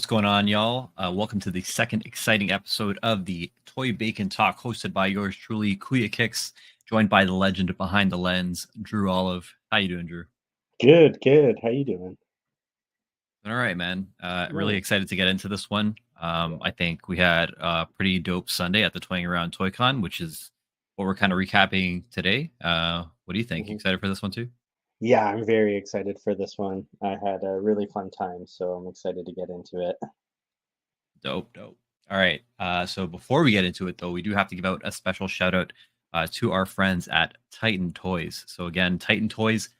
What's going on, y'all? Welcome to the second exciting episode of the Toy Bacon Talk, hosted by yours truly, Kuya Kix, joined by the legend behind the lens, Drew Olive. How you doing, Drew? Good, good. How you doing? All right, man. Really Nice. excited to get into this one. Yeah. I think we had a pretty dope Sunday at the Toying Around Toy Con, which is what we're kind of recapping today. What do you think? hmm Excited for this one too? Yeah, I'm very excited for this one. I had a really fun time, so I'm excited to get into it. Dope, dope. All right. So before we get into it, though, we do have to give out a special shout out to our friends at Titan Toys. So again, Titan Toys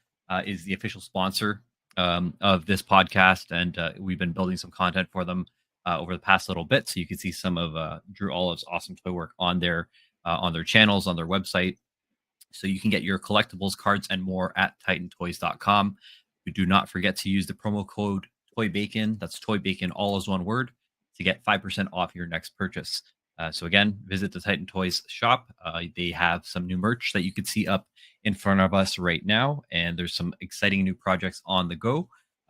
is the official sponsor of this podcast, and we've been building some content for them over the past little bit. So you can see some of Drew Olive's awesome toy work on their channels, on their website. So you can get your collectibles, cards, and more at titantoys.com. You do not forget to use the promo code TOYBACON. That's Toy Bacon, all as one word, to get 5% off your next purchase. So again, visit the Titan Toys shop. They have some new merch that you can see up in front of us right now, and there's some exciting new projects on the go.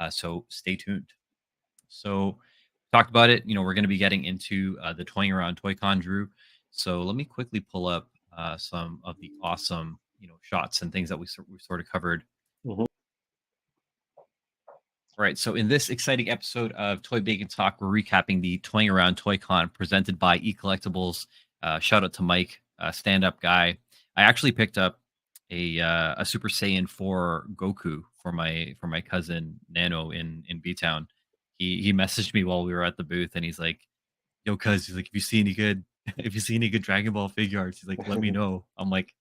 So stay tuned. So talked about it. We're going to be getting into the Toying Around ToyCon, Drew. So let me quickly pull up some of the awesome, shots and things that we sort of covered. hmm All right. So in this exciting episode of Toy Bacon Talk, we're recapping the Toying Around ToyCon presented by eCollectibles. Shout out to Mike, stand-up guy. I actually picked up a Super Saiyan 4 Goku for my cousin Nano in B Town. He messaged me while we were at the booth, and he's like, "Yo, cuz," he's like, "If you see any good, if you see any good Dragon Ball figure arts, he's like, let me know." I'm like,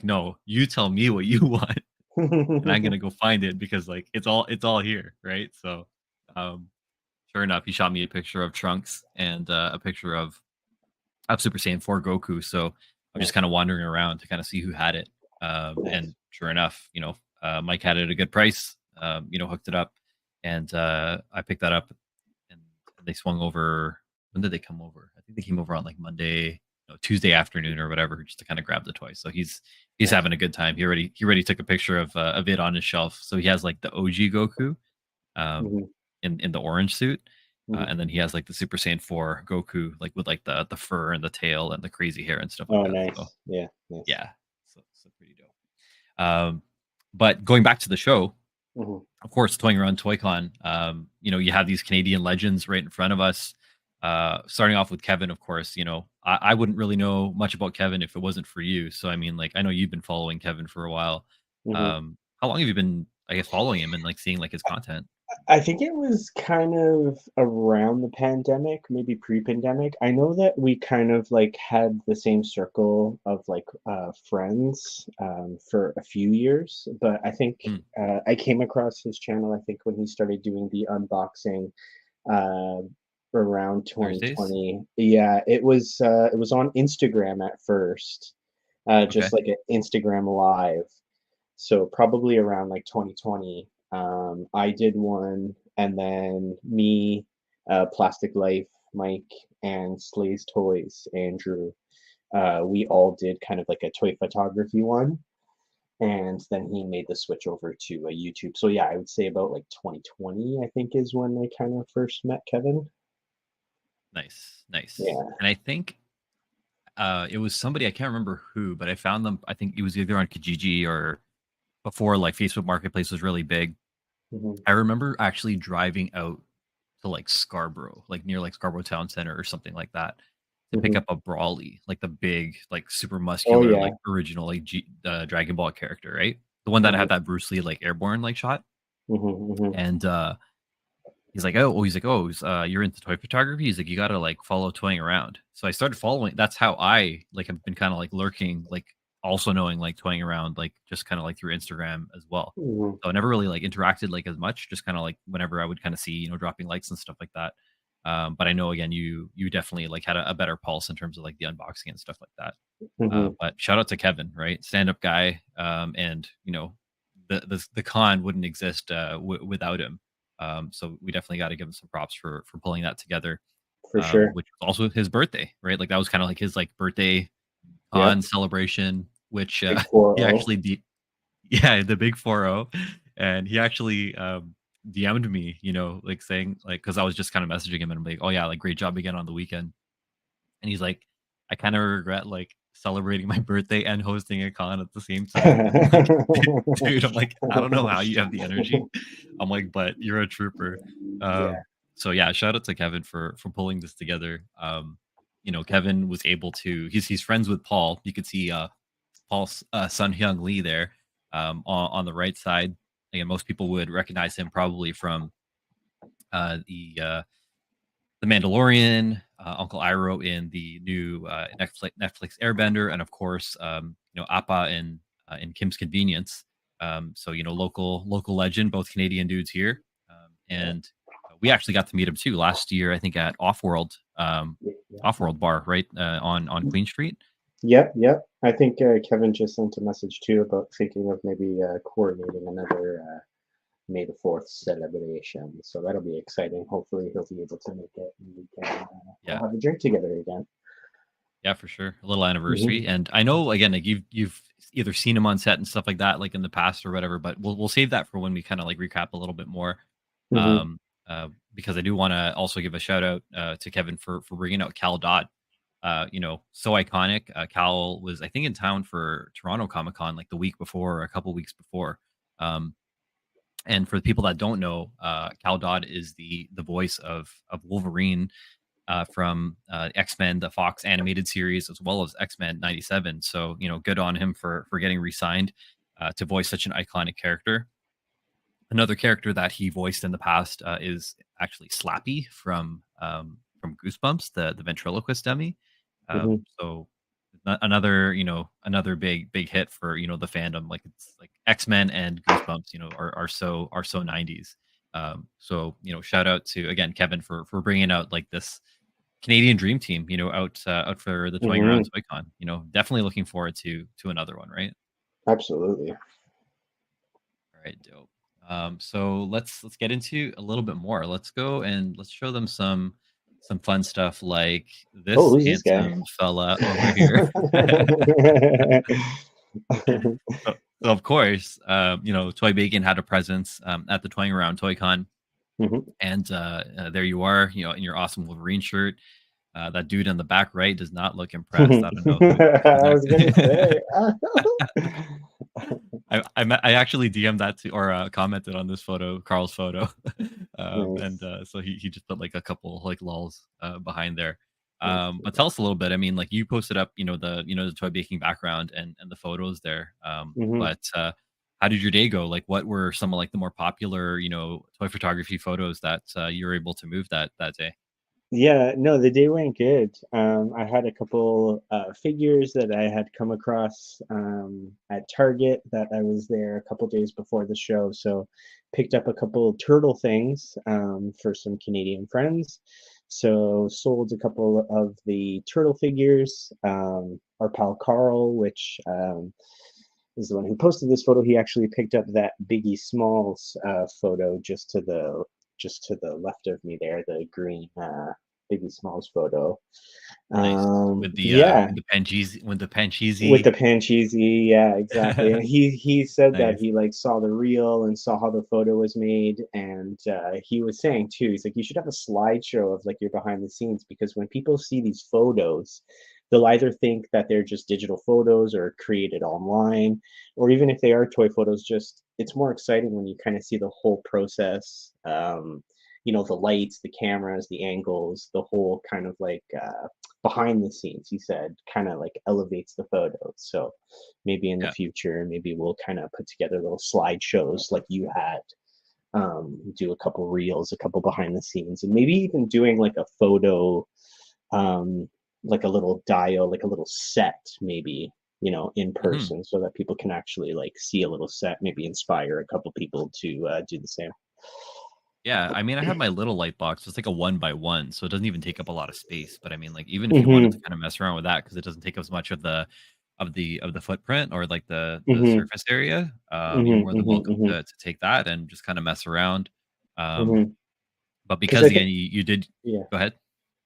"No, you tell me what you want, and I'm gonna go find it because like it's all here, right?" So, um, sure enough, he shot me a picture of Trunks and a picture of Super Saiyan 4 Goku. So I'm just kind Nice, of wandering around to kind of see who had it. And nice. sure enough, Mike had it at a good price. Hooked it up, and I picked that up, and they swung over. When did they come over? I think they came over on like Monday, Tuesday afternoon or whatever, just to kind of grab the toy. So he's Nice. having a good time. He already took a picture of it on his shelf. So he has like the OG Goku, um, hmm in the orange suit. hmm And then he has like the Super Saiyan 4 Goku, like with like the fur and the tail and the crazy hair and stuff like Oh, that. So nice. Yeah, nice. yeah, so pretty dope. But going back to the show, hmm of course, Toying Around ToyCon, you have these Canadian legends right in front of us. Starting off with Kevin, of course, I wouldn't really know much about Kevin if it wasn't for you. So I mean, like, I know you've been following Kevin for a while. hmm How long have you been, I guess, following him and like seeing like his content? I think it was kind of around the pandemic, maybe pre-pandemic. I know that we kind of like had the same circle of like friends for a few years, but I think Hmm. I came across his channel, I think when he started doing the unboxing uh, around Thursdays. 2020. Yeah, it was on Instagram at first, Okay. just like an Instagram live. So probably around like 2020, I did one, and then me, Plastic Life, Mike, and Slay's Toys, Andrew. We all did kind of like a toy photography one, and then he made the switch over to YouTube. So yeah, I would say about like 2020, I think, is when I kind of first met Kevin. Nice, nice. Yeah. And I think it was somebody, I can't remember who, but I found them. I think it was either on Kijiji or before like Facebook Marketplace was really big. hmm I remember actually driving out to like Scarborough, like near like Scarborough Town Center or something like that, to pick hmm up a Brawly, like the big, like super Oh muscular, yeah. like original like Dragon Ball character, right? The one that hmm had that Bruce Lee like airborne like shot. hmm And he's like, you're into toy photography. He's like, you gotta like follow Toying Around. So I started following. That's how I like have been kind of like lurking, like also knowing like Toying Around, like just kind of like through Instagram as well. hmm So I never really like interacted like as much, just kind of like whenever I would kind of see, dropping likes and stuff like that. But I know again, you definitely like had a better pulse in terms of like the unboxing and stuff like that. hmm But shout out to Kevin, right? Stand up guy, and the con wouldn't exist without him. So we definitely got to give him some props for pulling that together. For sure. Which was also his birthday, right? Like that was kind of like his like birthday Yep. con celebration, which Big 4 he oh. actually yeah, the big 4-0, and he actually DM'd me, like saying like because I was just kind of messaging him and I'm like, oh yeah, like great job again on the weekend. And he's like, I kind of regret like celebrating my birthday and hosting a con at the same time. And I'm like, dude, I'm like, I don't know how you have the energy. I'm like, but you're a trooper. Yeah. So yeah, shout out to Kevin for pulling this together. Kevin was able to. He's friends with Paul. You could see Paul's son Hyung Lee there on the right side. Again, most people would recognize him probably from uh, the uh, the Mandalorian, Uncle Iroh in the new Netflix Airbender, and of course, Appa in Kim's Convenience. So local legend, both Canadian dudes here, and we actually got to meet him too last year. I think at Offworld, Offworld Bar, right on Queen Street. Yep. I think Kevin just sent a message too about thinking of maybe coordinating another May the 4th celebration. So that'll be exciting. Hopefully he'll be able to make it and we can Yeah. all have a drink together again. Yeah, for sure. A little anniversary. And I know again, like you've either seen him on set and stuff like that, like in the past or whatever, but we'll save that for when we kind of like recap a little bit more. Um, because I do want to also give a shout out to Kevin for bringing out Cal Dot. So iconic. Cal was, I think, in town for Toronto Comic Con like the week before or a couple weeks before. And for the people that don't know, Cal Dodd is the voice of Wolverine from X-Men, the Fox animated series, as well as X-Men '97. So good on him for getting re-signed to voice such an iconic character. Another character that he voiced in the past is actually Slappy from Goosebumps, the ventriloquist dummy. So another big hit for the fandom. Like it's like X-Men and Goosebumps are so 90s. So shout out to again Kevin for bringing out like this Canadian dream team out for the Toying Around ToyCon. Definitely looking forward to another one, right? Absolutely. All right, dope. So let's get into a little bit more. Let's go and let's show them some fun stuff like this handsome fella over here. So, of course, Toy Bacon had a presence at the Toying Around ToyCon, and there you are, in your awesome Wolverine shirt. That dude in the back right does not look impressed. I don't know. I was gonna say. I actually DM'd that to or commented on this photo, Karl's photo, and so he just put like a couple like lulls behind there. But tell us a little bit. I mean, like you posted up, the toy baking background and the photos there. But how did your day go? Like, what were some of like the more popular, toy photography photos that you were able to move that day? Yeah, no, the day went good. I had a couple figures that I had come across at Target that I was there a couple days before the show. So picked up a couple turtle things for some Canadian friends. So sold a couple of the turtle figures. Our pal Karl, which is the one who posted this photo, he actually picked up that Biggie Smalls photo just to the left of me there, the green Biggie Smalls photo. Nice. With the Pancheezy. With the Pancheezy, yeah, exactly. And he said Nice. that he like saw the reel and saw how the photo was made, and he was saying too, he's like, you should have a slideshow of like your behind the scenes, because when people see these photos, they'll either think that they're just digital photos or created online, or even if they are toy photos, just it's more exciting when you kind of see the whole process. The lights, the cameras, the angles, the whole kind of like behind the scenes, he said, kind of like elevates the photos. So maybe in the future, maybe we'll kind of put together little slideshows like you had, do a couple reels, a couple behind the scenes, and maybe even doing like a photo, like a little dial, like a little set, maybe, in person, so that people can actually like see a little set, maybe inspire a couple people to do the same. Yeah, I mean, I have my little light box. It's like a 1x1, so it doesn't even take up a lot of space. But I mean, like, even if you wanted to kind of mess around with that, because it doesn't take up as much of the footprint or like the surface area, you're more than welcome to take that and just kind of mess around. But because again, you did, go ahead.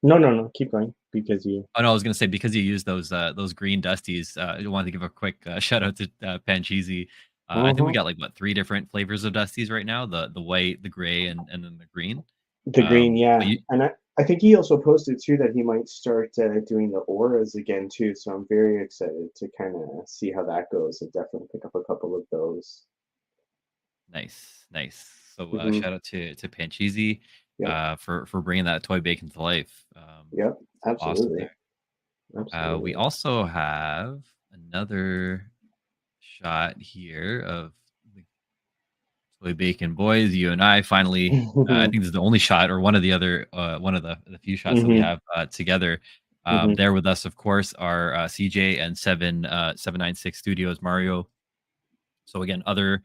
No, keep going. Because you. Oh no, I was gonna say because you used those green dusties. I wanted to give a quick shout out to Pancheezy. I think we Mhm. got like what 3 different flavors of Dusties right now: the white, the gray, and then the green. The green, But yeah, you and I think he also posted too that he might start doing the auras again too. So I'm very excited to kind of see how that goes and definitely pick up a couple of those. Nice, nice. So Hmm. shout out to Pancheesy Yep, for bringing that toy bacon to life. yep, So awesome absolutely, there. We absolutely. also have another shot here of the toy bacon boys. You and I finally. I Hmm. think this is the only shot, or one of the few shots that we Hmm. have together. Hmm. There with us, of course, are CJ and 796 Studios Mario. So again, other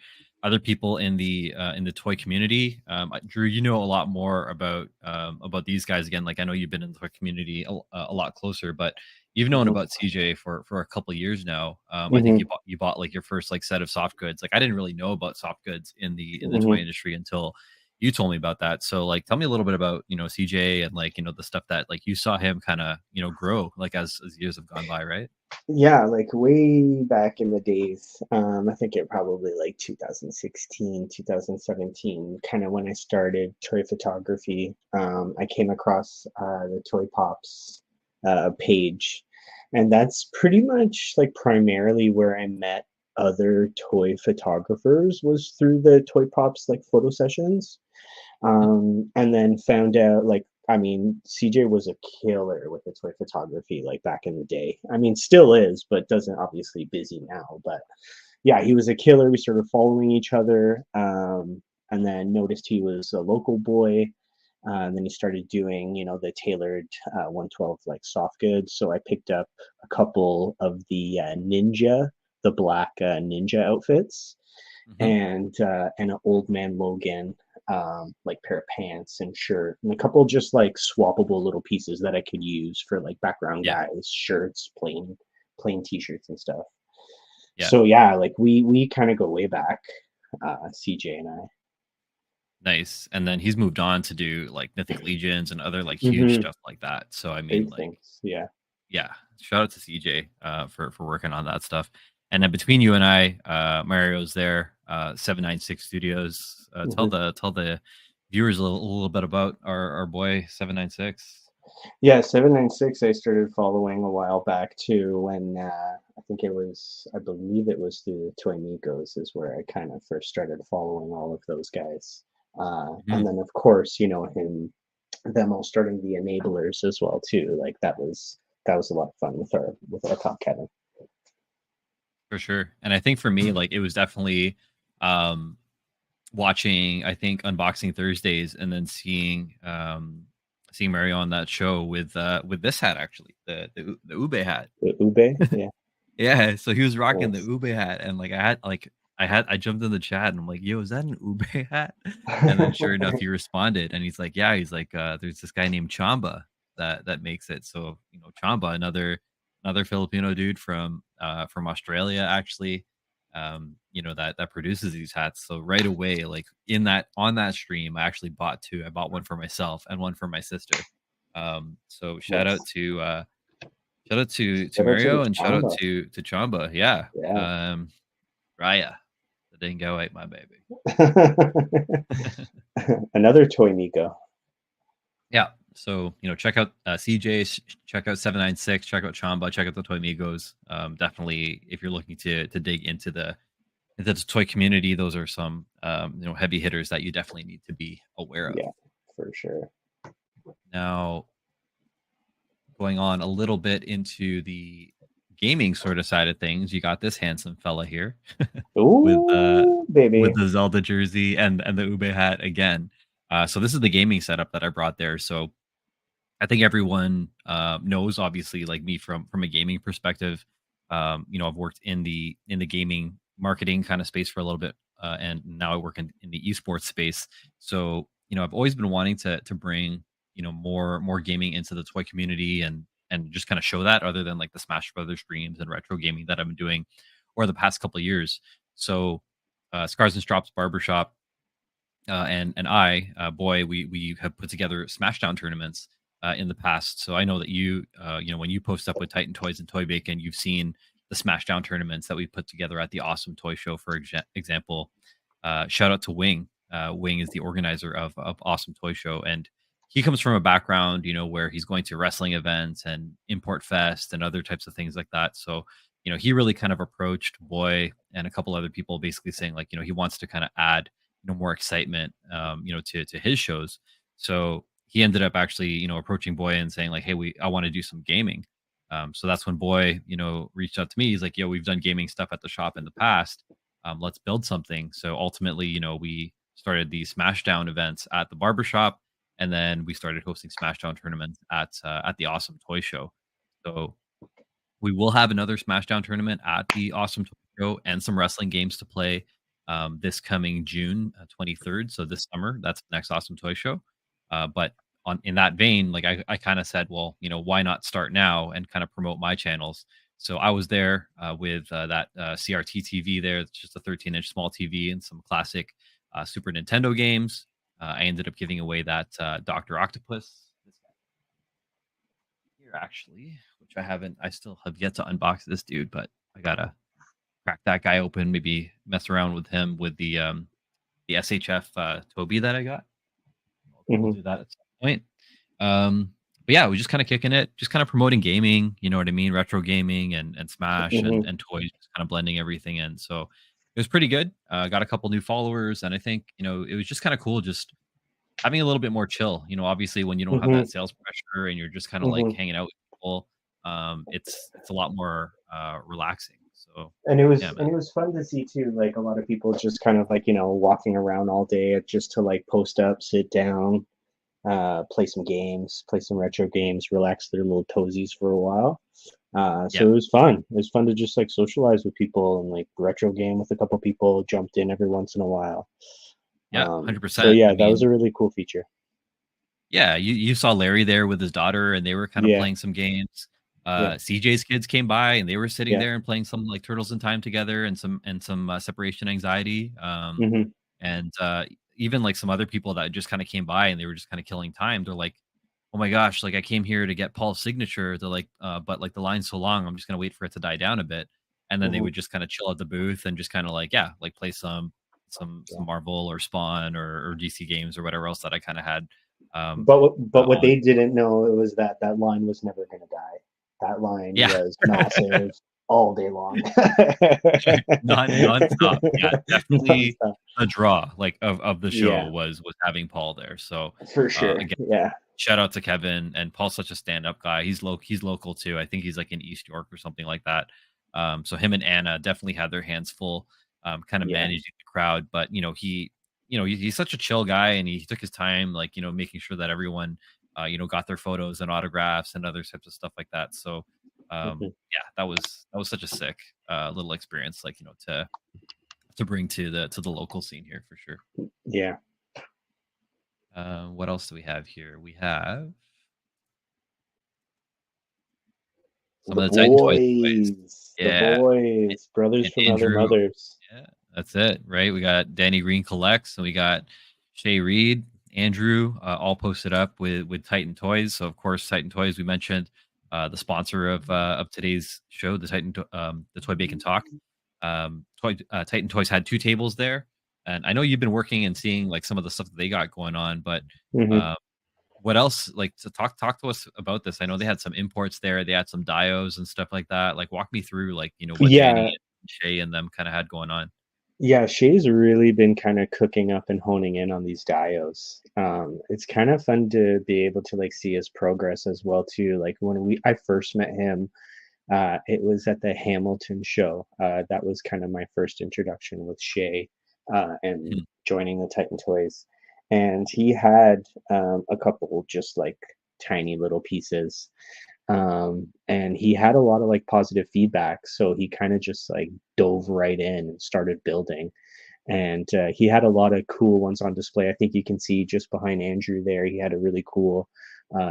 people in the toy community. Drew, you know a lot more about these guys. Again, like I know you've been in the toy community a lot closer, but you've known Hmm. about CJ for a couple years now. I think Hmm. you bought like your first like set of soft goods. Like I didn't really know about soft goods in the toy Hmm. industry until you told me about that. So like tell me a little bit about CJ and like the stuff that like you saw him kind of grow like as years have gone by, right? Yeah, like way back in the days, I think it probably like 2016, 2017, kind of when I started toy photography. I came across the Toy Pops page, and that's pretty much like primarily where I met other toy photographers was through the Toy Pops like photo sessions. And then found out like I mean, CJ was a killer with the toy photography like back in the day. I mean, still is, but doesn't obviously busy now. But yeah, he was a killer. We started following each other, and then noticed he was a local boy. And then he started doing, the tailored 112 like soft goods. So I picked up a couple of the the black ninja outfits, Hmm. and an old man Logan like pair of pants and shirt and a couple just like swappable little pieces that I could use for like background Yeah, guys, shirts, plain t-shirts and stuff. yeah. So yeah, like we kind of go way back, CJ and I. Nice. And then he's moved on to do like Mythic Legions and other like huge Mm-hmm. stuff like that. So I mean, Big like, things, yeah. yeah, shout out to CJ for working on that stuff. And then between you and I, Mario's there, 796 Studios. Tell Hmm. the viewers a little bit about our boy 796. Yeah, 796 I started following a while back too when I believe it was through the Toy Migos is where I kind of first started following all of those guys. And Mhm. then of course, them all starting the enablers as well too. Like that was a lot of fun with our top Kevin. For sure. And I think for me, like it was definitely um watching, I think, unboxing Thursdays and then seeing Mario on that show with this hat, actually, the Ube hat. The Ube, yeah, Yeah, so he was rocking the nice. Ube hat, and I jumped in the chat and I'm like, "Yo, is that an Ube hat?" And then sure enough, he responded and he's like, "Yeah," he's like, "There's this guy named Chamba that makes it." So Chamba, another Filipino dude from Australia, actually, that produces these hats. So right away, like on that stream, I actually bought two. I bought one for myself and one for my sister. So Nice. shout out to Shout out to the Mario and shout out Chamba. to Chamba. Yeah. Yeah. Raya, the dingo ate my baby. Another Toy Miko. Yeah. So, check out CJ, check out 796, check out Chamba, check out the Toy Migos. Definitely, if you're looking to dig into the toy community, those are some heavy hitters that you definitely need to be aware of. Yeah, for sure. Now, going on a little bit into the gaming sort of side of things, you got this handsome fella here with Ooh, with baby. the Zelda jersey and the Ube hat again. So this is the gaming setup that I brought there. So I think everyone knows, obviously, like me from a gaming perspective. I've worked in the gaming marketing kind of space for a little bit, and now I work in the esports space. So I've always been wanting to bring more gaming into the toy community and just kind of show that, other than like the Smash Brothers streams and retro gaming that I've been doing over the past couple of years. So Scars and Strops Barbershop and I, boy, we have put together Smashdown tournaments in the past. So I know that when you post up with Titan Toys and Toy Bacon, you've seen the Smashdown tournaments that we put together at the Awesome Toy Show, for example. Shout out to Wing. Wing is the organizer of Awesome Toy Show, and he comes from a background, where he's going to wrestling events and Import Fest and other types of things like that. So, he really kind of approached Boy and a couple other people, basically saying like, he wants to kind of add, more excitement, to his shows. So he ended up actually, approaching Boy and saying like, hey, I want to do some gaming. So that's when Boy, reached out to me. He's like, yo, we've done gaming stuff at the shop in the past. Let's build something. So ultimately, we started these Smashdown events at the barbershop, and then we started hosting Smashdown tournaments at the Awesome Toy Show. So we will have another Smashdown tournament at the Awesome Toy Show and some wrestling games to play this coming June 23rd. So this summer, that's the next Awesome Toy Show. But in that vein, like I kind of said, well, why not start now and kind of promote my channels? So I was there with that CRT TV there. It's just a 13-inch small TV and some classic Super Nintendo games. I ended up giving away that Dr. Octopus this guy here, actually, which I still have yet to unbox this dude, but I gotta crack that guy open, maybe mess around with him with the SHF Toby that I got. We'll do that at some point. But yeah, we're just kind of kicking it, just kind of promoting gaming, you know what I mean? Retro gaming and Smash and toys, just kind of blending everything in. So it was pretty good. Got a couple new followers, and I think, it was just kind of cool just having a little bit more chill. Obviously when you don't have that sales pressure and you're just kind of like hanging out with people, it's a lot more relaxing. So And it was yeah, and it was fun to see too, like a lot of people just kind of like, walking around all day just to like post up, sit down, play some games, play some retro games, relax their little toesies for a while. So yeah, it was fun. It was fun to just like socialize with people and like retro game with a couple people, jumped in every once in a while. yeah, So 100%. yeah, I that was mean, a really cool feature. yeah, you saw Larry there with his daughter, and they were kind of Yeah, playing some games. yeah, CJ's kids came by, and they were sitting yeah. there and playing some like Turtles in Time together, and some separation anxiety. hmm And even like some other people that just kind of came by, and they were just kind of killing time. They're like, "Oh my gosh, like I came here to get Paul's signature." They're like, "But like the line's so long, I'm just gonna wait for it to die down a bit." And then they hmm would just kind of chill at the booth and just kind of like, yeah, like play Yeah. some Marvel or Spawn or DC games or whatever else that I kind of had. Um, But what on they didn't know it was that that line was never gonna die. That line yeah, was massive all day long. nonstop. Yeah, definitely Nonstop. a draw like of the show Yeah, was having Paul there. So for sure. again, Yeah. shout out to Kevin, and Paul's such a stand-up guy. He's local too. I think he's like in East York or something like that. So him and Anna definitely had their hands full, kind of Yeah. managing the crowd. But he's such a chill guy, and he took his time, like making sure that everyone, got their photos and autographs and other types of stuff like that. So, Mhm. yeah, that was such a sick little experience, like to bring to the local scene here for sure. Yeah. What else do we have here? We have some The of the Titan Toys toys. boys. The Yeah, and boys. Brothers and from other Andrew, mothers. yeah, that's it, right? We got Danny Green Collects, and we got Shay Reed, Andrew, all posted up with Titan Toys. So of course, Titan Toys, we mentioned the sponsor of today's show, the Toy Bacon Talk. Titan Toys had 2 tables there, and I know you've been working and seeing like some of the stuff that they got going on, but Mhm. uh, what else, like, to talk to us about this? I know they had some imports there. They had some dios and stuff like that. Like, walk me through, like, what Danny Yeah. and Shay and them kinda had going on. Yeah, Shay's really been kind of cooking up and honing in on these dios. It's kind of fun to be able to like see his progress as well too. Like when I first met him, it was at the Hamilton show. That was kind of my first introduction with Shay and Mhm. joining the Titan Toys. And he had a couple just like tiny little pieces. And he had a lot of like positive feedback. So he kind of just like dove right in and started building. And he had a lot of cool ones on display. I think you can see just behind Andrew there, he had a really cool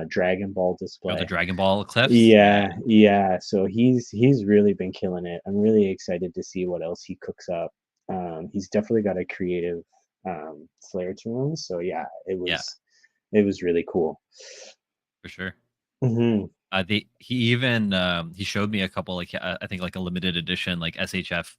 Dragon Ball Oh, the display. Dragon Ball cliffs? Yeah. Yeah, yeah. So he's really been killing it. I'm really excited to see what else he cooks up. He's definitely got a creative flair to him. So yeah, it Yeah, was it was really cool. for sure. hmm he even he showed me a couple like I think like a limited edition like SHF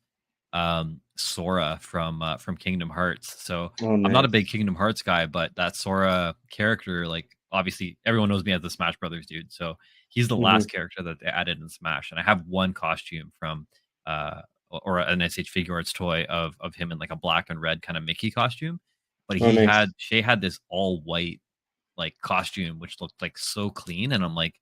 Sora from Kingdom Hearts. So Oh, I'm not a big nice. Kingdom Hearts guy, but that Sora character, like obviously everyone knows me as the Smash Brothers dude. So he's the Hmm. last character that they added in Smash, and I have one costume from uh or an SH Figure Arts toy of him in like a black and red kind of Mickey costume. But Oh, nice. Shay had this all white like costume which looked like so clean, and I'm like,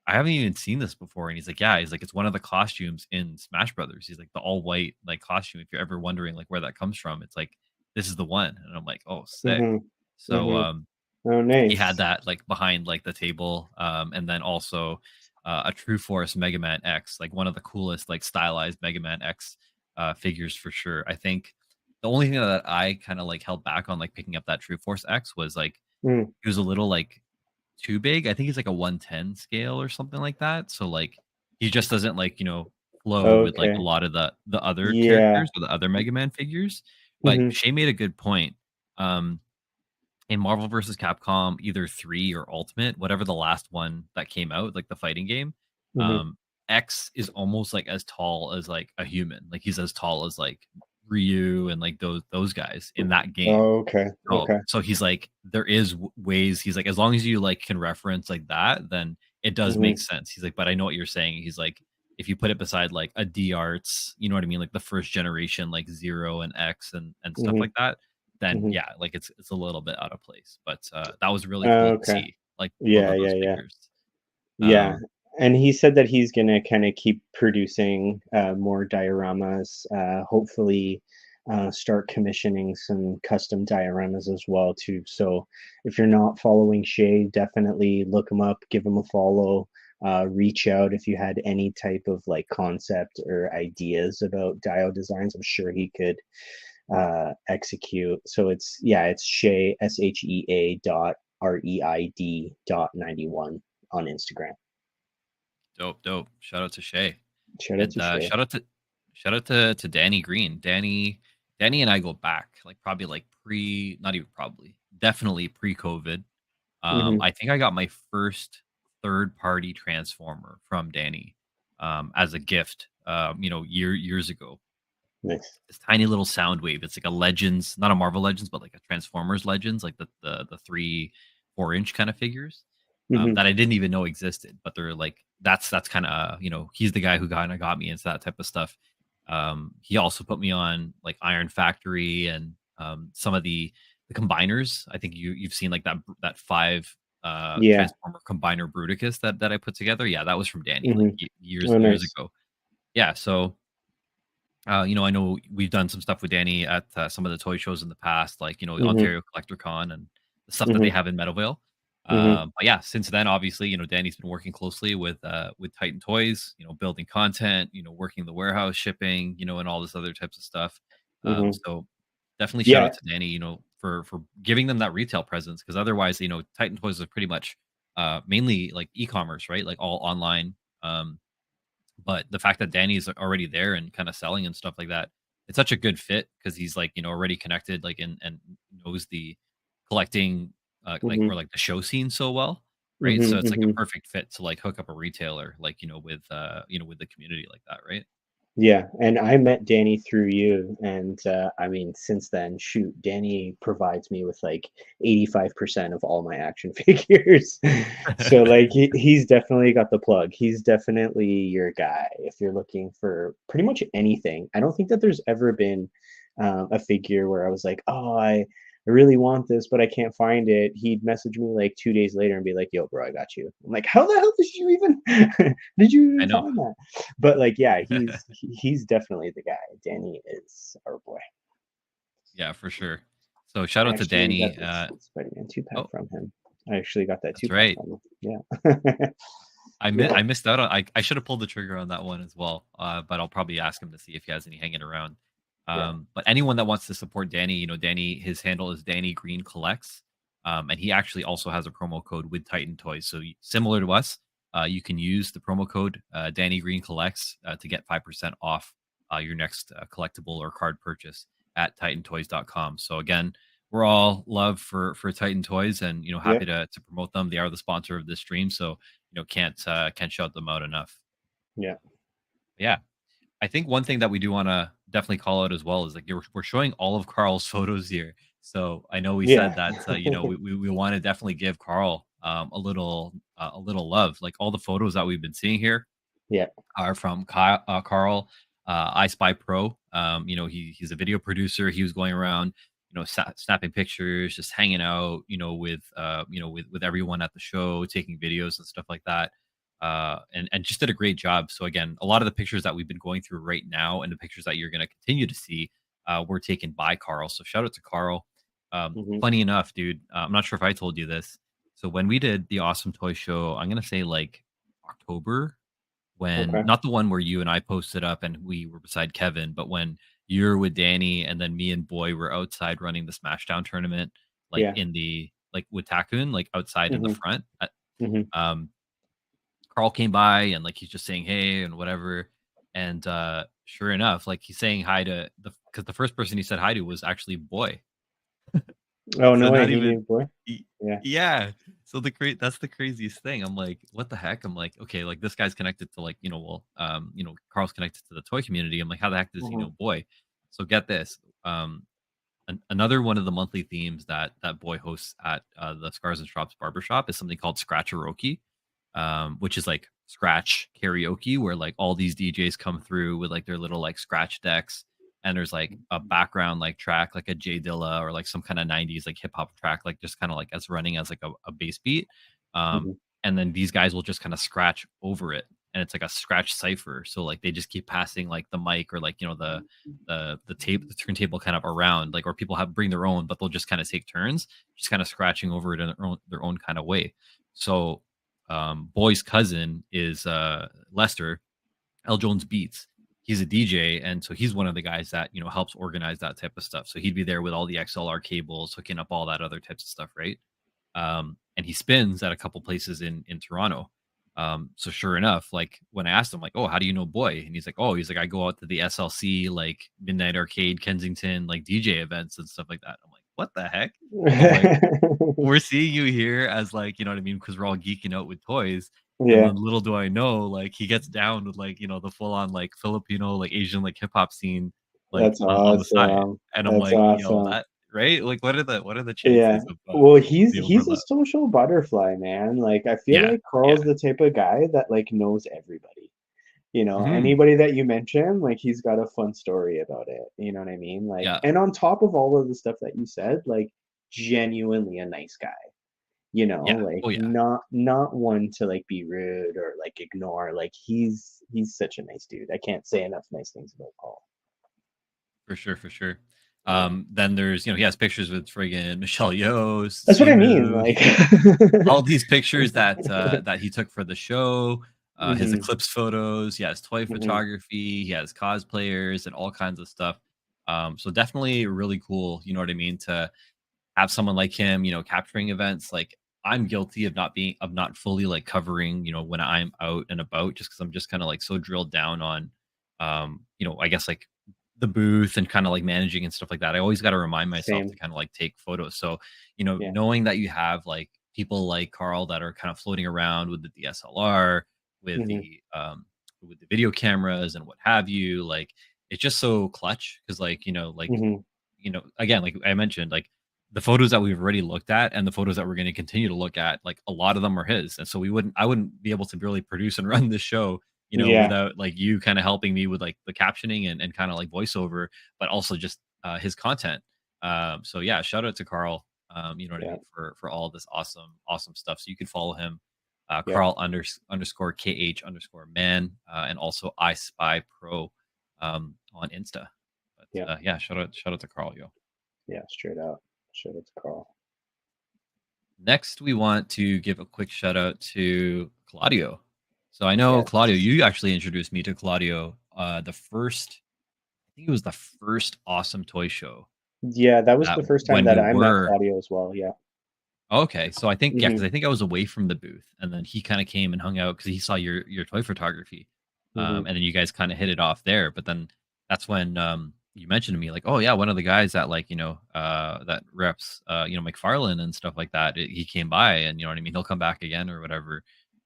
I haven't even seen this before. And he's like, yeah, he's like, it's one of the costumes in Smash Brothers. He's like, the all white like costume. If you're ever wondering like where that comes from, it's like this is the one. And I'm like, oh, sick. Hmm. So Hmm. Oh, he had nice. that like behind like the table, and then also a True Force Mega Man X, like one of the coolest like stylized Mega Man X figures for sure. I think the only thing that I kind of like held back on like picking up that True Force X was like Mm. he was a little like too big. I think he's like a 110 scale or something like that. So like he just doesn't like, flow with like a Okay. lot of the other Yeah. characters or the other Mega Man figures. But Hmm. Shay made a good point. Um in Marvel versus Capcom, either 3 or Ultimate, whatever the last one that came out, like the fighting game, Hmm. um, X is almost like as tall as like a human. Like he's as tall as like Ryu and like those guys in that game. Oh, okay. Okay. So he's like, there is ways. He's like, as long as you like can reference like that, then it does Hmm. make sense. He's like, but I know what you're saying. He's like, if you put it beside like a D Arts, you know what I mean, like the first generation, like Zero and X and stuff Hmm. like that, then Hmm. yeah, like it's a little bit out of place. But that was really cool to Okay. see, like both Yeah, of those yeah, yeah. figures. Yeah, Um, and he said that he's gonna kind of keep producing more dioramas. Hopefully, start commissioning some custom dioramas as well too. So if you're not following Shay, definitely look him up, give him a follow. Reach out if you had any type of like concept or ideas about dio designs. I'm sure he could execute. So it's Shay SHEA dot REID dot 91 on Instagram. dope. Shout out to Shay. Shout out And to Shay. shout out to Danny Green. Danny and I go back like probably like pre not even probably definitely pre-COVID. Hmm. I think I got my first third party transformer from Danny as a gift years ago. Nice. This tiny little sound wave. It's like a Legends, not a Marvel Legends, but like a Transformers Legends, like the 3 4 inch kind of figures Hmm. that I didn't even know existed. But they're like that's kind of he's the guy who kind of got me into that type of stuff. He also put me on like Iron Factory and some of the combiners. I think you've seen like that 5 Yeah. Transformer combiner Bruticus that I put together. Yeah, that was from Danny like Hmm. years Oh, years nice. ago. Yeah, so I know we've done some stuff with Danny at some of the toy shows in the past, like Hmm. Ontario Collector Con and the stuff that they Hmm. have in Meadowvale. Hmm. But yeah, since then, obviously, Danny's been working closely with Titan Toys, building content, working the warehouse, shipping, and all this other types of stuff. Hmm. So definitely shout out Yeah. to Danny, for giving them that retail presence because otherwise, Titan Toys is pretty much mainly like e-commerce, right? Like all online. But the fact that Danny's already there and kind of selling and stuff like that, it's such a good fit because he's like, already connected, like and knows the collecting, like Hmm. or like the show scene so well, right? Hmm. So it's like a Hmm. perfect fit to like hook up a retailer, like with the community like that, right? Yeah, and I met Danny through you, and I mean, since then, shoot, Danny provides me with like 85% of all my action figures. So like he's definitely got the plug. He's definitely your guy if you're looking for pretty much anything. I don't think that there's ever been a figure where I was like, oh, I really want this, but I can't find it. He'd message me like 2 days later and be like, yo, bro, I got you. I'm like, how the hell did you even did you I even know. find that? But like, yeah, he's definitely the guy. Danny is our boy. Yeah, for sure. So shout I out to actually got Danny. this Spider-Man 2 pack Oh, from him. I actually got that that's 2 pack right. from him. Yeah. Yeah. I missed out on. I should have pulled the trigger on that one as well. But I'll probably ask him to see if he has any hanging around. Yeah. But anyone that wants to support Danny, Danny, his handle is Danny Green Collects, and he actually also has a promo code with Titan Toys. So similar to us, you can use the promo code Danny Green Collects to get 5% off your next collectible or card purchase at TitanToys.com. So again, we're all love for Titan Toys, and happy Yep. to promote them. They are the sponsor of this stream, so can't shout them out enough. Yeah. Yeah. I think one thing that we do want to definitely call out as well is like we're showing all of Carl's photos here. So I know we said Yeah. that we want to definitely give Carl a little love. Like all the photos that we've been seeing here Yeah. are from Karl, I Spy Pro. He's a video producer. He was going around, snapping pictures, just hanging out, with everyone at the show, taking videos and stuff like that. And just did a great job. So again, a lot of the pictures that we've been going through right now, and the pictures that you're going to continue to see, were taken by Karl. So shout out to Karl. Hmm. Funny enough, dude, I'm not sure if I told you this. So when we did the Awesome Toy Show, I'm gonna say like October, when Okay. not the one where you and I posted up and we were beside Kevin, but when you're with Danny and then me and Boy were outside running the Smashdown tournament, like Yeah. in the like with Takun, like outside in the Hmm. front. Hmm. Um, Carl came by and like he's just saying hey and whatever. And sure enough, like he's saying hi to the first person he said hi to was actually Boy. Oh, no So way. not He even knew, boy. y Yeah. yeah. So that's the craziest thing. I'm like, "What the heck?" I'm like, "Okay, like, this guy's connected to, like, Carl's connected to the toy community." I'm like, "How the heck does he Hmm. know Boy?" So get this, another one of the monthly themes that Boy hosts at, the Scars and Straps barbershop is something called Scratcharoke, which is like scratch karaoke where like all these DJs come through with like their little like scratch decks, and there's like a background like track like a J Dilla or like some kind of 90s like hip hop track like just kind of like as running as like a bass beat. Um Hmm. and then these guys will just kind of scratch over it, and it's like a scratch cipher. So like they just keep passing like the mic or like the turntable kind of around, like, or people have bring their own, but they'll just kind of take turns just kind of scratching over it in their own kind of way. So Boy's cousin is Lester L. Jones Beats. He's a DJ, and so he's one of the guys that helps organize that type of stuff. So he'd be there with all the XLR cables, hooking up all that other types of stuff, right? And he spins at a couple places in Toronto. So sure enough, like when I asked him, like, "Oh, how do you know Boy?" And he's like, "I go out to the SLC, like Midnight Arcade, Kensington, like DJ events and stuff like that." I'm like, "What the heck?" I'm like, we're seeing you here as like, you know what I mean? Because we're all geeking out with toys. And Yeah. then little do I know, like he gets down with like, the full on like Filipino, like Asian, like hip hop scene, like That's on the side. awesome. And I'm That's like, yo, awesome. that right? Like what are the Yeah. chances of Well, he's the he's a overlap? social butterfly, man. Like I feel Yeah. like Yeah. Carl's the type of guy that like knows everybody. Mhm. Anybody that you mention, like he's got a fun story about it. You know what I mean? Like, Yeah. and on top of all of the stuff that you said, like genuinely a nice guy. Yeah. Like Oh yeah. not one to like be rude or like ignore. Like he's such a nice dude. I can't say enough nice things about Paul. For sure, for sure. Yeah. Then there's, he has pictures with friggin' Michelle Yeoh, That's what I mean. Simu, Like all these pictures that he took for the show, his hmm. eclipse photos. He has toy Hmm. photography. He has cosplayers and all kinds of stuff. So definitely really cool. You know what I mean? To have someone like him, capturing events. Like I'm guilty of not fully like covering, when I'm out and about, just because I'm just kind of like so drilled down on, I guess like the booth and kind of like managing and stuff like that. I always got to remind myself to Same. kind of like take photos. So, Yeah. knowing that you have like people like Karl that are kind of floating around with the DSLR, with Hmm. the video cameras and what have you, like it's just so clutch because Hmm. again, like I mentioned, like the photos that we've already looked at and the photos that we're going to continue to look at, like a lot of them are his. And so I wouldn't be able to really produce and run this show, Yeah. without like you kind of helping me with like the captioning and kind of like voiceover, but also just his content. So yeah, shout out to Karl. You know what I Yeah. mean, for all this awesome stuff. So you can follow him, Yeah. Karl underscore KH_man, and also I Spy Pro on Insta. Yeah. But yeah, shout out to Karl, yo. Yeah. Straight up. Straight up to Carl. Next, we want to give a quick shout out to Claudio. So I know Claudio, Yes. you actually introduced me to Claudio. I think it was the first Awesome Toy Show Yeah, that was that the first time when that we I met were Claudio as well. Yeah. okay. So I think, yeah, Hmm. because I think I was away from the booth, and then he kind of came and hung out because he saw your toy photography, Hmm. and then you guys kind of hit it off there. But then that's when you mentioned to me like, oh yeah, one of the guys that like that reps McFarlane and stuff like that. He came by, and you know what I mean. He'll come back again or whatever.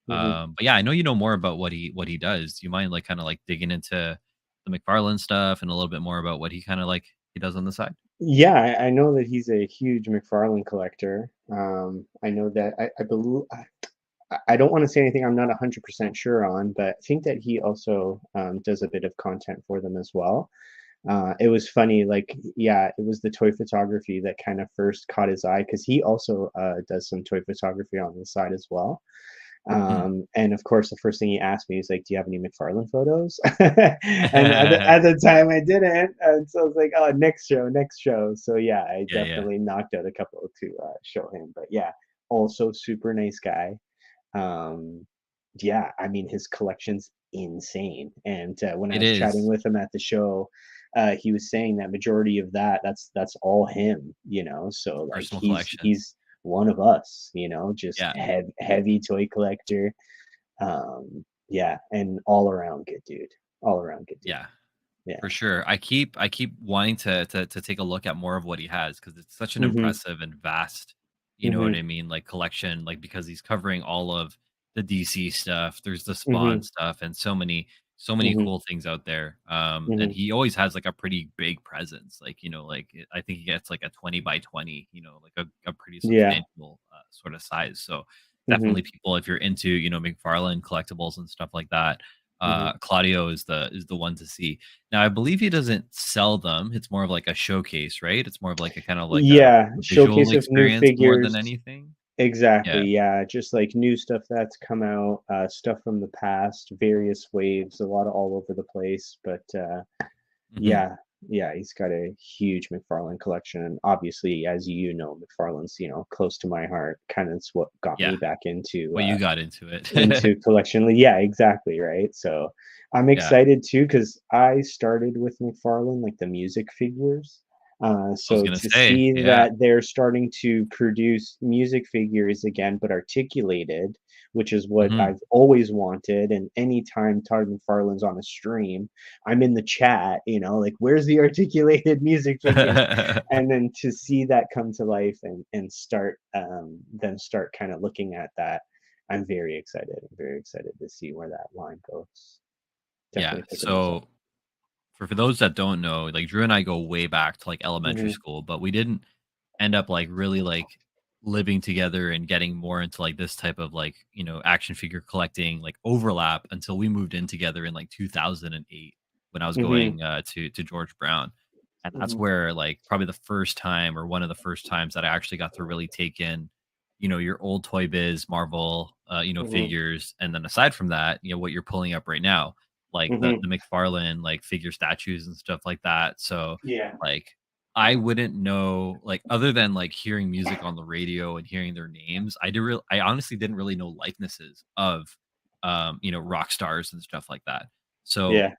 Mhm. But yeah, I know you know more about what he does. Do you mind like kind of like digging into the McFarlane stuff and a little bit more about what he kind of like he does on the side? Yeah, I know that he's a huge McFarlane collector. I know that I believe I don't want to say anything I'm not 100% sure on, but I think that he also does a bit of content for them as well. It was funny, like, yeah, it was the toy photography that kind of first caught his eye because he also does some toy photography on the side as well. Mm. And of course, the first thing he asked me is like, "Do you have any McFarlane photos?" And at the time, I didn't, and so I was like, "Oh, next show, next show." So yeah, I Yeah, yeah. definitely knocked out a couple to show him. But yeah, also super nice guy. Um, yeah, I mean, his collection's insane. And when I It was chatting is with him at the show, he was saying that majority of that's all him, you know. So like personal collection. he's one of us, you know, just Yeah. heavy toy collector. Yeah, and all around good dude. All around good dude. Yeah. Yeah. For sure. I keep wanting to take a look at more of what he has because it's such an Mhm. impressive and vast, you know what Mhm. I mean, like collection, like because he's covering all of the DC stuff. There's the Spawn Mhm. stuff and so many Mhm. cool things out there. And Mhm. he always has like a pretty big presence. Like, I think he gets like a 20 by 20, like a pretty Yeah. substantial sort of size. So Mhm. definitely people if you're into, McFarlane collectibles and stuff like that. Mhm. Claudio is the one to see. Now, I believe he doesn't sell them. It's more of like a showcase, right? It's more of like a kind of like a Yeah, visual showcase of new experience more than figures. anything. Exactly, Yeah. yeah, just, like, new stuff that's come out, stuff from the past, various waves, a lot of all over the place, but, Mhm. yeah, yeah, he's got a huge McFarlane collection, and obviously, as you know, McFarlane's, close to my heart, kinda it's what got Yeah. me back Well, you got into it. into collection. Yeah, exactly, right? So, I'm Yeah. excited too because I started with McFarlane, like, the music figures. I was So gonna to say, see yeah. that they're starting to produce music figures again, but articulated, which is what Mhm. I've always wanted, and anytime Todd McFarlane's on a stream, I'm in the chat, like, "Where's the articulated music figures?" And then to see that come to life and start, then start kinda looking at that, I'm very excited. I'm very excited to see where that line goes. Yeah. Definitely picking those up. So for those that don't know, like Drew and I go way back to like elementary Mhm, school, but we didn't end up like really like living together and getting more into like this type of like, action figure collecting like overlap until we moved in together in like 2008 when I was mhm, going to George Brown. And that's mhm, where like probably the first time or one of the first times that I actually got to really take in, your old Toy Biz, Marvel, mhm, figures. And then aside from that, what you're pulling up right now, like the mhm. the McFarlane like figure statues and stuff like that. So Yeah. like I wouldn't know like other than like hearing music on the radio and hearing their names, I honestly didn't really know likenesses of rock stars and stuff like that. So Yeah.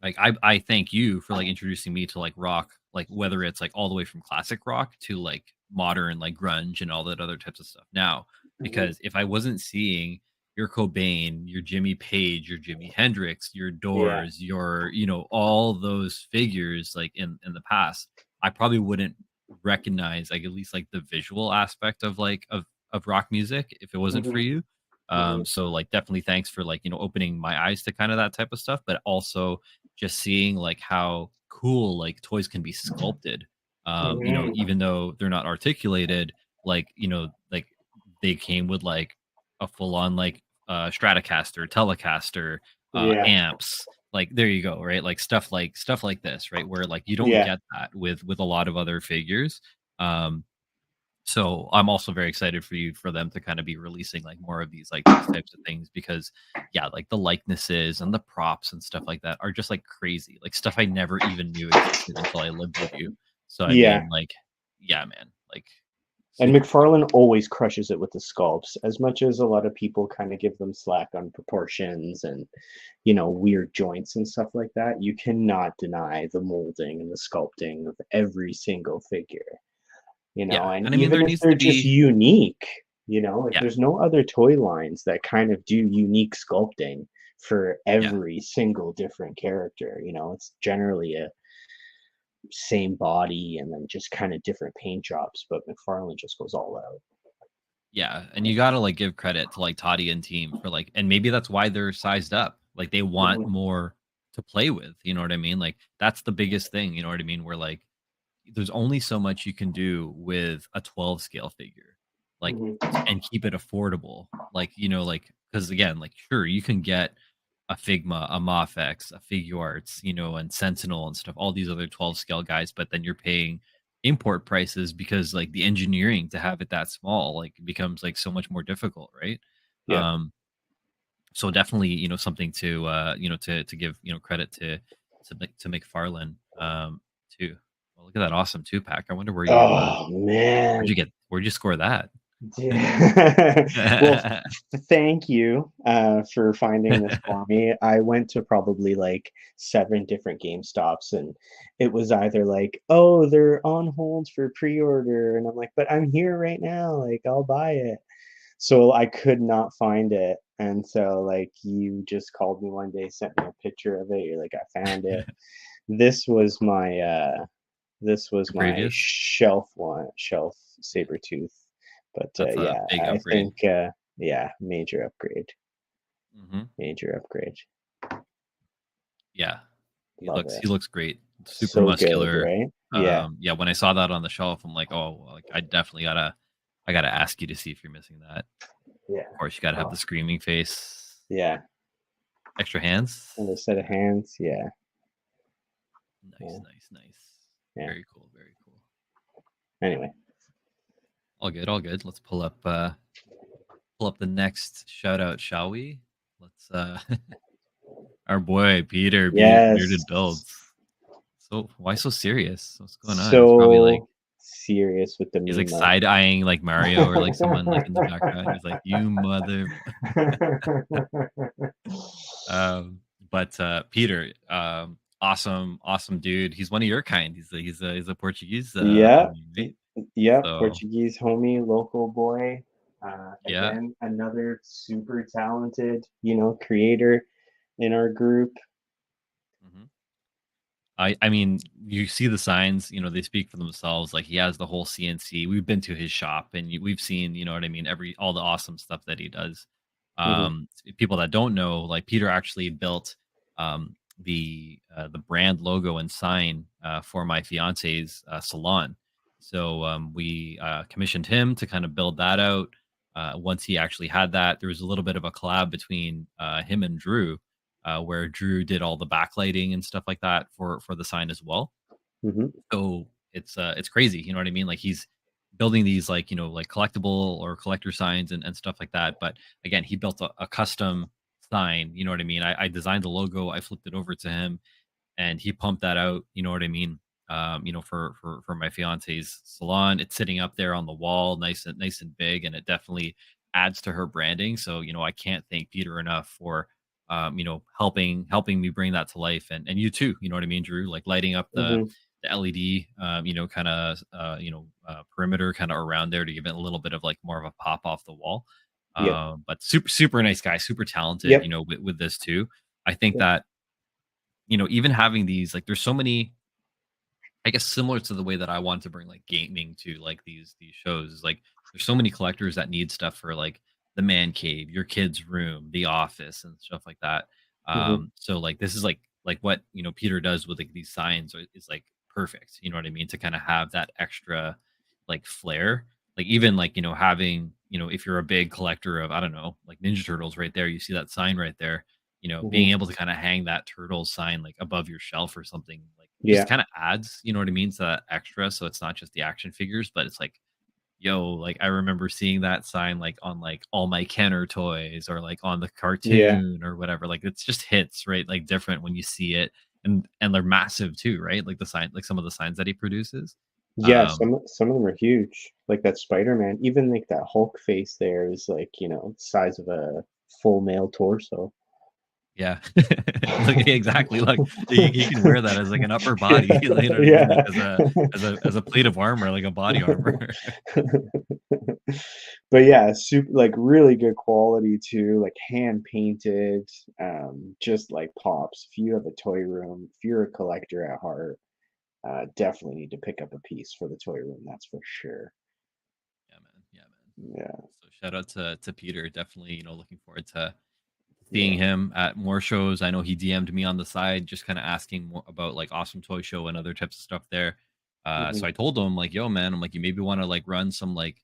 like I thank you for like introducing me to like rock, like whether it's like all the way from classic rock to like modern like grunge and all that other types of stuff now. Mhm, Because if I wasn't seeing your Cobain, your Jimmy Page, your Jimi Hendrix, your yeah. Doors, your all those figures like in the past, I probably wouldn't recognize like at least like the visual aspect of like of rock music if it wasn't for Mhm, you. mhm, So like definitely thanks for like opening my eyes to kind of that type of stuff, but also just seeing like how cool like toys can be sculpted. mhm. Even though they're not articulated, like, like they came with like a full on like Stratocaster, Telecaster, Yeah, amps. Like there you go, right? Like stuff like this, right? Where like you don't yeah, get that with a lot of other figures. Um, so I'm also very excited for them to kind of be releasing like more of these types of things because yeah, like the likenesses and the props and stuff like that are just like crazy. Like stuff I never even knew existed until I lived with you. So I yeah. mean like yeah, man. Like And super cool. McFarlane always crushes it with the sculpts, as much as a lot of people kinda give them slack on proportions and, weird joints and stuff like that, you cannot deny the molding and the sculpting of every single figure. Yeah. And And I mean even there if needs they're to just be unique, like yeah, there's no other toy lines that kind of do unique sculpting for yeah. every single different character. It's generally a same body and then just kind of different paint jobs, but McFarlane just goes all out. Yeah, and you gotta like give credit to like Toddy and team for like, and maybe that's why they're sized up. Like they want Mhm, more to play with. You know what I mean? Like that's the biggest thing. You know what I mean? Where like there's only so much you can do with a 12 scale figure, like, mhm, and keep it affordable. Like, like, because again, like, sure, you can get a Figma, a Mafex, a Figuarts, and Sentinel and stuff, all these other 12 scale guys, but then you're paying import prices because like the engineering to have it that small, like, becomes like so much more difficult, right? yeah. Um, so definitely, something to to give credit to McFarlane too. Well, look at that awesome two pack. I wonder Oh, man. where'd you score that? Yeah. Well, thank you, for finding this for me. I went to probably, like, 7 different GameStops, and it was either like, "Oh, they're on hold for pre-order," and I'm like, "But I'm here right now, like, I'll buy it." So I could not find it, and so, like, you just called me one day, sent me a picture of it, you're like, "I found it." This was my, this was Your my previous. shelf saber tooth, but, That's a yeah, big I upgrade. think, yeah, Hmm. major upgrade. Yeah, Love he it. looks great, super So good, muscular. right? Yeah. Yeah, when I saw that on the shelf, I'm like, oh, like I definitely I gotta ask you to see if you're missing that. Yeah. Of course, you gotta have Oh, the screaming face, yeah. extra hands. Another set of Yeah, hands. Yeah. nice, Yeah. nice, nice. Yeah. Very cool, very cool. Anyway. All good, all good. Let's pull up the next shout out, shall we? Let's our boy Peter Yes. bearded builds. So why so serious? What's going on? He's probably like So serious with the he's like meme art. side eyeing like Mario or like someone like in the background. He's like, you mother. Um, but Peter, awesome, awesome dude. He's one of your kind. He's a Portuguese Yeah. homie, right? Yeah. So Portuguese homie, local boy. yeah. Again, another super talented, creator in our group. Mhm. I mean, you see the signs, they speak for themselves. Like he has the whole CNC. We've been to his shop and we've seen, you know what I mean, all the awesome stuff that he does. Hmm. People that don't know, like Peter actually built the brand logo and sign for my fiance's salon. So we commissioned him to kind of build that out. Once he actually had that, there was a little bit of a collab between him and Drew, where Drew did all the backlighting and stuff like that for the sign as well. Hmm. So it's crazy, you know what I mean? Like he's building these like like collectible or collector signs and stuff like that. But again, he built a custom sign. You know what I mean? I designed the logo, I flipped it over to him, and he pumped that out. You know what I mean? For my fiance's salon, it's sitting up there on the wall, nice and big, and it definitely adds to her branding. So I can't thank Peter enough for helping me bring that to life, and you too. You know what I mean, Drew? Like lighting up Hmm. the LED, kind of perimeter kind of around there to give it a little bit of like more of a pop off the wall. Yep. But super nice guy, super talented. Yep. With this too. I think Yep. that even having these, like, there's so many, I guess, similar to the way that I want to bring like gaming to like these shows is like there's so many collectors that need stuff for like the man cave, your kid's room, the office, and stuff like that. Hmm. So like this is like what Peter does with like these signs is like perfect. You know what I mean? To kind of have that extra like flair. Like even like having if you're a big collector of, I don't know, like Ninja Turtles, right there, you see that sign right there, Hmm. being able to kind of hang that turtle sign like above your shelf or something, like just Yeah. kind of adds, you know what I mean, to that extra. So it's not just the action figures, but it's like, yo, like I remember seeing that sign like on like all my Kenner toys or like on the Yeah. cartoon or whatever. Like it's just hits, right? Like different when you see it. And they're massive too, right? Like the sign, like some of the signs that he produces. Yeah, Um, some of them are huge. Like that Spider-Man, even like that Hulk face there is like, size of a full male torso. Yeah. Look, exactly. Look, he can wear that as like an upper body, Yeah. you know what I mean? Like Yeah. as a plate of armor, like a body armor. But yeah, super like really good quality too, like hand painted, just like pops. If you have a toy room, if you're a collector at heart, definitely need to pick up a piece for the toy room, that's for sure. Yeah, man. Yeah, man. Yeah. So shout out to Peter. Definitely, looking forward to seeing Yeah. him at more shows. I know he DM'd me on the side, just kind of asking more about like Awesome Toy Show and other types of stuff there. Hmm. So I told him like, yo, man, I'm like, you maybe want to like run some like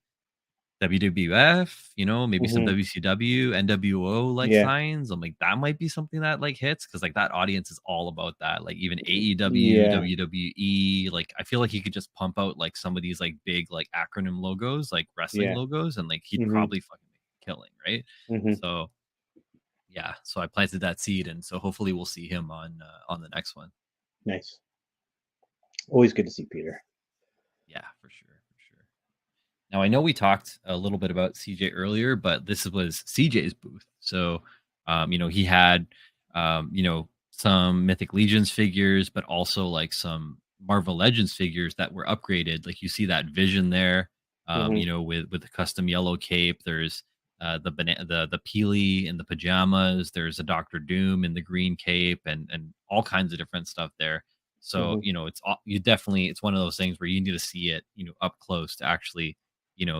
WWF, maybe some Hmm. WCW, NWO like Yeah. signs. I'm like, that might be something that like hits because like that audience is all about that. Like even AEW, Yeah. WWE. Like I feel like he could just pump out like some of these like big like acronym logos, like wrestling Yeah. logos, and like he'd Hmm. probably fucking make a killing, right? Hmm. So yeah, so I planted that seed, and so hopefully we'll see him on the next one. Nice. Always good to see Peter. Yeah, for sure, for sure. Now I know we talked a little bit about CJ earlier, but this was CJ's booth. So, he had, some Mythic Legions figures, but also like some Marvel Legends figures that were upgraded. Like you see that Vision there, Hmm. with the custom yellow cape. There's the Peely in the pajamas. There's a Doctor Doom in the green cape, and all kinds of different stuff there. So Hmm. it's one of those things where you need to see it up close to actually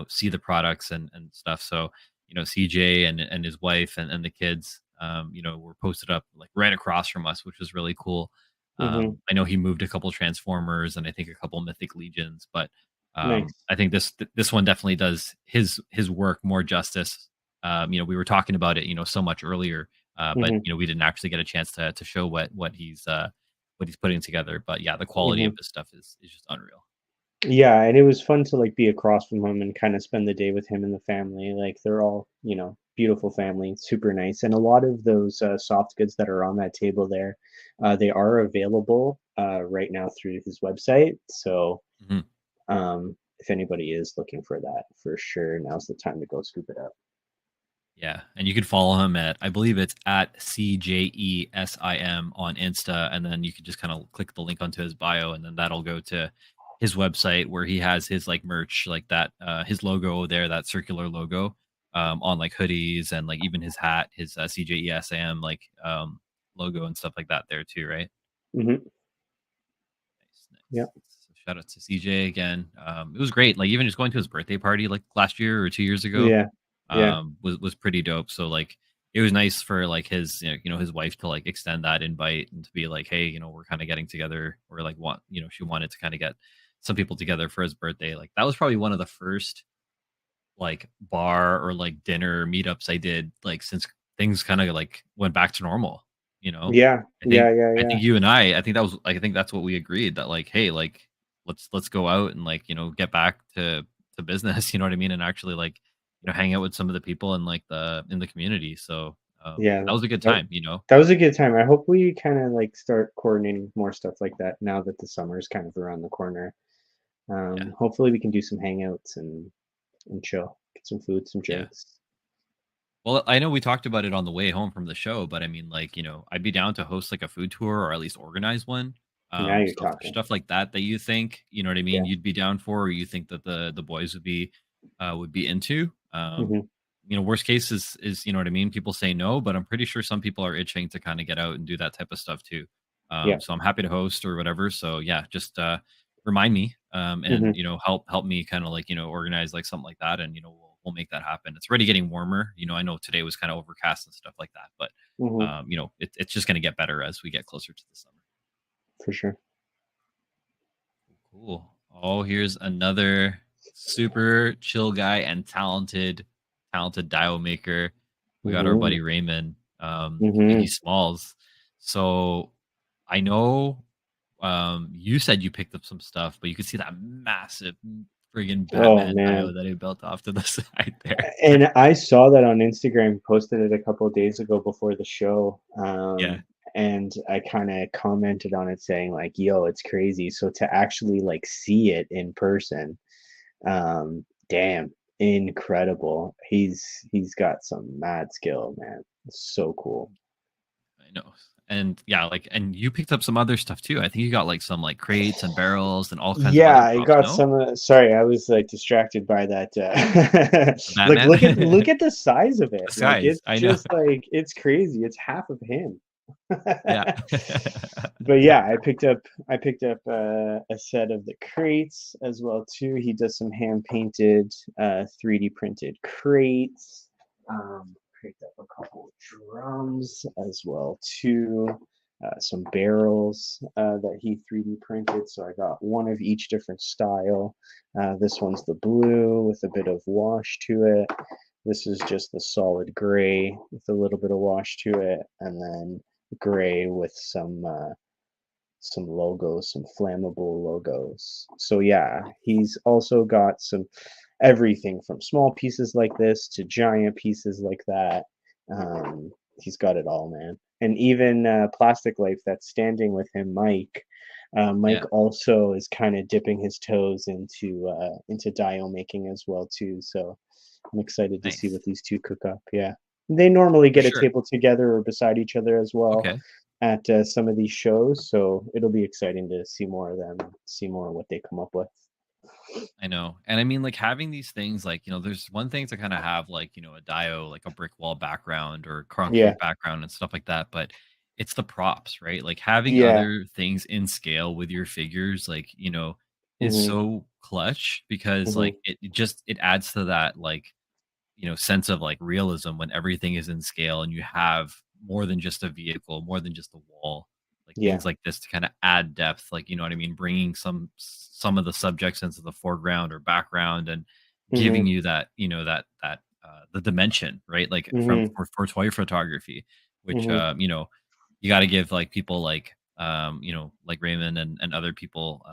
see the products and stuff. So CJ and his wife and the kids were posted up like right across from us, which was really cool. Hmm. I know he moved a couple Transformers and I think a couple Mythic Legions, but Nice. I think this one definitely does his work more justice. We were talking about it so much earlier, but Hmm. we didn't actually get a chance to show what he's putting together. But yeah, the quality Hmm. of this stuff is just unreal. Yeah, and it was fun to like be across from him and kind of spend the day with him and the family. Like they're all, beautiful family, super nice. And a lot of those soft goods that are on that table there, they are available right now through his website. So Mhm. if anybody is looking for that, for sure, now's the time to go scoop it up. Yeah, and you can follow him at I believe it's at CJESIM on Insta, and then you can just kind of click the link onto his bio, and then that'll go to his website where he has his like merch, like that his logo there, that circular logo, on like hoodies and like even his hat, his CJESIM like logo and stuff like that there too, right? Hmm. Nice, Yeah. nice. So shout out to CJ again. It was great. Like even just going to his birthday party like last year or 2 years ago, Yeah. Yeah. was pretty dope. So like it was nice for like his his wife to like extend that invite and to be like, hey, we're kind of getting together, or like want she wanted to kind of get some people together for his birthday. Like that was probably one of the first like bar or like dinner meetups I did like since things kind of like went back to normal, you know. Yeah. I Yeah. think Yeah. I Yeah. think I think that's what we agreed that like, hey, like let's go out and like, get back to business, you know what I mean? And actually like, hang out with some of the people in like the in the community. So Yeah. that was a good That, time. that was a good time. I hope we kind of like start coordinating more stuff like that now that the summer is kind of around the corner. Yeah. Hopefully we can do some hangouts and chill, get some food, some Yeah. drinks. Well, I know we talked about it on the way home from the show, but I mean, like, I'd be down to host like a food tour or at least organize one. Now you're So for talking. stuff like that you think, you know what I mean, Yeah. you'd be down for, or you think that the boys would be into. Hmm. Worst case is you know what I mean. People say no, but I'm pretty sure some people are itching to kind of get out and do that type of stuff too. Yeah. So I'm happy to host or whatever. So yeah, just remind me, and Hmm. help me kind of like organize like something like that, and we'll make that happen. It's already getting warmer. I know today was kind of overcast and stuff like that, but Hmm. it's just going to get better as we get closer to the summer. For sure. Cool. Oh, here's another super chill guy and talented dial maker. We got our Hmm. buddy Raymond, Hmm. Biggie Smalls. So I know you said you picked up some stuff, but you could see that massive friggin' Oh Batman man. dial that he built off to the side there. And I saw that on Instagram. He posted it a couple of days ago before the show. Yeah. And I kind of commented on it saying like, "Yo, it's crazy." So to actually like see it in person, damn, incredible. He's got some mad skill, man. It's so cool. I know. And yeah, like, and you picked up some other stuff too. I think you got like some like crates and barrels and all kinds of Yeah, other I props. got No, some. Sorry, I was like distracted by that. the Look, Batman, look at the size of it. the Like size. it's I know. just like it's crazy. It's half of him. Yeah. But yeah, I picked up a set of the crates as well too. He does some hand painted 3D printed crates. Picked up a couple of drums as well too. Some barrels that he 3D printed. So I got one of each different style. This one's the blue with a bit of wash to it. This is just the solid gray with a little bit of wash to it, and then gray with some logos, some flammable logos. So yeah, he's also got some everything from small pieces like this to giant pieces like that. He's got it all, man. And even Plastic Life that's standing with him, Mike. Mike Yeah, also is kind of dipping his toes into dio making as well too. So I'm excited to see nice. what these two cook up. Yeah, they normally For get a sure. table together or beside each other as well Okay. at some of these shows. So it'll be exciting to see more of them, see more of what they come up with. I know. And I mean, like having these things, like, there's one thing to kind of have like, a dio, like a brick wall background or Yeah, concrete background and stuff like that. But it's the props, right? Like having yeah, other things in scale with your figures, like, is hmm so clutch because hmm like it adds to that, like, sense of like realism when everything is in scale and you have more than just a vehicle, more than just a wall, like yeah, things like this to kind of add depth, like, you know what I mean, bringing some of the subjects into the foreground or background and hmm giving you that, the dimension, right? Like from hmm for toy photography, which hmm you got to give like people like like Raymond and other people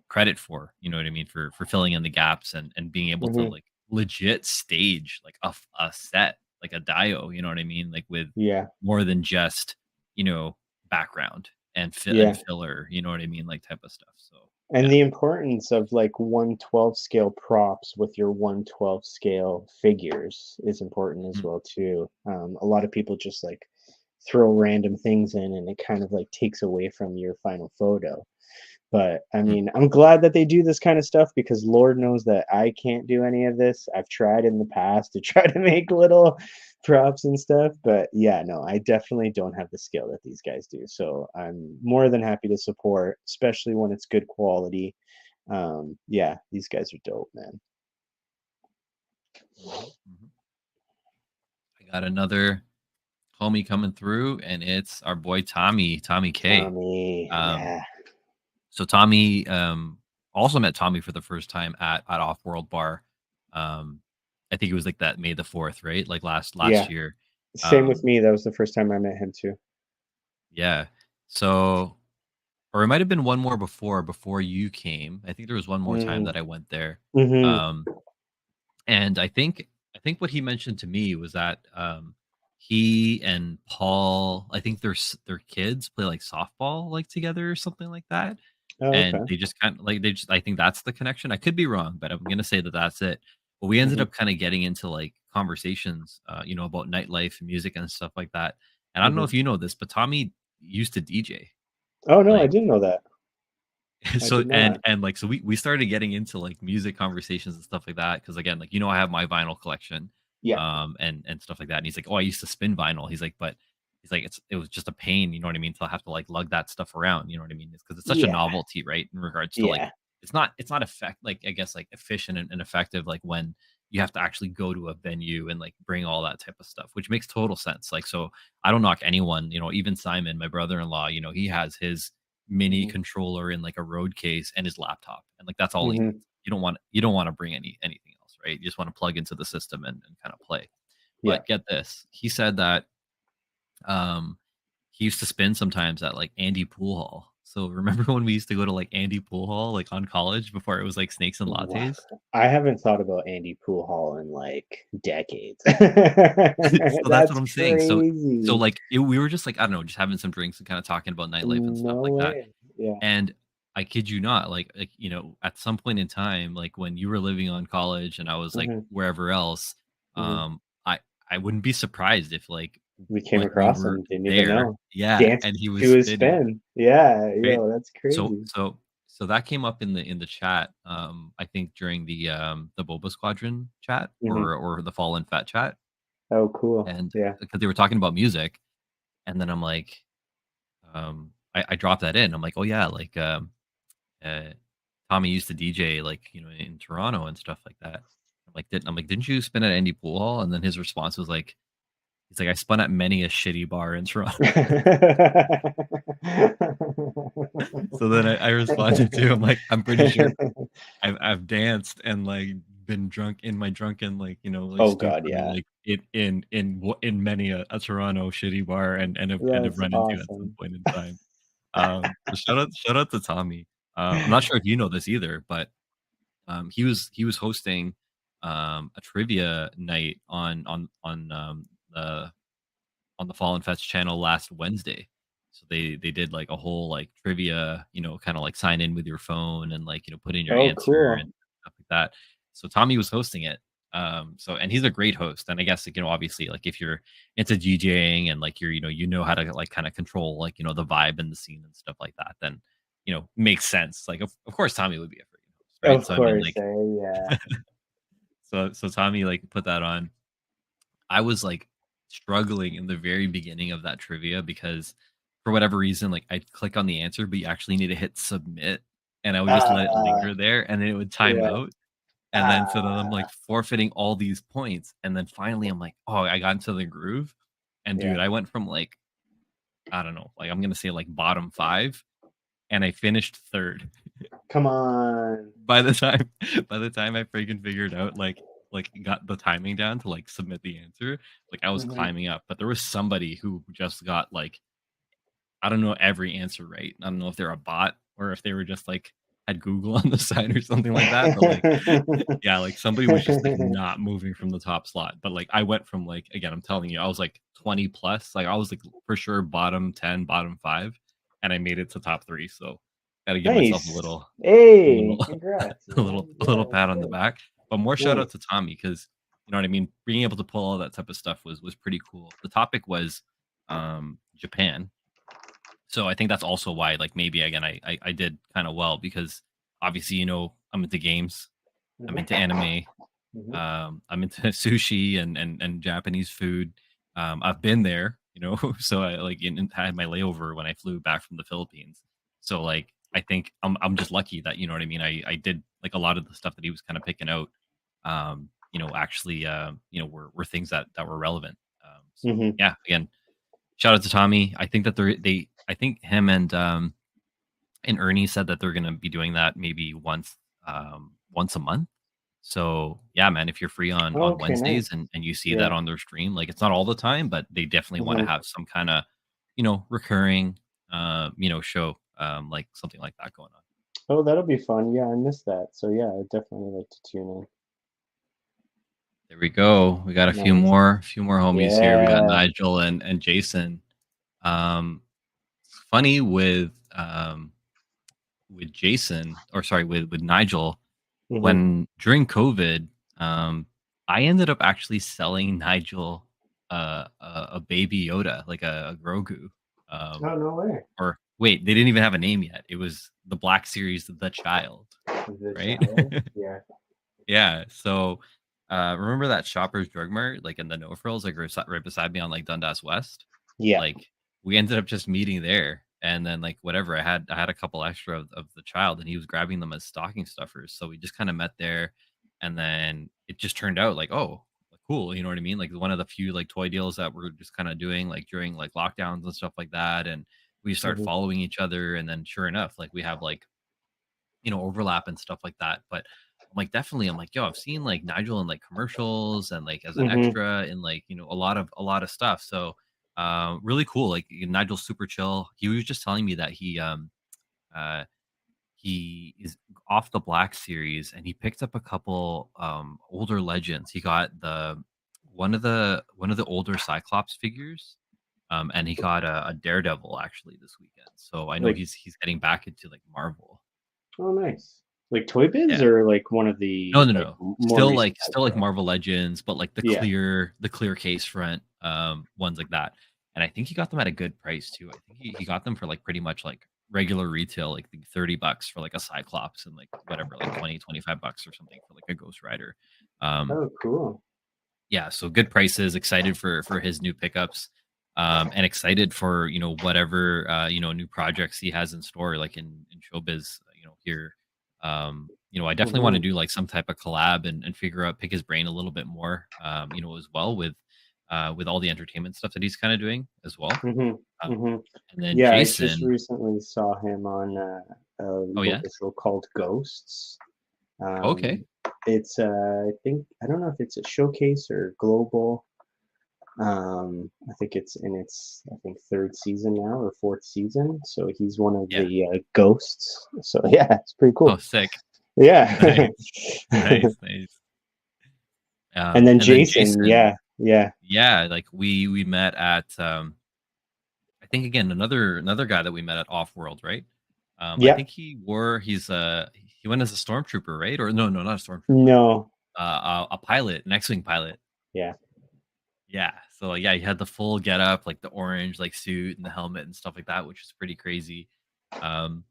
credit for, you know what I mean, for filling in the gaps and being able to hmm like legit stage like a set, like a dio, you know what I mean, like with yeah, more than just, background and yeah. filler, you know what I mean, like type of stuff. So And yeah. the importance of like 1/12 scale props with your 1/12 scale figures is important as Mhm. well too. A lot of people just like throw random things in and it kind of like takes away from your final photo. But I Mhm. mean, I'm glad that they do this kind of stuff because Lord knows that I can't do any of this. I've tried in the past to try to make little props and stuff, but yeah, no, I definitely don't have the skill that these guys do. So I'm more than happy to support, especially when it's good quality. Yeah, these guys are dope, man. Mhm. Mhm. I got another homie coming through, and it's our boy Tommy K. Tommy, Um, yeah, so Tommy, also met Tommy for the first time at Off World Bar. Um, I think it was like that May the 4th, right? Like last yeah. year. Same with Um, me. That was the first time I met him too. yeah. So, or it might have been one more before you came. I think there was one more time Mm, that I went there. hmm Um, And I think what he mentioned to me was that, he and Paul, I think their kids play, like, softball, like, together or something like that, Oh, and okay. they just kinda like, they just I think that's the connection. I could be wrong, but I'm gonna say that that's it. But we ended hmm up kinda getting into, like, conversations, about nightlife and music and stuff like that, and I don't know hmm if you know this, but Tommy used to DJ. Oh no, I Like, didn't know that. I so did and not. and like so we started getting into like music conversations and stuff like that because again, like, I have my vinyl collection, Yeah. and stuff like that, and he's like, oh, I used to spin vinyl. He's like, but he's like, it was just a pain, you know what I mean, to have to like lug that stuff around, you know what I mean, it's because it's such a Yeah. novelty, right, in regards to like, Yeah. it's not effect like, I guess, like efficient and effective, like when you have to actually go to a venue and like bring all that type of stuff, which makes total sense. Like, so I don't knock anyone, even Simon, my brother-in-law, he has his mini Mhm. controller in like a road case and his laptop, and like that's all he Mhm. needs. You don't want to bring anything else, right? You just want to plug into the system and kind of play. Yeah. But get this, he said that um he used to spin sometimes at like Andy Pool Hall. So remember when we used to go to like Andy Pool Hall like on college before it was like snakes and Wha lattes? I haven't thought about Andy Pool Hall in, like, decades. So that's what That's I'm saying. So crazy. like we were just like, I don't know, just having some drinks and kind of talking about nightlife and stuff No like that. way. Yeah. And I kid you not, like, at some point in time, like when you were living on college and I was like Mhm. wherever else, Mhm. I wouldn't be surprised if like We came when we across were him, didn't even there, know. yeah, Danced and he was to his spinning, spin. Yeah, right? yo, that's So crazy. so so that came up in the chat, I think during the Boba Squadron chat Mhm. or the Fallen Fat chat, Oh, cool. and Yeah. because they were talking about music, and then I'm like, I dropped that in. I'm like, oh yeah, like uh, Tommy used to DJ like in Toronto and stuff like that. I'm like, didn't you spin at Andy Pool Hall? And then his response was like, he's like, I spun at many a shitty bar in Toronto. So then I responded to him like, I'm pretty sure I've danced and like been drunk in my drunken like like Oh god, stupor yeah. like in many a Toronto shitty bar and have That's run into you at some awesome. point in time. So shout out to Tommy. I'm not sure if you know this either, but he was hosting a trivia night on the Fallen Fest channel last Wednesday. So they did like a whole like trivia, kind of like sign in with your phone and like put in your Oh, answer and cool. stuff like that. So Tommy was hosting it. And he's a great host. And I guess like, obviously like if you're into DJing and like you know how to like kind of control like the vibe and the scene and stuff like that, then makes sense. Like of course Tommy would be a freaking host, right? Of So I mean course, like yeah. so Tommy like put that on. I was like struggling in the very beginning of that trivia because for whatever reason, like I'd click on the answer, but you actually need to hit submit. And I would just let it Ah, linger there and then it would time yeah. out. And then so then I'm Ah, like forfeiting all these points. And then finally I'm like, oh, I got into the groove. And yeah. dude, I went from like, I don't know, like I'm gonna say like bottom five, and I finished third. Come on. By the time by the time I freaking figured out like got the timing down to like submit the answer, like I was Mhm. climbing up. But there was somebody who just got like I don't know every answer right. I don't know if they're a bot or if they were just like had Google on the side or something like that. But like yeah, like somebody was just like not moving from the top slot. But like I went from like again, I'm telling you, I was like 20 plus. Like I was like for sure bottom 10, bottom five, and I made it to top three. So gotta give myself a Nice. little a Hey, little congrats, a little man. a Yeah, little that's pat on the good. back. But more shout out Nice. to Tommy because you know what I mean. Being able to pull all that type of stuff was pretty cool. The topic was Japan, so I think that's also why like maybe again I did kind of well because obviously I'm into games, I'm Mhm, into anime, mhm. I'm into sushi and Japanese food. I've been there, so I like had my layover when I flew back from the Philippines. So like I think I'm just lucky that you know what I mean. I did like a lot of the stuff that he was kind of picking out. Actually, were things that were relevant. So Mhm. yeah, again, shout out to Tommy. I think that I think him and Ernie said that they're gonna be doing that maybe once a month. So yeah, man, if you're free Oh, on okay, Wednesdays nice. and you see that Yeah. on their stream, like it's not all the time, but they definitely want to Mhm. have some kind of recurring show like something like that going on. Oh, that'll be fun. Yeah, I missed that. So yeah, I'd definitely like to tune There we go. We got a in. Nice. few more homies here. We got Yeah. Nigel and Jason. It's funny with Jason, or sorry, with Nigel, Mhm. when during COVID, I ended up actually selling Nigel a baby Yoda, like a Grogu. Um, Oh, no way. or wait, they didn't even have a name yet. It was the Black Series, The Child, The right? child? Yeah. Yeah. So remember that Shoppers Drug Mart, like in the No Frills, like right beside me on like Dundas West? Yeah. Like we ended up just meeting there. And then like whatever, I had a couple extra of the child and he was grabbing them as stocking stuffers. So we just kind of met there. And then it just turned out like, oh, like, cool. You know what I mean? Like one of the few like toy deals that we're just kind of doing like during like lockdowns and stuff like that. And we start Mhm. following each other. And then sure enough, like we have like overlap and stuff like that. But I'm like, yo, I've seen like Nigel in like commercials and like as an Mhm. extra in like, a lot of stuff. So really cool. Like Nigel's super chill. He was just telling me that uh he is off the Black series and he picked up a couple older legends. He got the one of the older Cyclops figures. And he got a Daredevil actually this weekend. So I know Like, he's getting back into like Marvel. oh, nice. Like Toy Biz Yeah. or like one of No, the no, like no. more recent Still types? like Yeah. Marvel Legends, but like the Yeah. clear case front ones like that. And I think he got them at a good price too. I think he got them for like pretty much like regular retail, like the $30 for like a Cyclops and like whatever, like 20-25 bucks or something for like a Ghost Rider. Um Oh, cool. yeah, so good prices, excited for his new pickups. and excited for whatever new projects he has in store, like in showbiz. Here, I definitely want to Mhm, do like some type of collab and pick his brain a little bit more, as well with all the entertainment stuff that he's kind of doing as well. mhm, Um, mhm. and then Yeah, I just Jason, recently saw him on a oh yeah, local show called Ghosts. okay, Um, it's I think I don't know if it's a showcase or global. I think it's in its I think third season now or fourth season. So he's one of yeah, the ghosts. So yeah, it's pretty oh cool. sick, Yeah. nice, nice, nice. And then And then Jason, Jason, yeah, yeah, yeah, like we met at I think again another guy that we met at Off World, right? I yeah. think he went as a stormtrooper, right? Or no, not a stormtrooper. No, A pilot, an X-wing pilot. yeah. Yeah. So yeah, he had the full get up, like the orange like suit and the helmet and stuff like that, which is pretty crazy. Um,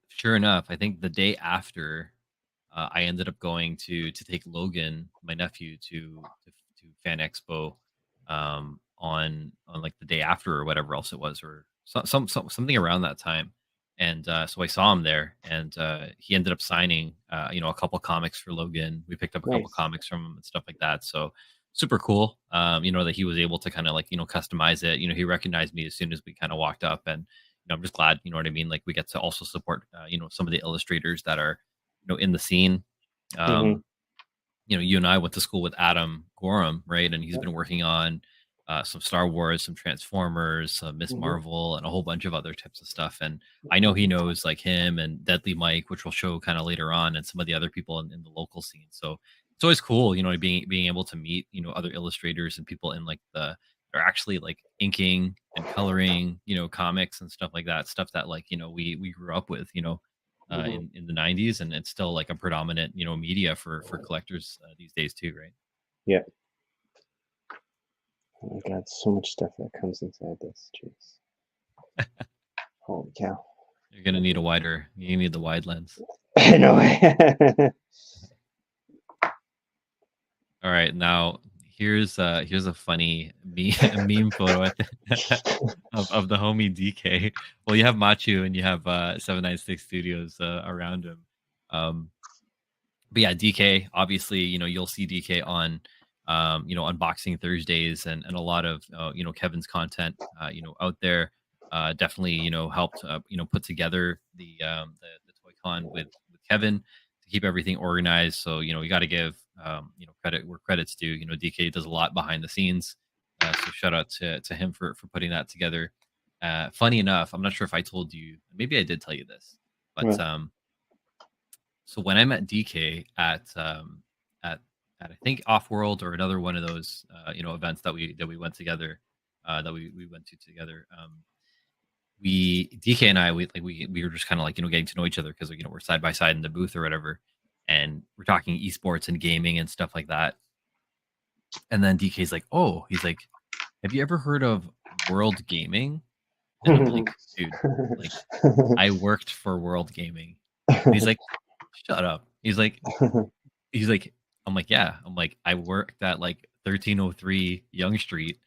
sure enough, I think the day after, I ended up going to take Logan, my nephew, to Fan Expo, on like the day after or whatever else it was, or something around that time. And so I saw him there, and he ended up signing, a couple comics for Logan. We picked up a couple Nice. comics from him and stuff like that. So super cool, that he was able to kind of like customize it. He recognized me as soon as we kind of walked up, and I'm just glad, you know what I mean. Like we get to also support, some of the illustrators that are, in the scene. Mhm. Um, you and I went to school with Adam Gorham, right? And he's Yep. been working on some Star Wars, some Transformers, some Miss Mhm. Marvel, and a whole bunch of other types of stuff. And I know he knows like him and Deadly Mike, which we'll show kind of later on, and some of the other people in the local scene. So it's always cool, being able to meet, other illustrators and people in like are actually like inking and coloring, comics and stuff like that. Stuff that like we grew up with, Mhm. in the 90s, and it's still like a predominant media for collectors these days too, right? Yeah. Oh my God, so much stuff that comes inside this. Jeez. Holy cow. You're gonna need you need the wide lens. I know. All right, now here's a funny a meme photo of the homie DK. Well, you have Machu and you have 796 Studios around him. um but yeah, DK, obviously, you'll see DK on, unboxing Thursdays, and a lot of, Kevin's content, out there. Definitely, helped, put together the Toy Con with Kevin to keep everything organized. So, we got to give, credit where credit's due. DK does a lot behind the scenes. So shout out to him for putting that together. Funny enough, I'm not sure if I told you, maybe I did tell you this, but, Well, so when I met DK at I think Off World or another one of those events that we went together, that we went to together, we DK and I we were just kind of like getting to know each other because we're side by side in the booth or whatever, and we're talking esports and gaming and stuff like that. And then DK's like, oh, he's like, have you ever heard of World Gaming? And I'm like, dude, like I worked for World Gaming. And he's like, shut up. He's like, I'm like, yeah. I'm like, I worked at like 1303 Young Street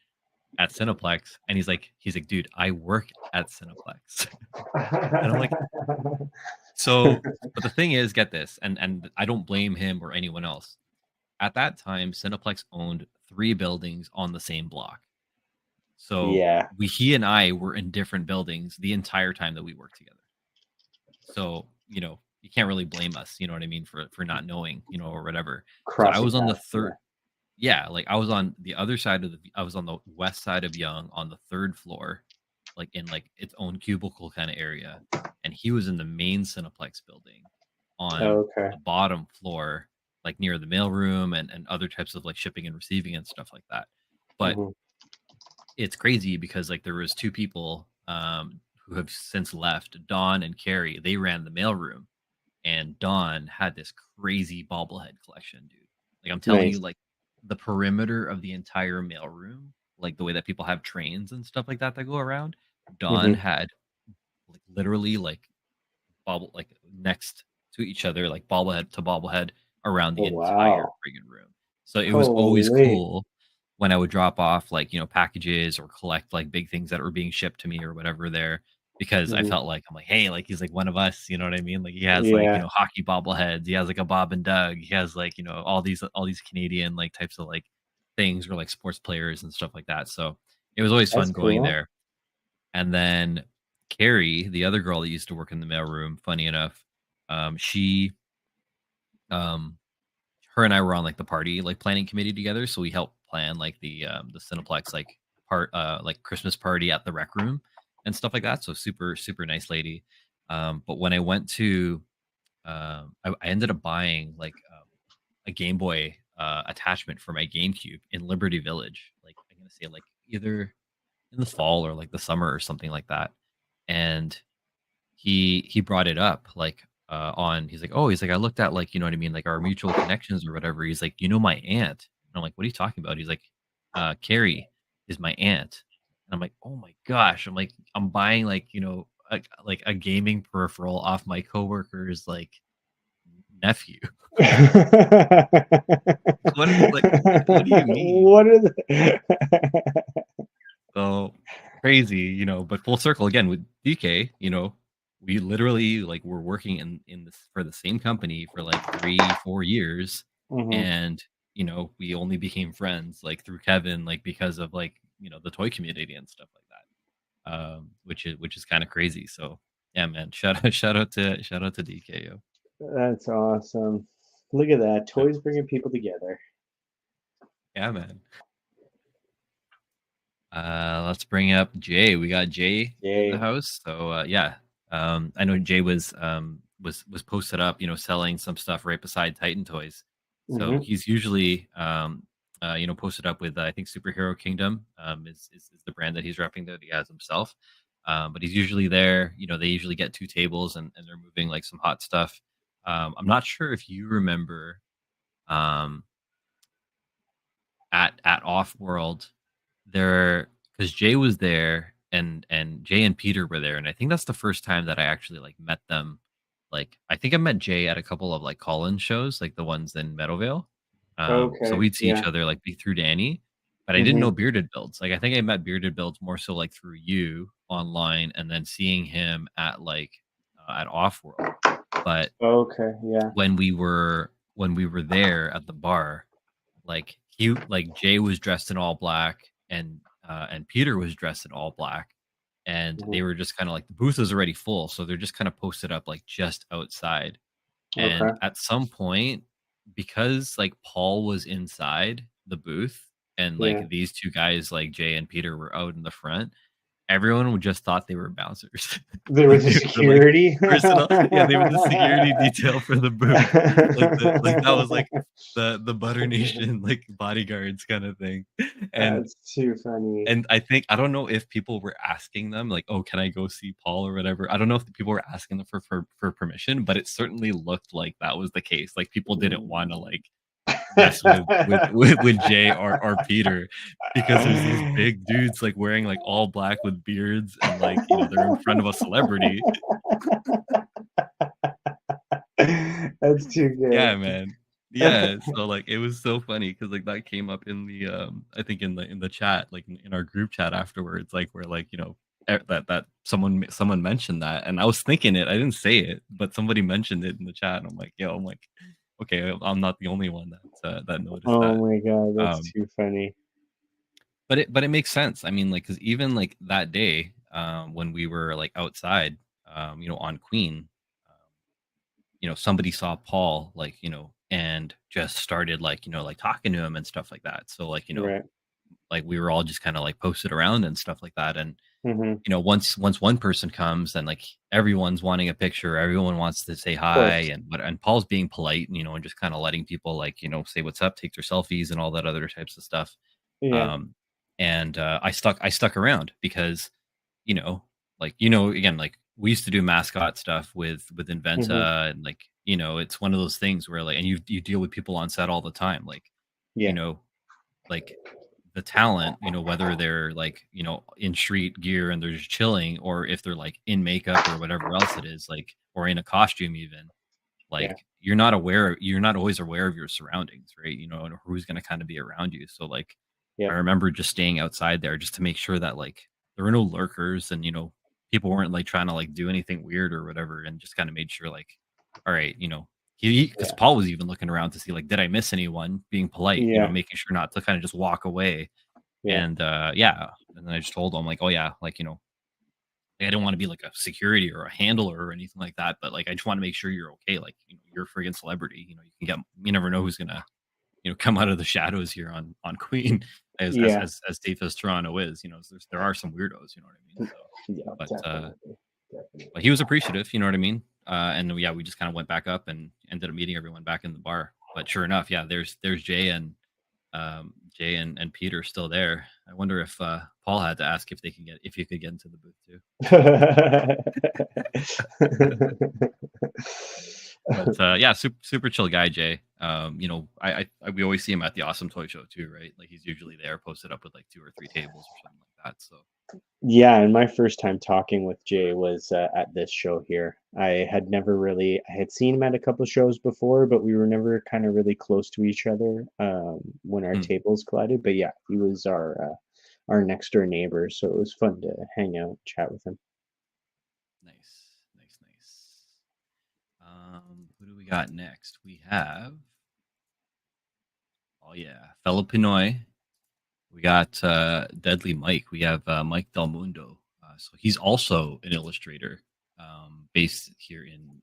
at Cineplex. And he's like, dude, I work at Cineplex. And I'm like, so, but the thing is, get this, and I don't blame him or anyone else. At that time, Cineplex owned 3 buildings on the same block. So Yeah. he and I were in different buildings the entire time that we worked together. So, you can't really blame us, you know what I mean, for not knowing, or whatever. So I Crossing was on the paths. third, yeah, like I was on the other side I was on the west side of Young on the third floor, like in like its own cubicle kind of area. And he was in the main Cineplex building Yeah. on Okay. the bottom floor, like near the mailroom and other types of like shipping and receiving and stuff like that. But Mhm. it's crazy because like there was 2 people who have since left. Dawn and Carrie, they ran the mailroom, and Dawn had this crazy bobblehead collection, dude. Like I'm telling you, Nice. like the perimeter of the entire mailroom, like the way that people have trains and stuff like that go around. Dawn Mhm. had like literally like like next to each other, like bobblehead to bobblehead around the Oh, entire wow. friggin' room. So it was always Holy. cool when I would drop off like, packages or collect like big things that were being shipped to me or whatever there, because I Mhm. felt like I'm like, hey, like he's like one of us, you know what I mean? Like he has like, Yeah, hockey bobbleheads, he has like a Bob and Doug, he has like, all these Canadian like types of like things or like sports players and stuff like that. So it was always that's fun going cool. there. And then Carrie, the other girl that used to work in the mailroom, funny enough, she um her and I were on like the party like planning committee together, so we helped plan like the Cineplex like Christmas party at the rec room and stuff like that. So super super nice lady. But when I went to I ended up buying like a Game Boy attachment for my GameCube in Liberty Village. Like I'm gonna say like either in the fall or like the summer or something like that. And he brought it up like on he's like, oh, he's like, I looked at like, you know what I mean, like our mutual connections or whatever. He's like, my aunt. And I'm like, what are you talking about? He's like, Carrie is my aunt. And I'm like, oh my gosh. I'm like, I'm buying like, like a gaming peripheral off my coworker's like nephew. What do you mean? What are the So crazy, but full circle again with DK, we literally like were working in this for the same company for like 3-4 years, Mhm. and we only became friends like through Kevin, like because of like the toy community and stuff like that, which is kind of crazy. So yeah, man, shout out to DK. Yo. That's awesome. Look at that. Uh, Toys bringing people together. Yeah, man. Let's bring up Jay. We got Jay in the Yay. house. So yeah, I know Jay was posted up, selling some stuff right beside Titan Toys. So Mhm. he's usually posted up with I think Superhero Kingdom is the brand that he's repping that he has himself. But he's usually there. They usually get two tables and they're moving like some hot stuff. I'm not sure if you remember um, at Off World there, because Jay was there and Jay and Peter were there, and I think that's the first time that I actually like met them. Like I think I met Jay at a couple of like call-in shows, like the ones in Meadowvale. So Okay. we'd see each Yeah. other like be through Danny, but I didn't know Mhm. Bearded Builds. Like I think I met Bearded Builds more so like through you online, and then seeing him at like at Off World. But Okay. Yeah. when we were there at the bar, like Jay was dressed in all black and Peter was dressed in all black, and Mhm. they were just kind of like the booth was already full, so they're just kind of posted up like just outside. And Okay. at some point, because like Paul was inside the booth and Yeah. like these two guys like Jay and Peter were out in the front, everyone would just thought they were bouncers. There Like was a they were like security. personal, yeah, they were the security detail for the booth. Like that was like the Butter Nation like bodyguards kind of thing. And That's too funny. and I don't know if people were asking them like, "Oh, can I go see Paul or whatever?" I don't know if the people were asking them for permission, but it certainly looked like that was the case. Like people didn't want to like mess with Jay or Peter, because there's these big dudes like wearing like all black with beards and like they're in front of a celebrity. That's too Yeah, good. man. Yeah, so like it was so funny because like that came up in the I think in the chat, like in our group chat afterwards, like where like that someone mentioned that, and I was thinking it, I didn't say it, but somebody mentioned it in the chat, and I'm like, yo, I'm like, okay, I'm not the only one that noticed Oh that. my god, that's Um, too funny. but it makes sense. I mean, like, because even like that day, when we were like outside, on Queen, um, somebody saw Paul, like, and just started like, like talking to him and stuff like that. So like, Right. like we were all just kind of like posted around and stuff like that. And Mhm. once one person comes, and like everyone's wanting a picture, everyone wants to say Of hi, course. and Paul's being polite, and just kind of letting people like say what's up, take their selfies, and all that other types of stuff. Yeah. Um, and I stuck around because you know, again, like we used to do mascot stuff with Mhm. Inventa, and like it's one of those things where like, and you deal with people on set all the time, like you Yeah. know, like the talent, whether they're like, in street gear and they're just chilling, or if they're like in makeup or whatever else it is, like, or in a costume even, Yeah. like you're not always aware of your surroundings, right? And who's going to kind of be around you. So like, Yep. I remember just staying outside there just to make sure that like there were no lurkers and people weren't like trying to like do anything weird or whatever, and just kind of made sure like, all right, he because Yeah. Paul was even looking around to see like did I miss anyone, being polite, Yeah. making sure not to kind of just walk away. Yeah. And yeah, and then I just told him like, oh yeah, like like, I don't want to be like a security or a handler or anything like that, but like I just want to make sure you're okay. Like you're a friggin' celebrity. You never know who's gonna come out of the shadows here on Queen, Yeah. as safe as Toronto is. There are some weirdos. You know what I mean? So, Yeah. but Definitely. Definitely. he was appreciative. You know what I mean? And yeah, we just kind of went back up and ended up meeting everyone back in the bar. But sure enough, yeah, there's Jay and Peter still there. I wonder if Paul had to ask if you could get into the booth too. But yeah, super chill guy, Jay. We always see him at the Awesome Toy Show too, right? Like he's usually there, posted up with like 2 or 3 tables or something like that. So Yeah, and my first time talking with Jay was at this show here. I had seen him at a couple shows before, but we were never kind of really close to each other when our hmm, tables collided. But yeah, he was our next door neighbor, so it was fun to hang out, chat with him. nice. Who do we got next? We have, oh yeah, fellow Pinoy. We got Deadly Mike. We have Mike Del Mundo. So he's also an illustrator, based here in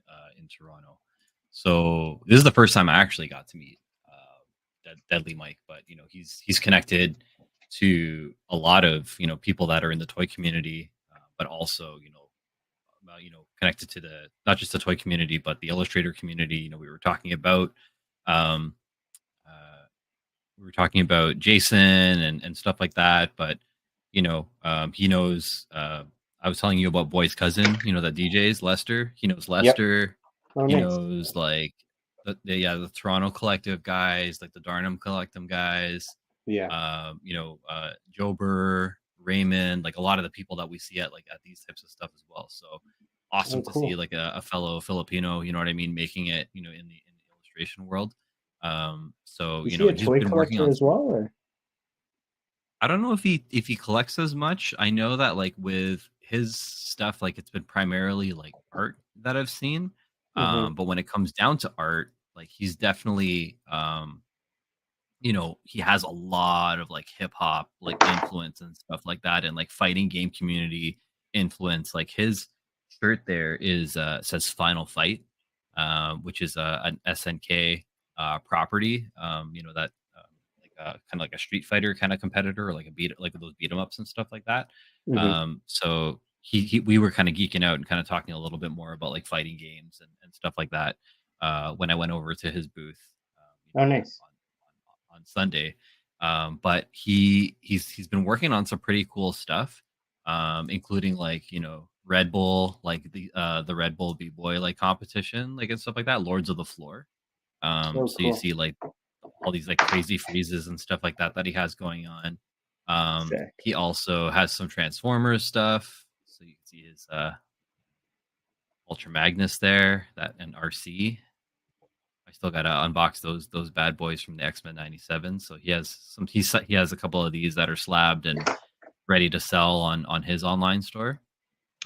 Toronto. So this is the first time I actually got to meet Deadly Mike, but he's connected to a lot of people that are in the toy community, but also connected to the not just the toy community but the illustrator community. We were talking about um, Jason and stuff like that. But he knows. I was telling you about Boy's cousin. That DJs Lester. He knows Yep. Lester. Oh, He nice. knows like the Toronto Collective guys, like the Darnham Collective guys. Yeah. Joe Burr, Raymond, like a lot of the people that we see at these types of stuff as well. So Oh, awesome to see cool. like a fellow Filipino. You know what I mean? Making it in the illustration world. So Is he a he's toy been working collector on as some. well, or? I don't know if he collects as much. I know that like with his stuff, like it's been primarily like art that I've seen. Hmm. But when it comes down to art, like he's definitely he has a lot of like hip hop like influence and stuff like that, and like fighting game community influence. Like his shirt there is says Final Fight, which is an SNK property. That like kind of like a Street Fighter kind of competitor, or like a like those beat 'em ups and stuff like that. Hmm. So we were kind of geeking out and kind of talking a little bit more about like fighting games and stuff like that when I went over to his booth. Oh, nice. On Sunday. But he's been working on some pretty cool stuff, including like Red Bull, like the Red Bull B Boy like competition, like and stuff like that. Lords of the Floor. Oh, So you cool. see like all these like crazy freezes and stuff like that he has going on. Sick. He also has some Transformers stuff. So you can see his Ultra Magnus there, that and RC. I still gotta unbox those bad boys from the X-Men '97. So he has a couple of these that are slabbed and ready to sell on his online store.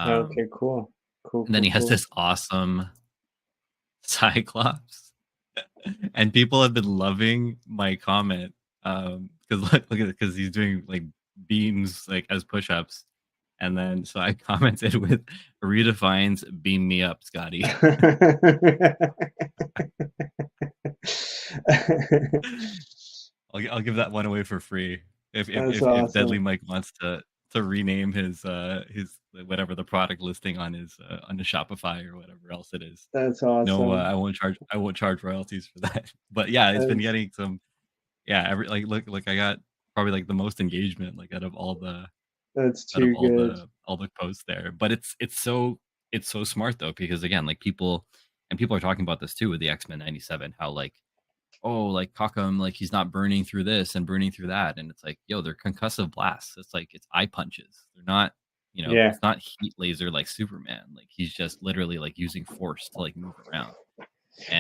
Okay, cool. Cool, And then cool, he has cool. this awesome Cyclops, and people have been loving my comment because look at it, because he's doing like beams like as push-ups, and then so I commented with redefines beam me up, Scotty. I'll give that one away for free That's if Deadly awesome. Mike wants to rename his whatever the product listing on his Shopify or whatever else it is. That's No, awesome. I won't charge royalties for that. But yeah, it's been That's getting some. Yeah, every like look, I got probably like the most engagement like that's out of too good. all the posts there. But it's so smart though, because again, like people are talking about this too with the X-Men '97, how like, oh, like Kakam, like he's not burning through this and burning through that. And it's like, yo, they're concussive blasts. It's like it's eye punches. They're not, Yeah. it's not heat laser like Superman. Like he's just literally like using force to like move around.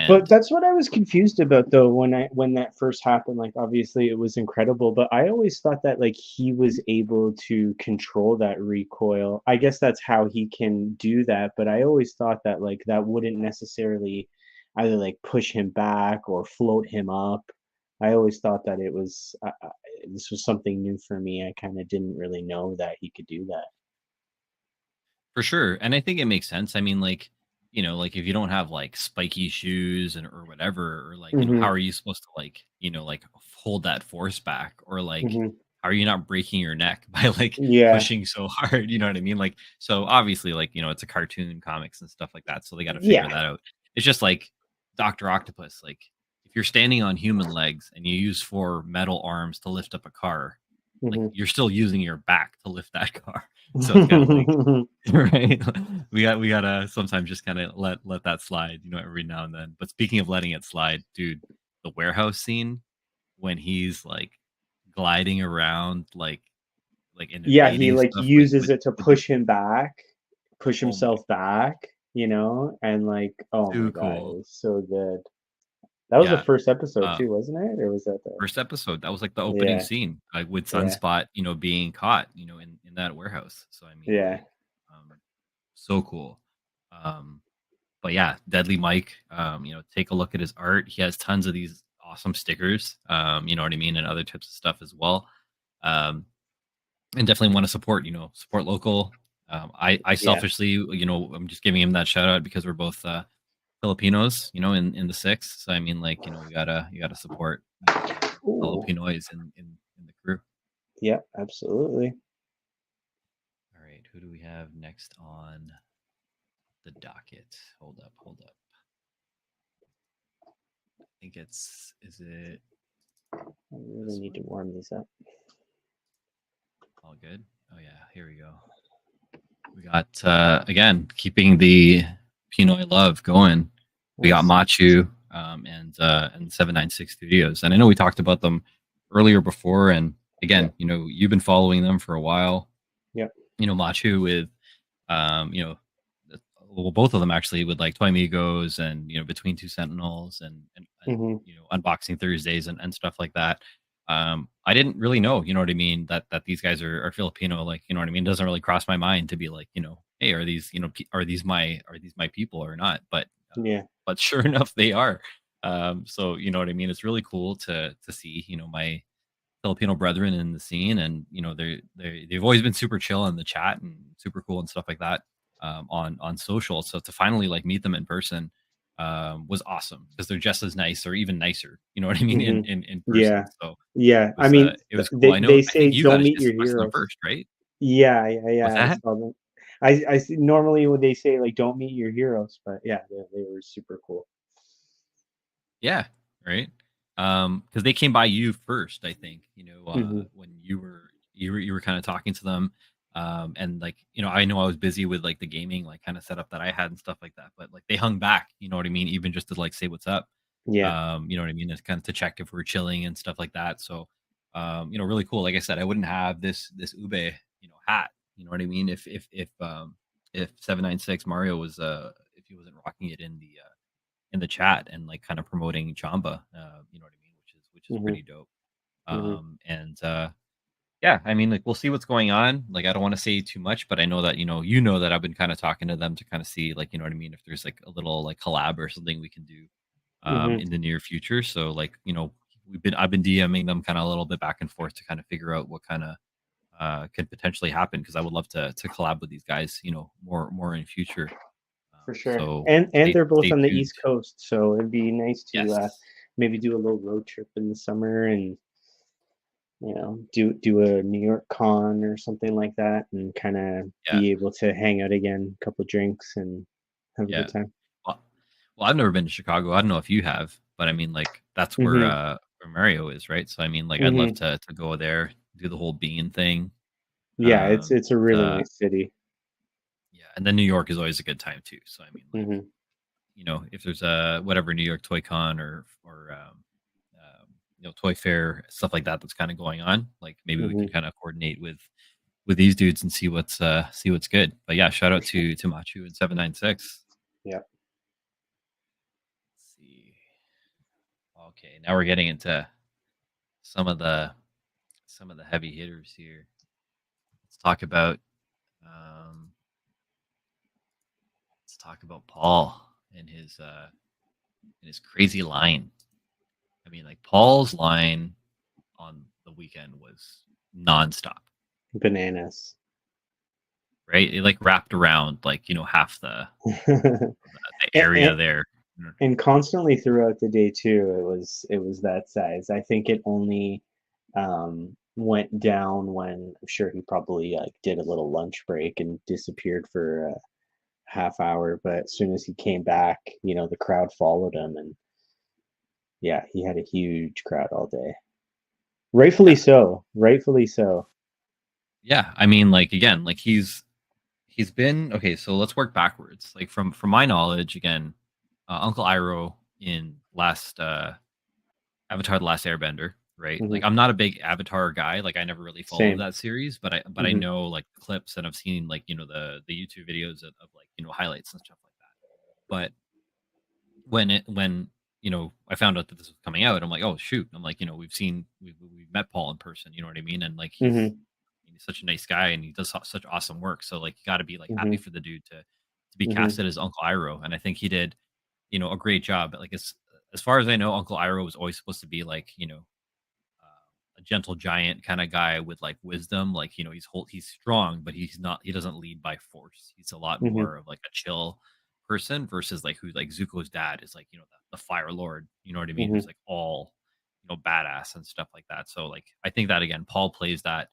But And that's what I was confused about though when that first happened. Like obviously it was incredible, but I always thought that like he was able to control that recoil. I guess that's how he can do that, but I always thought that like that wouldn't necessarily either like push him back or float him up. I always thought that it was this was something new for me. I kind of didn't really know that he could do that. for sure, and I think it makes sense. I mean, like, like if you don't have like spiky shoes and or whatever, or like, how Mhm. are you supposed to like, like hold that force back, or like, Mhm. how are you not breaking your neck by like Yeah. pushing so hard? You know what I mean? Like, so obviously, like, it's a cartoon, comics and stuff like that, so they got to figure Yeah. that out. It's just like Doctor Octopus. Like, if you're standing on human legs and you use four metal arms to lift up a car, like Mhm. you're still using your back to lift that car. So it's kind of like right? We gotta sometimes just kind of let that slide, every now and then. But speaking of letting it slide, dude, the warehouse scene when he's like gliding around, like in Yeah, he evading like stuff uses with it to with the push him back, push oh my himself back, and like, oh my too god, it cool. was so good. That was the Yeah. first episode Uh, too, wasn't it? Or was that the first episode that was like the opening yeah, scene, like with yeah, Sunspot, being caught, in that warehouse. So I mean, yeah. like, so cool. Um, But yeah, Deadly Mike, take a look at his art. He has tons of these awesome stickers, you know what I mean, and other types of stuff as well. Um, and definitely want to support local. I Yeah. selfishly, I'm just giving him that shout out because we're both Filipinos, in the six. So I mean, like, you gotta support, fellow Ooh. Pinoys in the crew. Yeah, absolutely. All right, who do we have next on the docket? Hold up. I think is it I really this need to one? warm these up. All good. Oh yeah, here we go. We got again keeping the Pinoy love going. We got Nice. Matchu, and 796 Studios, and I know we talked about them earlier before. And Yeah. again, you've been following them for a while. Yep. Matchu with um, you know, well, both of them actually with like Toy Migos and Between Two Sentinels and Hmm. Unboxing Thursdays and stuff like that. I didn't really know, you know what I mean, that these guys are Filipino, like, you know what I mean. It doesn't really cross my mind to be like, hey, are these are these my people or not? Yeah. But sure enough, they are. So you know what I mean. It's really cool to see, my Filipino brethren in the scene, and they've always been super chill in the chat and super cool and stuff like that, on social. So to finally like meet them in person, was awesome because they're just as nice or even nicer. You know what I mean Hmm. in person. Yeah. So Yeah. it I was mean, it was cool. they I think say you got don't a meet chance to your talk to them heroes. first, right? Yeah, yeah, Was yeah. I that? saw them. I see normally when they say like don't meet your heroes, but yeah, they were super cool. Yeah, right. Because they came by you first, I think. Hmm. When you were kind of talking to them, and like I know I was busy with like the gaming like kind of setup that I had and stuff like that, but like they hung back. You know what I mean? Even just to like say what's up. Yeah. You know what I mean? It's kind of to check if we're chilling and stuff like that. So, really cool. Like I said, I wouldn't have this Ube hat. You know what I mean? If 796 Mario was if he wasn't rocking it in the chat and like kind of promoting Chamba, you know what I mean, which is Hmm. pretty dope. Hmm. And yeah, I mean, like we'll see what's going on. Like I don't want to say too much, but I know that that I've been kind of talking to them to kind of see like what I mean, if there's like a little like collab or something we can do Hmm. in the near future. So like I've been DMing them kind of a little bit back and forth to kind of figure out what kind of could potentially happen because I would love to collab with these guys, more in future. For sure. So And they're both stay on the tuned. East Coast, so it'd be nice to Yes. maybe do a little road trip in the summer and do a New York con or something like that and kind of Yeah. be able to hang out again, a couple drinks and have a good Yeah. time. Well, I've never been to Chicago. I don't know if you have, but I mean, like that's Mhm. where Mario is, right? So I mean, like I'd love Mhm. to go there, do the whole bean thing. Yeah, it's a really Uh, nice city. yeah, and then New York is always a good time too. So I mean, like Mhm. if there's a whatever New York Toy Con or Toy Fair stuff like that that's kind of going on, like maybe we can Mhm. kind of coordinate with these dudes and see what's good. But yeah, shout For out sure. to Machu and 796. Yeah. Okay, now we're getting into some of the heavy hitters here. Let's talk about um, Paul and his crazy line. I mean, like Paul's line on the weekend was nonstop. Bananas. Right? It like wrapped around like half the area and, there. and constantly throughout the day too, it was that size. I think it only went down when I'm sure he probably like did a little lunch break and disappeared for a half hour, but as soon as he came back, the crowd followed him, and yeah, he had a huge crowd all day. Rightfully Yeah. so. Rightfully so. Yeah, I mean, like again, like he's been okay. So let's work backwards. Like from my knowledge, again, Uncle Iroh in last Avatar: The Last Airbender, right? Hmm. Like I'm not a big Avatar guy. Like I never really followed Same. that series, but I Hmm. know like clips and I've seen like the YouTube videos of like highlights and stuff like that. But when I found out that this was coming out, I'm like, oh shoot! I'm like, we've met Paul in person. You know what I mean? And like he's Hmm. such a nice guy and he does such awesome work. So like you got to be like happy Hmm. for the dude to be Hmm. casted as Uncle Iroh, and I think he did a great job. But like as far as I know, Uncle Iroh was always supposed to be like a gentle giant kind of guy with like wisdom. Like he's strong, but he's not. He doesn't lead by force. He's a lot Hmm. more of like a chill person versus like who like Zuko's dad is like the Fire Lord. You know what I mean? Who's Hmm. like all badass and stuff like that. So like I think that again, Paul plays that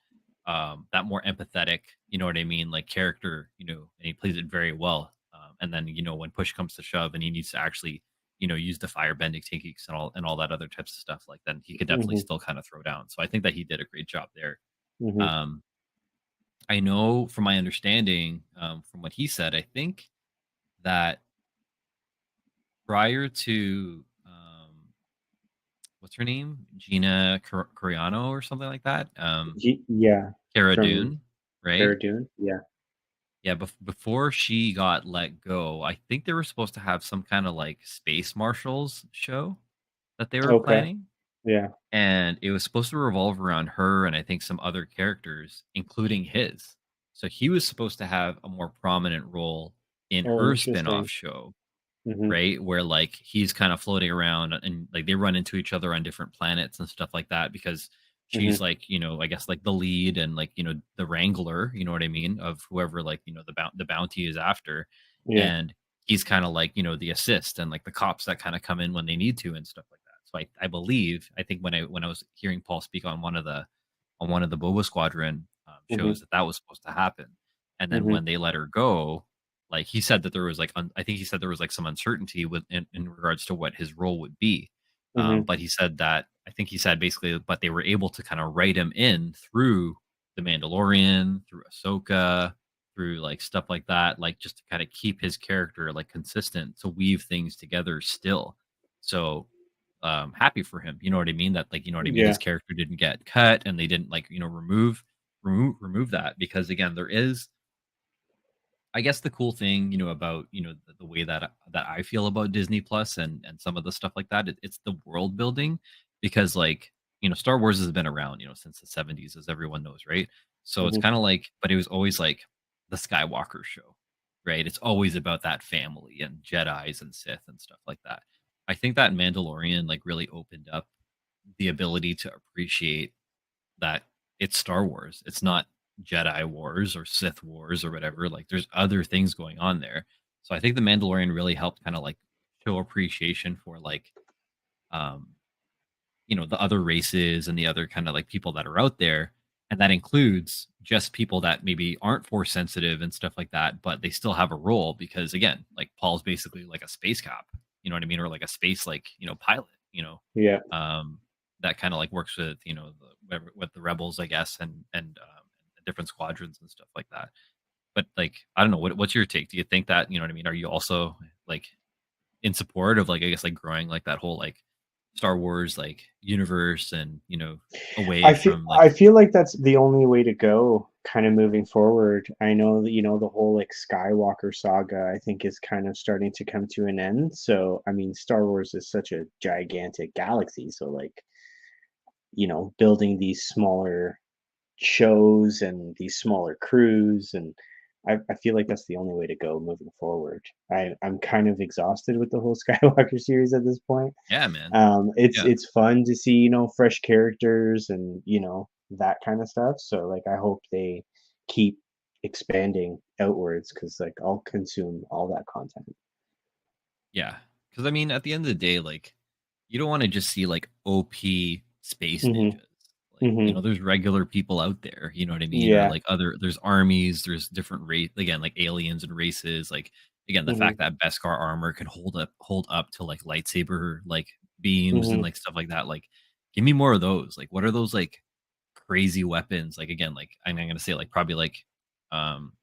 more empathetic. You know what I mean? Like character. And he plays it very well. And then when push comes to shove, and he needs to actually use the fire bending techniques and all that other types of stuff, like then he could definitely Hmm. still kind of throw down. So I think that he did a great job there. Hmm. Um, I know from my understanding, from what he said, I think that prior to what's her name, Gina Carano or something like that, Yeah, Cara from Dune, right? Cara Dune. Yeah. Yeah, before she got let go, I think they were supposed to have some kind of like space marshals show that they were Okay. planning. Yeah. And it was supposed to revolve around her and I think some other characters, including his. So he was supposed to have a more prominent role in Oh, her spin-off interesting. show, Hmm. right? Where like he's kind of floating around and like they run into each other on different planets and stuff like that because she's Hmm. like, I guess like the lead and like, the wrangler, you know what I mean, of whoever like, the bounty is after. Yeah. And he's kind of like, the assist and like the cops that kind of come in when they need to and stuff like that. So I believe, I think when I was hearing Paul speak on one of the Boba Squadron Hmm. shows that was supposed to happen. And then Hmm. when they let her go, like he said that there was like I think he said there was like some uncertainty in regards to what his role would be. Hmm. But he said that I think he said basically, but they were able to kind of write him in through the Mandalorian, through Ahsoka, through like stuff like that, like just to kind of keep his character like consistent to weave things together still. So happy for him. You know what I mean? That like his Yeah. character didn't get cut and they didn't like remove that because again there is I guess the cool thing, about the way that I feel about Disney Plus and some of the stuff like that, it's the world building because like Star Wars has been around since the 70s, as everyone knows, right? So it's Hmm. kind of like, but it was always like the Skywalker show, right? It's always about that family and Jedi's and Sith and stuff like that. I think that Mandalorian like really opened up the ability to appreciate that it's Star Wars. It's not Jedi Wars or Sith Wars or whatever. Like there's other things going on there. So I think the Mandalorian really helped kind of like show appreciation for like um the other races and the other kind of like people that are out there, and that includes just people that maybe aren't force sensitive and stuff like that, but they still have a role because again, like Paul's basically like a space cop, you know what I mean, or like a space like pilot, Yeah. um that kind of like works with with the rebels, I guess, and different squadrons and stuff like that. But like I don't know, what's your take? Do you think that what I mean? Are you also like in support of like I guess like growing like that whole like Star Wars like universe and away I feel from I like feel like that's the only way to go kind of moving forward. I know that, the whole like Skywalker saga, I think, is kind of starting to come to an end. So, I mean, Star Wars is such a gigantic galaxy. So, like, building these smaller shows and these smaller crews, and I feel like that's the only way to go moving forward. I'm kind of exhausted with the whole Skywalker series at this point. Yeah, man. It's Yeah. it's fun to see, fresh characters and, that kind of stuff. So like I hope they keep expanding outwards because like I'll consume all that content. Yeah. Because I mean, at the end of the day, like, you don't want to just see like OP space Mhm. ninjas. Like, Mhm. there's regular people out there, you know what I mean? Or Yeah. like there's armies, there's different race, again, like aliens and races. Like, again, the Mhm. fact that Beskar armor can hold up to like lightsaber like beams and Mhm. like stuff like that. Like, give me more of those. Like, what are those like crazy weapons? Like, again, like I'm gonna say like probably um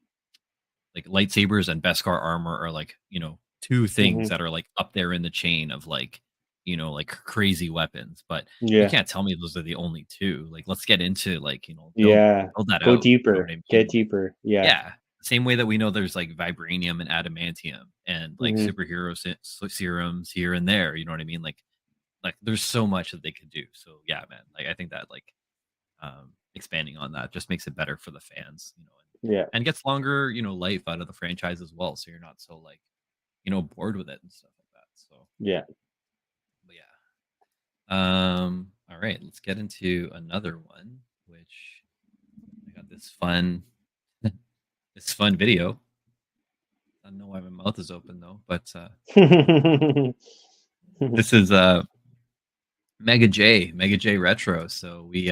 like lightsabers and Beskar armor are like, two things Mhm. that are like up there in the chain of like, like crazy weapons. But you Yeah. can't tell me those are the only two. Like, let's get into like, Yeah. build that Go out. You know what deeper. I mean? Get Like, deeper. Yeah. yeah. Same way that we know there's like vibranium and adamantium and like Mhm. superhero serums here and there. You know what I mean? Like there's so much that they could do. So yeah, man. Like I think that like expanding on that just makes it better for the fans, Yeah. and gets longer, life out of the franchise as well. So you're not so like, bored with it and stuff like that. So, Yeah. but yeah. All right, let's get into another one, which I got this fun, this fun video. I don't know why my mouth is open though, but this is Mega J Retro. So we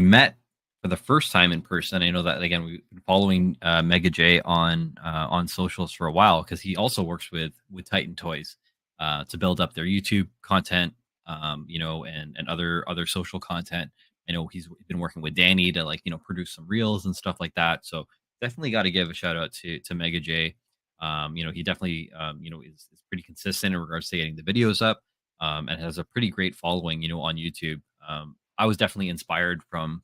met for the first time in person. I know that again we've been following Mega J on socials for a while because he also works with Titan Toys to build up their YouTube content, and other social content. I know he's been working with Danny to like produce some reels and stuff like that. So definitely got to give a shout out to Mega J. He definitely is pretty consistent in regards to getting the videos up, and has a pretty great following on YouTube. I was definitely inspired from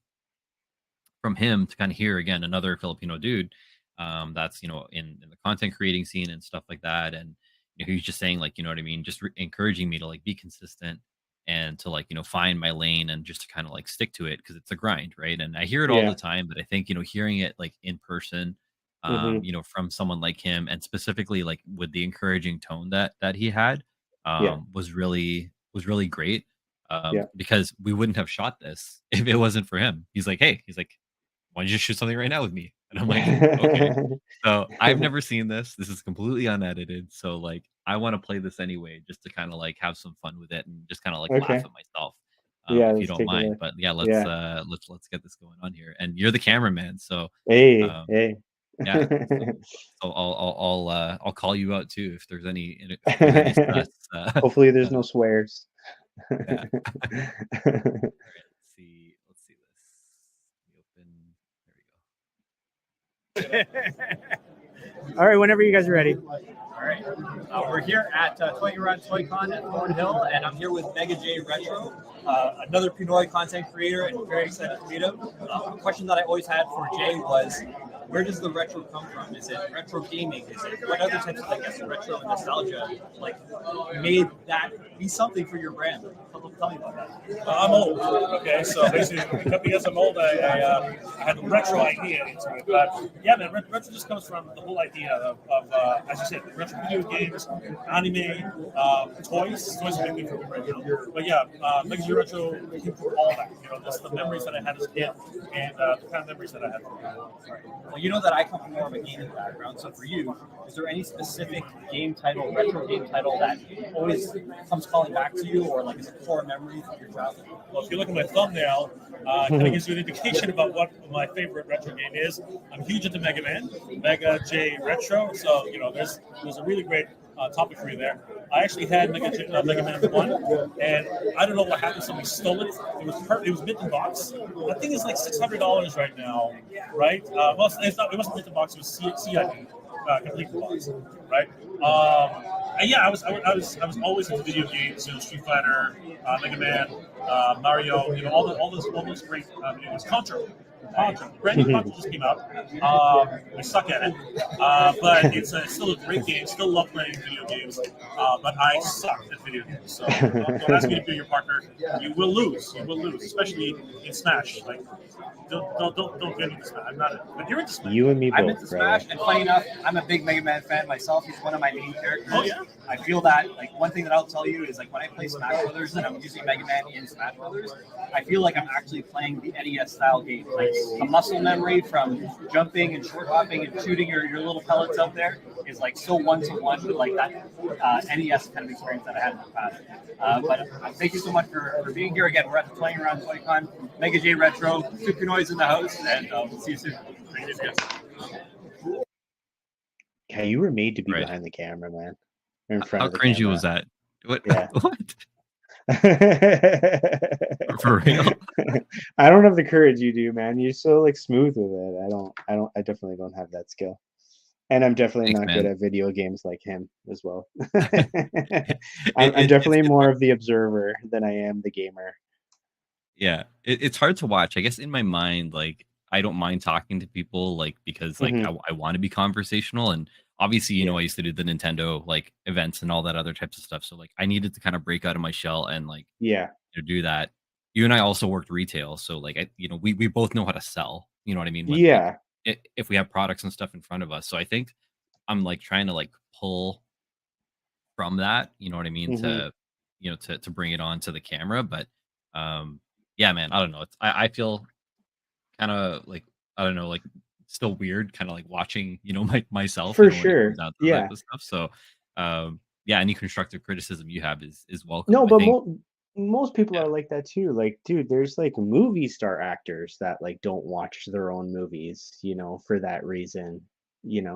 him to kind of hear again another Filipino dude that's in the content creating scene and stuff like that, and he's just saying like what I mean, just encouraging me to like be consistent and to like find my lane and just to kind of like stick to it because it's a grind, right? And I hear it all the Yeah. time, but I think hearing it like in person, Mhm. from someone like him, and specifically like with the encouraging tone that he had, Yeah. was really great, Yeah. because we wouldn't have shot this if it wasn't for him. He's like, why don't you just shoot something right now with me? And I'm like, okay. So I've never seen this. This is completely unedited. So like, I want to play this anyway, just to kind of like have some fun with it and just kind of like laugh Okay. at myself, Yeah, if you let's don't take a mind. look. But yeah, Yeah. let's get this going on here. And you're the cameraman, so Hey, um, hey. yeah. So I'll call you out too if there's any stress. Hopefully there's uh, no swears. yeah. All right, let's see this. Let me open. There we go. All right, whenever you guys are ready. All right. We're here at Toy Garage Toy Con at Thornhill, and I'm here with Mega J Retro, another Pinoy content creator, and very excited to meet him. A question that I always had for Jay was, where does the retro come from? Is it retro gaming? Is it what other types of, I guess, retro and nostalgia like made that be something for your brand? Tell me about that. I'm old. Okay, so basically, because I'm old, I had a retro idea into it. But yeah, man, retro just comes from the whole idea of as you said, retro video games, anime, toys. Toys are big for me right now. But yeah, legacy retro came from all that. Just the memories that I had as a kid and the kind of memories that I had. Well, you know that I come from more of a gaming background. So for you, is there any specific game title, retro game title that always comes calling back to you, or like is a core memory from your childhood? Well, if you look at my thumbnail, it kind of gives you an indication about what my favorite retro game is. I'm huge into Mega Man, Mega J Retro. So there's a really great topic for you there. I actually had Mega Man 1, and I don't know what happened. Somebody stole it. It was mint in box. That thing is like $600 right now, right? Well, it's not. It wasn't mint in box. It was CID, complete box, right? And yeah, I was always into video games. Street Fighter, Mega Man, Mario. All those great video games. Contra. brand new content just came out. I suck at it, but it's still a great game. Still love playing video games, but I suck at video games. So don't ask me to be your partner. You will lose. You will lose, especially in Smash. Like, don't get into Smash. I'm not. But you're into Smash. You and me I'm both, into brother. Smash, and funny enough, I'm a big Mega Man fan myself. He's one of my main characters. Oh yeah. I feel that, like, one thing that I'll tell you is, like, when I play Smash Brothers and I'm using Mega Man in Smash Brothers, I feel like I'm actually playing the NES style game. Like, the muscle memory from jumping and short hopping and shooting your little pellets out there is like so one-to-one with like that NES kind of experience that I had in the past. But thank you so much for being here again. We're at the Playing Around Toy-Con, Mega J Retro, Super Noise in the house, and we'll see you soon. Thank you guys. Yeah, you were made to be Right. behind the camera, man. Or in front How of the cringy camera. was that? What? Yeah. What? For real? I don't have the courage you do, man. You're so like smooth with it. I definitely don't have that skill. And I'm definitely Thanks, not man. good at video games like him as well. I'm definitely more of the observer than I am the gamer. Yeah, it's hard to watch. I guess in my mind, like, I don't mind talking to people, like, because like I want to be conversational, and obviously, you know, I used to do the Nintendo like events and all that other types of stuff. So like, I needed to kind of break out of my shell and like, to do that. You and I also worked retail, so like, we both know how to sell. You know what I mean? When, like, if we have products and stuff in front of us. So I think I'm like trying to like pull from that. You know what I mean? To to bring it on to the camera, but yeah, man, I don't know. I feel kind of like, I don't know, like still weird, kind of like watching, myself For when it sure. comes down to that type of stuff. So yeah, any constructive criticism you have is welcome. No, I but think, most people are like that too. Like, dude, there's like movie star actors that like don't watch their own movies, for that reason,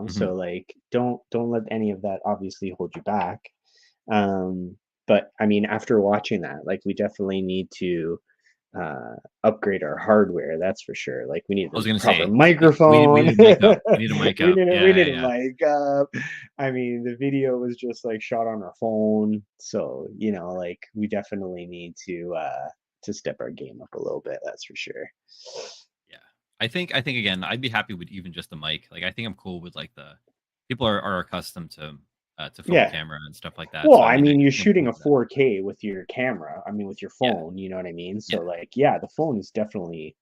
So like, don't let any of that obviously hold you back. But I mean, after watching that, like, we definitely need to upgrade our hardware. That's for sure. Like, we need I was a gonna proper say, microphone. we need to mic up. We need to mic We up. need Yeah, a yeah. mic up. I mean, the video was just like shot on our phone, so like, we definitely need to step our game up a little bit. That's for sure. Yeah, I think again, I'd be happy with even just the mic. Like, I think I'm cool with like the people are accustomed to phone camera and stuff like that. Well, So, I mean, you're I'm shooting cool a with that. 4K with your camera. I mean, with your phone, you know what I mean? So like, yeah, the phone is definitely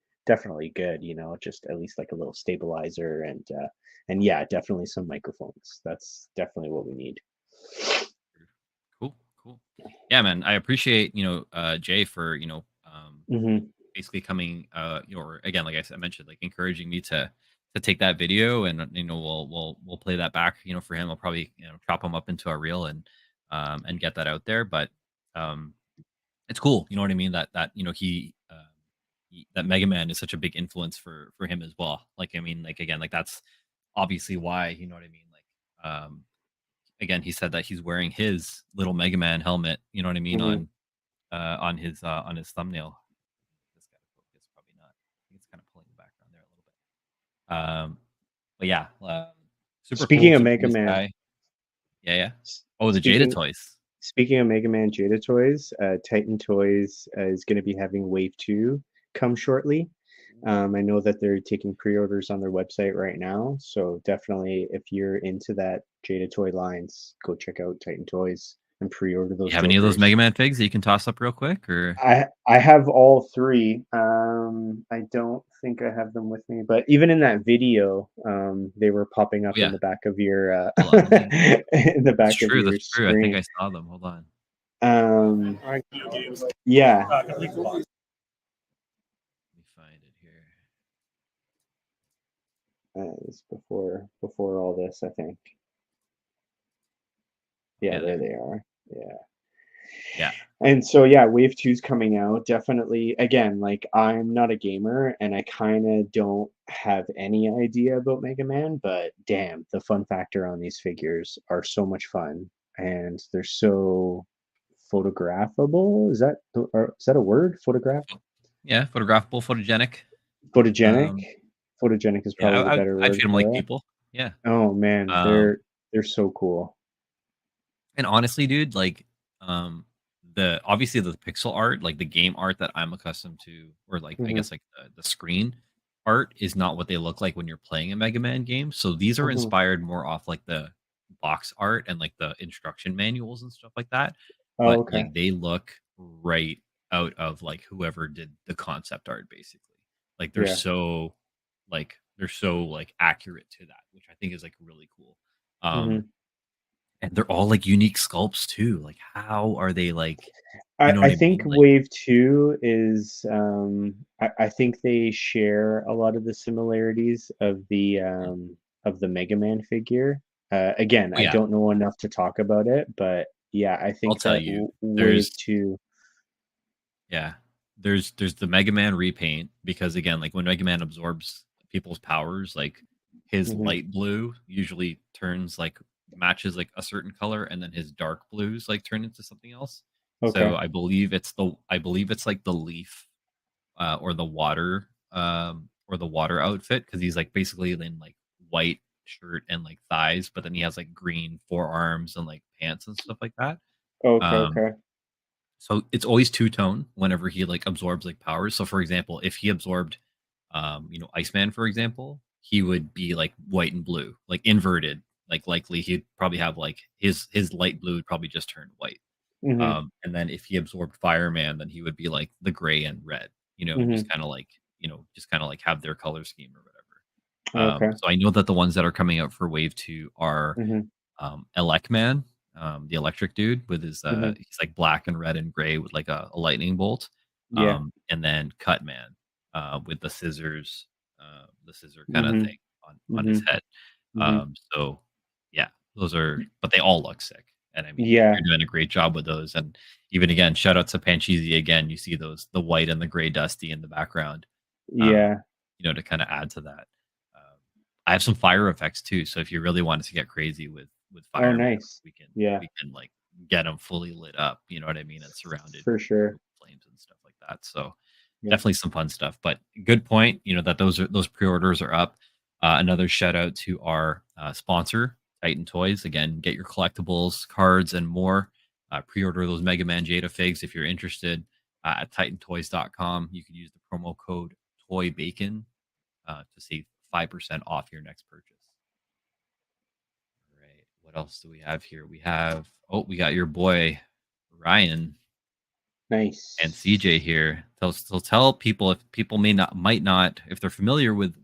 good, just at least like a little stabilizer and yeah, definitely some microphones. That's definitely what we need. Cool. Yeah, man, I appreciate, Jay for, basically coming, or again, like I mentioned, like encouraging me to take that video, and we'll play that back, for him. I'll probably chop him up into a reel and get that out there. But it's cool, you know what I mean, that that Mega Man is such a big influence for him as well. Like, I mean, like, again, like, that's obviously why, you know what I mean, like, again, he said that he's wearing his little Mega Man helmet, you know what I mean, on his thumbnail. This guy focus, probably not. I think it's kind of pulling the background there a little bit. But yeah, super Speaking cool, of super Mega nice Man, guy. Yeah. Oh, the Jada Toys. Speaking of Mega Man Jada Toys, Titan Toys is going to be having Wave 2 come shortly. I know that they're taking pre-orders on their website right now, so definitely, if you're into that Jada Toy lines, go check out Titan Toys and pre-order those. You have any of those Mega Man figs that you can toss up real quick? Or I have all three. I don't think I have them with me, but even in that video, they were popping up in the back of your in the back of your that's true. screen. I think I saw them. Hold on. Yeah. Let me find it here. It's before all this, I think. Yeah, there they are. Yeah. And so, yeah, Wave 2 is coming out. Definitely, again, like, I'm not a gamer and I kind of don't have any idea about Mega Man, but damn, the fun factor on these figures are so much fun, and they're so photographable. Is that a word? Photograph? Yeah, photographable, photogenic. Photogenic is probably the better word. I treat them like people. Yeah. Oh man, they're so cool. And honestly, dude, like, obviously the pixel art, like the game art that I'm accustomed to, or like, I guess like the screen, art is not what they look like when you're playing a Mega Man game. So these are Hmm. inspired more off like the box art and like the instruction manuals and stuff like that. Oh, But okay. like they look right out of like whoever did the concept art, basically. Like Yeah. they're so like accurate to that, which I think is like really cool. Hmm. And they're all like unique sculpts too. Like how are they like, you know what I I think mean? Like Wave 2 is I think they share a lot of the similarities mm, of the Mega Man figure. Again, oh I yeah, don't know enough to talk about it, but yeah, I I'll think tell that you. Wave There's 2. Yeah. There's the Mega Man repaint because again, like when Mega Man absorbs people's powers, like his Hmm. light blue usually turns like matches like a certain color and then his dark blues like turn into something else. So Okay. I believe it's like the leaf or the water outfit because he's like basically in like white shirt and like thighs, but then he has like green forearms and like pants and stuff like that. Okay. Um Okay. so it's always two tone whenever he like absorbs like powers. So for example, if he absorbed Iceman, for example, he would be like white and blue, like inverted. Like likely he'd probably have like his light blue would probably just turn white. Hmm. And then if he absorbed Fireman, then he would be like the gray and red, and Hmm. just kind of like, just kind of like have their color scheme or whatever. Okay. So I know that the ones that are coming out for Wave 2 are Hmm. Elecman, the electric dude with his Hmm. he's like black and red and gray with like a lightning bolt. Yeah. And then Cutman with the scissor kind of Hmm. thing on Hmm. his head. Hmm. So yeah, those are, but they all look sick. And I mean, Yeah. you're doing a great job with those. And even again, shout out to Pancheezy again. You see the white and the gray Dusty in the background, um, Yeah. to kind of add to that. I have some fire effects too. So if you really wanted to get crazy with Oh, fireman, nice. Yeah, we can like get them fully lit up. You know what I mean? And surrounded for sure. with flames and stuff like that. So Yeah. definitely some fun stuff. But good point. That those pre-orders are up. Another shout out to our sponsor, Titan Toys. Again, get your collectibles, cards, and more. Pre-order those Mega Man Jada figs if you're interested at titantoys.com. You can use the promo code TOYBACON to save 5% off your next purchase. All right. What else do we have here? We got your boy Ryan and CJ Nice. here. Tell people, if people might not, if they're familiar with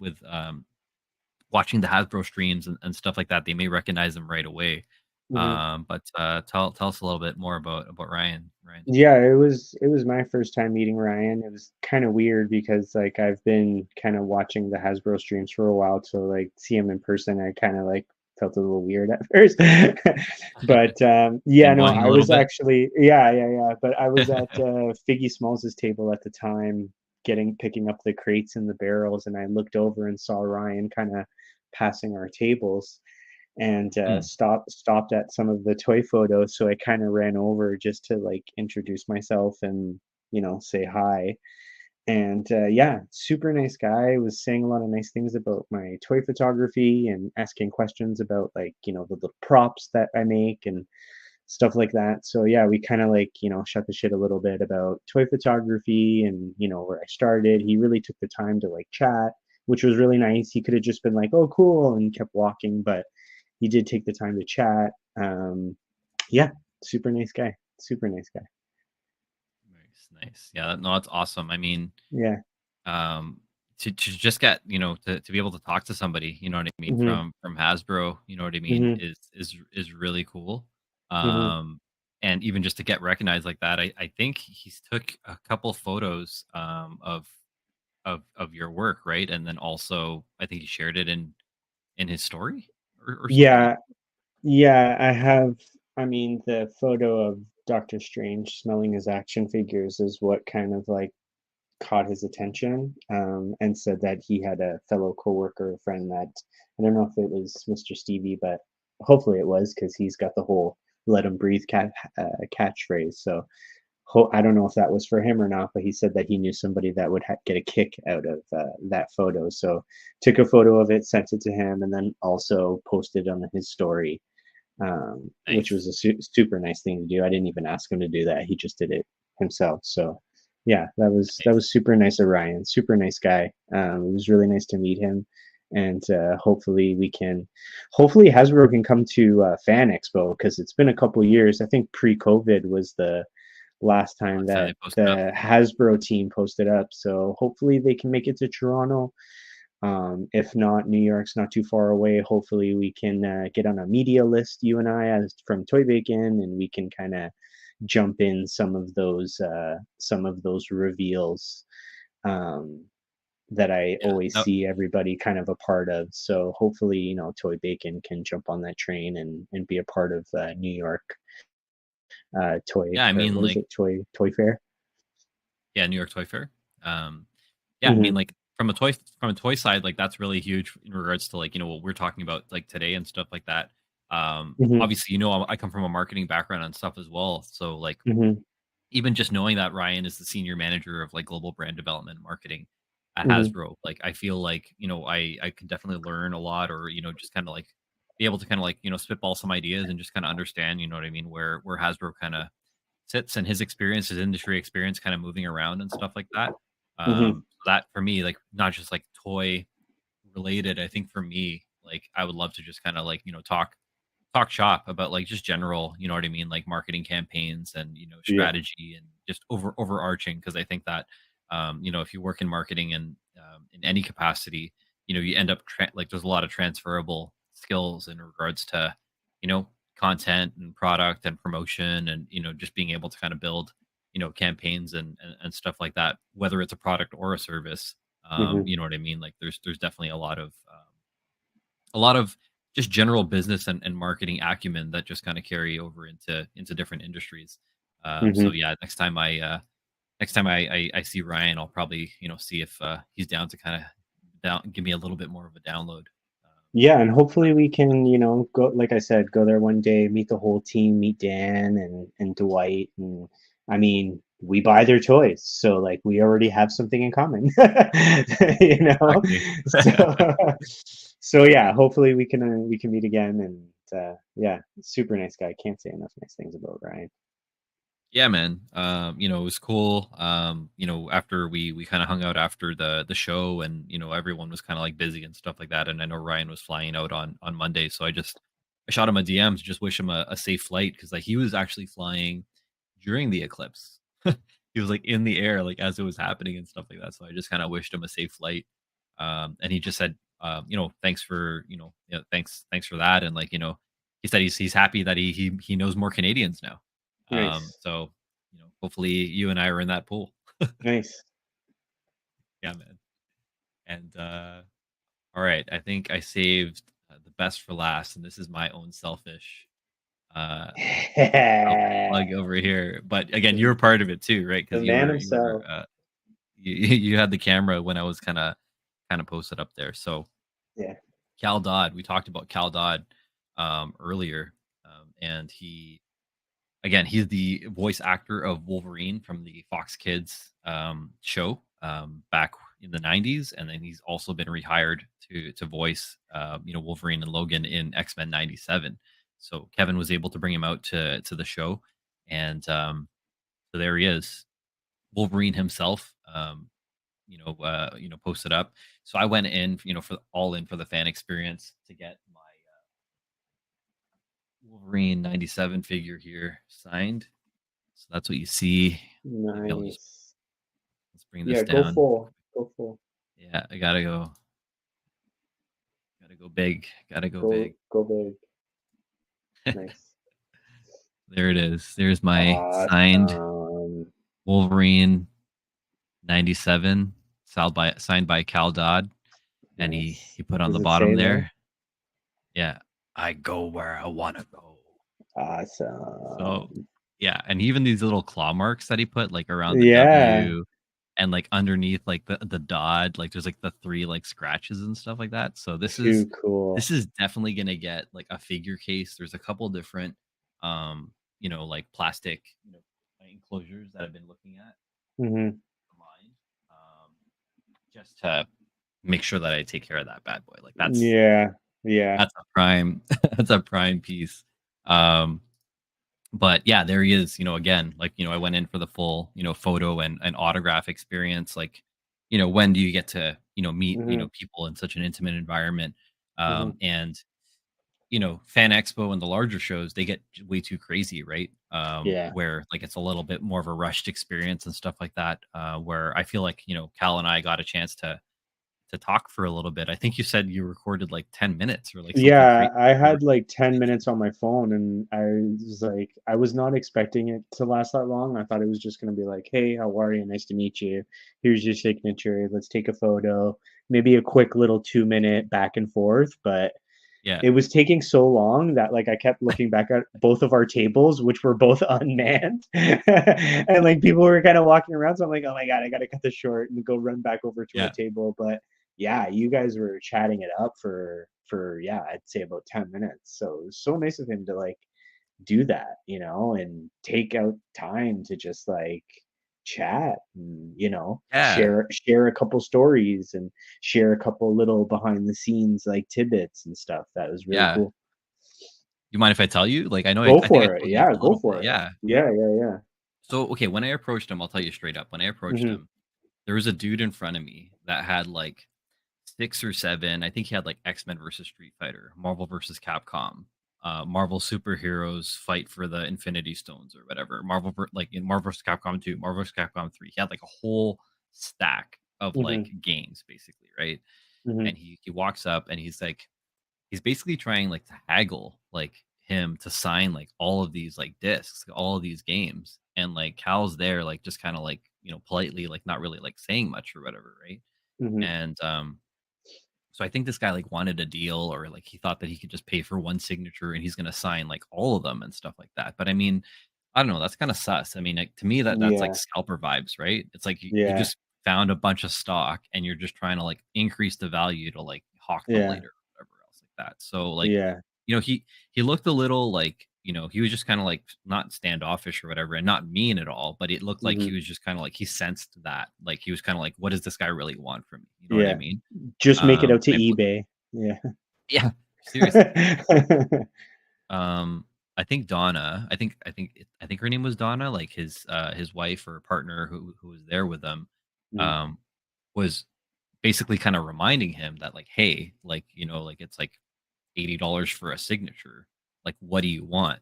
watching the Hasbro streams and stuff like that, they may recognize them right away. Mhm. But tell us a little bit more about Ryan's Yeah, it was my first time meeting Ryan. It was kind of weird because like I've been kind of watching the Hasbro streams for a while, so like see him in person, I kind of like felt a little weird at first. But yeah, no, fanboying a I little was bit. actually yeah. But I was at Figgy Smalls's table at the time, picking up the crates and the barrels, and I looked over and saw Ryan kind of passing our tables and Hmm. stopped at some of the toy photos. So I kind of ran over just to like introduce myself and say hi. And yeah, super nice guy. Was saying a lot of nice things about my toy photography and asking questions about like the little props that I make and stuff like that. So yeah, we kind of like shut the shit a little bit about toy photography and where I started. He really took the time to like chat, which was really nice. He could have just been like, "Oh, cool," and kept walking, but he did take the time to chat. Yeah, super nice guy. Super nice guy. Nice. Yeah, no, that's awesome. I mean, Yeah. um to just get to be able to talk to somebody, you know what I mean, Mhm. from Hasbro, you know what I mean, Mhm. is really cool. Mhm. um and even just to get recognized like that, I think he's took a couple photos of your work, right? And then also I think he shared it in his story or something like Yeah. Yeah, I have. I mean, the photo of Doctor Strange smelling his action figures is what kind of like caught his attention, and said that he had a fellow coworker, a friend that I don't know if it was Mr. Stevie, but hopefully it was because he's got the whole "Let him breathe" catchphrase. So I don't know if that was for him or not, but he said that he knew somebody that would get a kick out of that photo. So took a photo of it, sent it to him, and then also posted on his story, which nice. was a super nice thing to do. I didn't even ask him to do that; he just did it himself. So yeah, that was super nice of Ryan. Super nice guy. It was really nice to meet him, and hopefully Hasbro can come to Fan Expo, because it's been a couple years. I think pre-COVID was the last time Last time that they posted up. the Hasbro team posted up. So hopefully they can make it to Toronto. If not, New York's not too far away. Hopefully we can get on a media list, you and I, as from Toy Bacon, and we can kind of jump in some of those reveals that I Yeah, always see everybody kind of a part of. So hopefully, Toy Bacon can jump on that train and be a part of New York toy, yeah. I or mean, what is like, it, toy fair. yeah, New York Toy Fair. Yeah, I mean, Hmm. like from a toy side, like that's really huge in regards to like what we're talking about like today and stuff like that. Hmm. Obviously, I come from a marketing background and stuff as well, so like Hmm. even just knowing that Ryan is the senior manager of like global brand development and marketing at Hmm. Hasbro, like I feel like I could definitely learn a lot, or just kind of like be able to kind of like spitball some ideas and just kind of understand, what I mean, where Hasbro kind of sits and his experience, his industry experience, kind of moving around and stuff like that. Hmm. That for me, like not just like toy related. I think for me, like I would love to just kind of like talk shop about like just general, you know what I mean, like marketing campaigns and Yeah. strategy and just overarching, because I think that if you work in marketing and in any capacity, you end up like there's a lot of transferable skills in regards to you know content and product and promotion and just being able to kind of build campaigns and stuff like that, whether it's a product or a service. Hmm. You know what I mean, like there's definitely a lot of just general business and marketing acumen that just kind of carry over into different industries. So Hmm. yeah, next time I see Ryan, I'll probably see if he's down to kind of give me a little bit more of a download. Yeah, and hopefully we can, go, like I said, go there one day, meet the whole team, meet Dan and Dwight, and I mean, we buy their toys, so like we already have something in common, you know. Exactly. So, so yeah, hopefully we can meet again, and yeah, super nice guy. Can't say enough nice things about Ryan. Yeah, man. It was cool. After we kind of hung out after the show, and everyone was kind of like busy and stuff like that. And I know Ryan was flying out on Monday, so I shot him a DM to just wish him a safe flight, because like he was actually flying during the eclipse. He was like in the air like as it was happening and stuff like that. So I just kind of wished him a safe flight. And he just said, thanks for thanks for that, and like he said he's happy that he knows more Canadians now. Nice, So hopefully you and I are in that pool. nice. Yeah, man. And all right, I think I saved the best for last, and this is my own uh selfish plug over here. But again, The you're part of it too, right? the Because man you were himself. you had the camera when I was kind of posted up there. So Yeah. Cal Dodd, we talked about Cal Dodd earlier, and he's the voice actor of Wolverine from the Fox Kids show back in the 90s, and then he's also been rehired to voice Wolverine and Logan in X-Men 97. So Kevin was able to bring him out to the show, and so there he is, Wolverine himself. Posted up. So I went in, for all in for the fan experience to get my Wolverine 97 figure here signed. So that's what you see. Maybe Nice. let's bring this Yeah, go down. full. Go full. Yeah, I gotta go big. Gotta go Go big. go big. Nice. There it is. There's my signed Awesome. Wolverine 97, signed by Cal Dodd. And he Nice. he put on Does the it bottom say there? there. Yeah. I go where I wanna go. So Awesome. yeah, and even these little claw marks that he put like around the Yeah. W and like underneath like the dot, like there's like the three like scratches and stuff like that. So this is Too cool. this is definitely gonna get like a figure case. There's a couple different like plastic enclosures that I've been looking at Hmm. online. Just to make sure that I take care of that bad boy. Like that's Yeah. Yeah. that's a prime that's a prime piece. Um But yeah, there he is, again, like, I went in for the full, photo and autograph experience. Like, when do you get to, meet, Hmm. people in such an intimate environment? Hmm. And, Fan Expo and the larger shows, they get way too crazy, right? Yeah. Where like it's a little bit more of a rushed experience and stuff like that. Where I feel like, Cal and I got a chance to talk for a little bit. I think you said you recorded like 10 minutes or like something Yeah, crazy. I had like 10 minutes on my phone and I was like, I was not expecting it to last that long. I thought it was just going to be like, hey, how are you? Nice to meet you. Here's your signature. Let's take a photo. Maybe a quick little 2 minute back and forth. But Yeah. it was taking so long that like I kept looking back at both of our tables, which were both unmanned. And like people were kind of walking around. So I'm like, oh my God, I got to cut this short and go run back over to our Yeah. table. But yeah, you guys were chatting it up for yeah, I'd say about 10 minutes. So it was so nice of him to like do that, and take out time to just like chat and Yeah. share a couple stories and share a couple little behind the scenes like tidbits and stuff. That was really Yeah. cool. You mind if I tell you? Like, I know Go I think I for it. told you Yeah, a go little bit. for it. Yeah. Yeah, yeah, yeah. So, okay, when I approached him, I'll tell you straight up. When I approached Hmm. him, there was a dude in front of me that had like 6 or 7. I think he had like X-Men versus Street Fighter, Marvel versus Capcom, Marvel superheroes fight for the Infinity Stones or whatever. Like in Marvel vs. Capcom 2, Marvel vs. Capcom 3. He had like a whole stack of like Hmm. games, basically, right? Hmm. And he walks up and he's basically trying like to haggle like him to sign like all of these like discs, all of these games. And like Cal's there, like just kind of like, politely, like not really like saying much or whatever, right? Hmm. And so I think this guy like wanted a deal or like he thought that he could just pay for one signature and he's gonna sign like all of them and stuff like that. But I mean, I don't know, that's kind of sus. I mean, like, to me that's like Yeah, scalper vibes, right? It's like you yeah, just found a bunch of stock and you're just trying to like increase the value to like hawk them yeah, later or whatever else like that. So like, yeah. he looked a little like, he was just kind of like not standoffish or whatever and not mean at all, but it looked like Hmm. he was just kind of like he sensed that. Like he was kind of like, what does this guy really want from me? You know what I Yeah. mean? Just make it out to I bl- eBay. Yeah. yeah, seriously. Um, I think Donna, I think her name was Donna, like his wife or partner who was there with them, Mhm. um, was basically kind of reminding him that like, hey, like, like it's like $80 for a signature. Like, what do you want?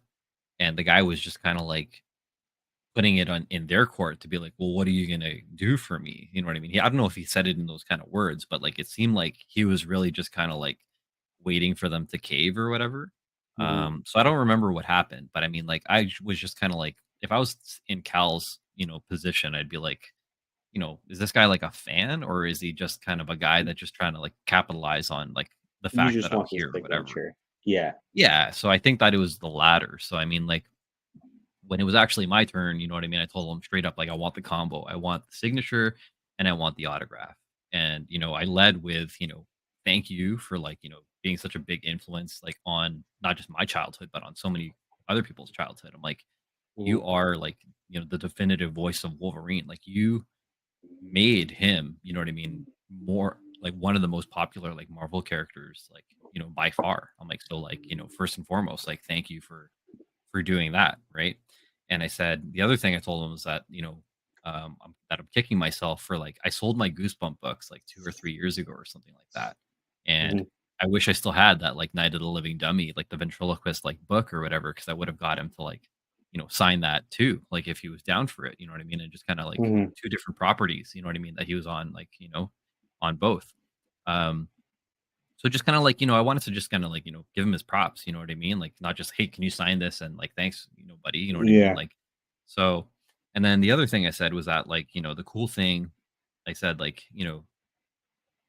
And the guy was just kind of like putting it on in their court to be like, well, what are you gonna do for me? You know what I mean? I don't know if he said it in those kind of words, but like it seemed like he was really just kind of like waiting for them to cave or whatever. Mhm. So I don't remember what happened, but I mean, like was just kind of like, if I was in Cal's, position, I'd be like, is this guy like a fan or is he just kind of a guy that's just trying to like capitalize on like the You fact just that I'm want the here or whatever? signature. Yeah. Yeah. So I think that it was the latter. So I mean, like when it was actually my turn, you know what I mean? I told him straight up, like, I want the combo. I want the signature and I want the autograph. And, I led with, thank you for like, being such a big influence, like on not just my childhood, but on so many other people's childhood. I'm like, you Mhm. are like, the definitive voice of Wolverine. Like you made him, you know what I mean? More like one of the most popular like Marvel characters, like, by far. I'm like, so like, first and foremost, like, thank you for doing that, right? And I said the other thing I told him was that I'm kicking myself for like I sold my Goosebump books like 2 or 3 years ago or something like that, and Mhm. I wish I still had that like Night of the Living Dummy, like the ventriloquist like book or whatever, because I would have got him to like sign that too, like if he was down for it, you know what I mean, and just kind of like Mhm. two different properties, you know what I mean, that he was on like on both. Um, so just kind of like, I wanted to just kind of like, give him his props, you know what I mean? Like not just, hey, can you sign this? And like, thanks, buddy, you know what I mean? Yeah. Like, so, and then the other thing I said was that like, the cool thing I said, like,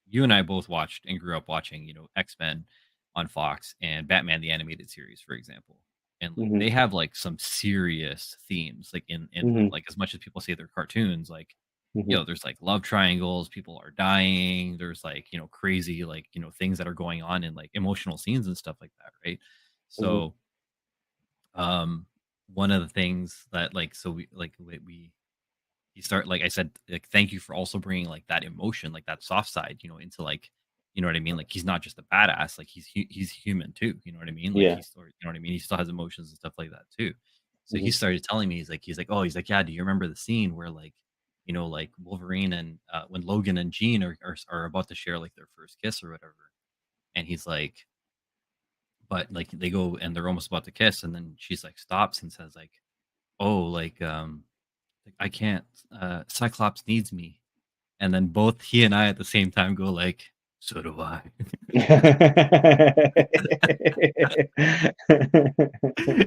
you and I both watched and grew up watching, X-Men on Fox and Batman the animated series, for example. And like Mhm. they have like some serious themes, like in them. Mhm. Like as much as people say they're cartoons, like Mhm. there's like love triangles, people are dying, there's like, crazy like, things that are going on in like emotional scenes and stuff like that, right? Mhm. So, um one of the things that like so we you start like I said, like thank you for also bringing like that emotion, like that soft side, into like you know what I mean? Like he's not just a badass, like he's human too, you know what I mean? Like Yeah. he's still, you know what I mean? He still has emotions and stuff like that too. So he started telling me, he's like, oh, he's like, yeah, do you remember the scene where like, like Wolverine and when Logan and Jean are about to share like their first kiss or whatever, and he's like, but like they go and they're almost about to kiss, and then she's like stops and says like, oh, like, I can't, Cyclops needs me, and then both he and I at the same time go like, so do I.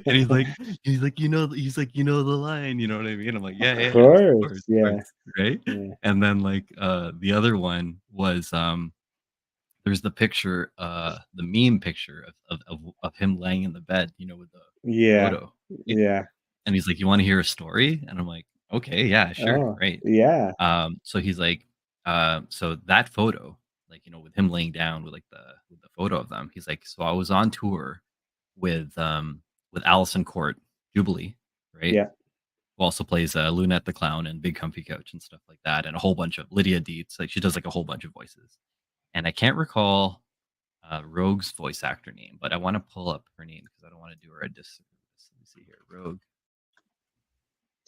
And he's like, the line, you know what I mean? I'm like, yeah, Of yeah, of course, course, yeah. right? Yeah. And then like the other one was there's the picture, the meme picture of him laying in the bed, with the Yeah. photo. Yeah. And he's like, you want to hear a story? And I'm like, okay, yeah, sure, Oh, right. yeah. So he's like, so that photo, like, with him laying down with the photo of them, he's like, so I was on tour with Allison Court, Jubilee, right? Yeah. Who also plays Lunette the Clown and Big Comfy Couch and stuff like that, and a whole bunch of Lydia Dietz. Like she does like a whole bunch of voices, and I can't recall Rogue's voice actor name, but I want to pull up her name because I don't want to do her a disservice. Let me see here, Rogue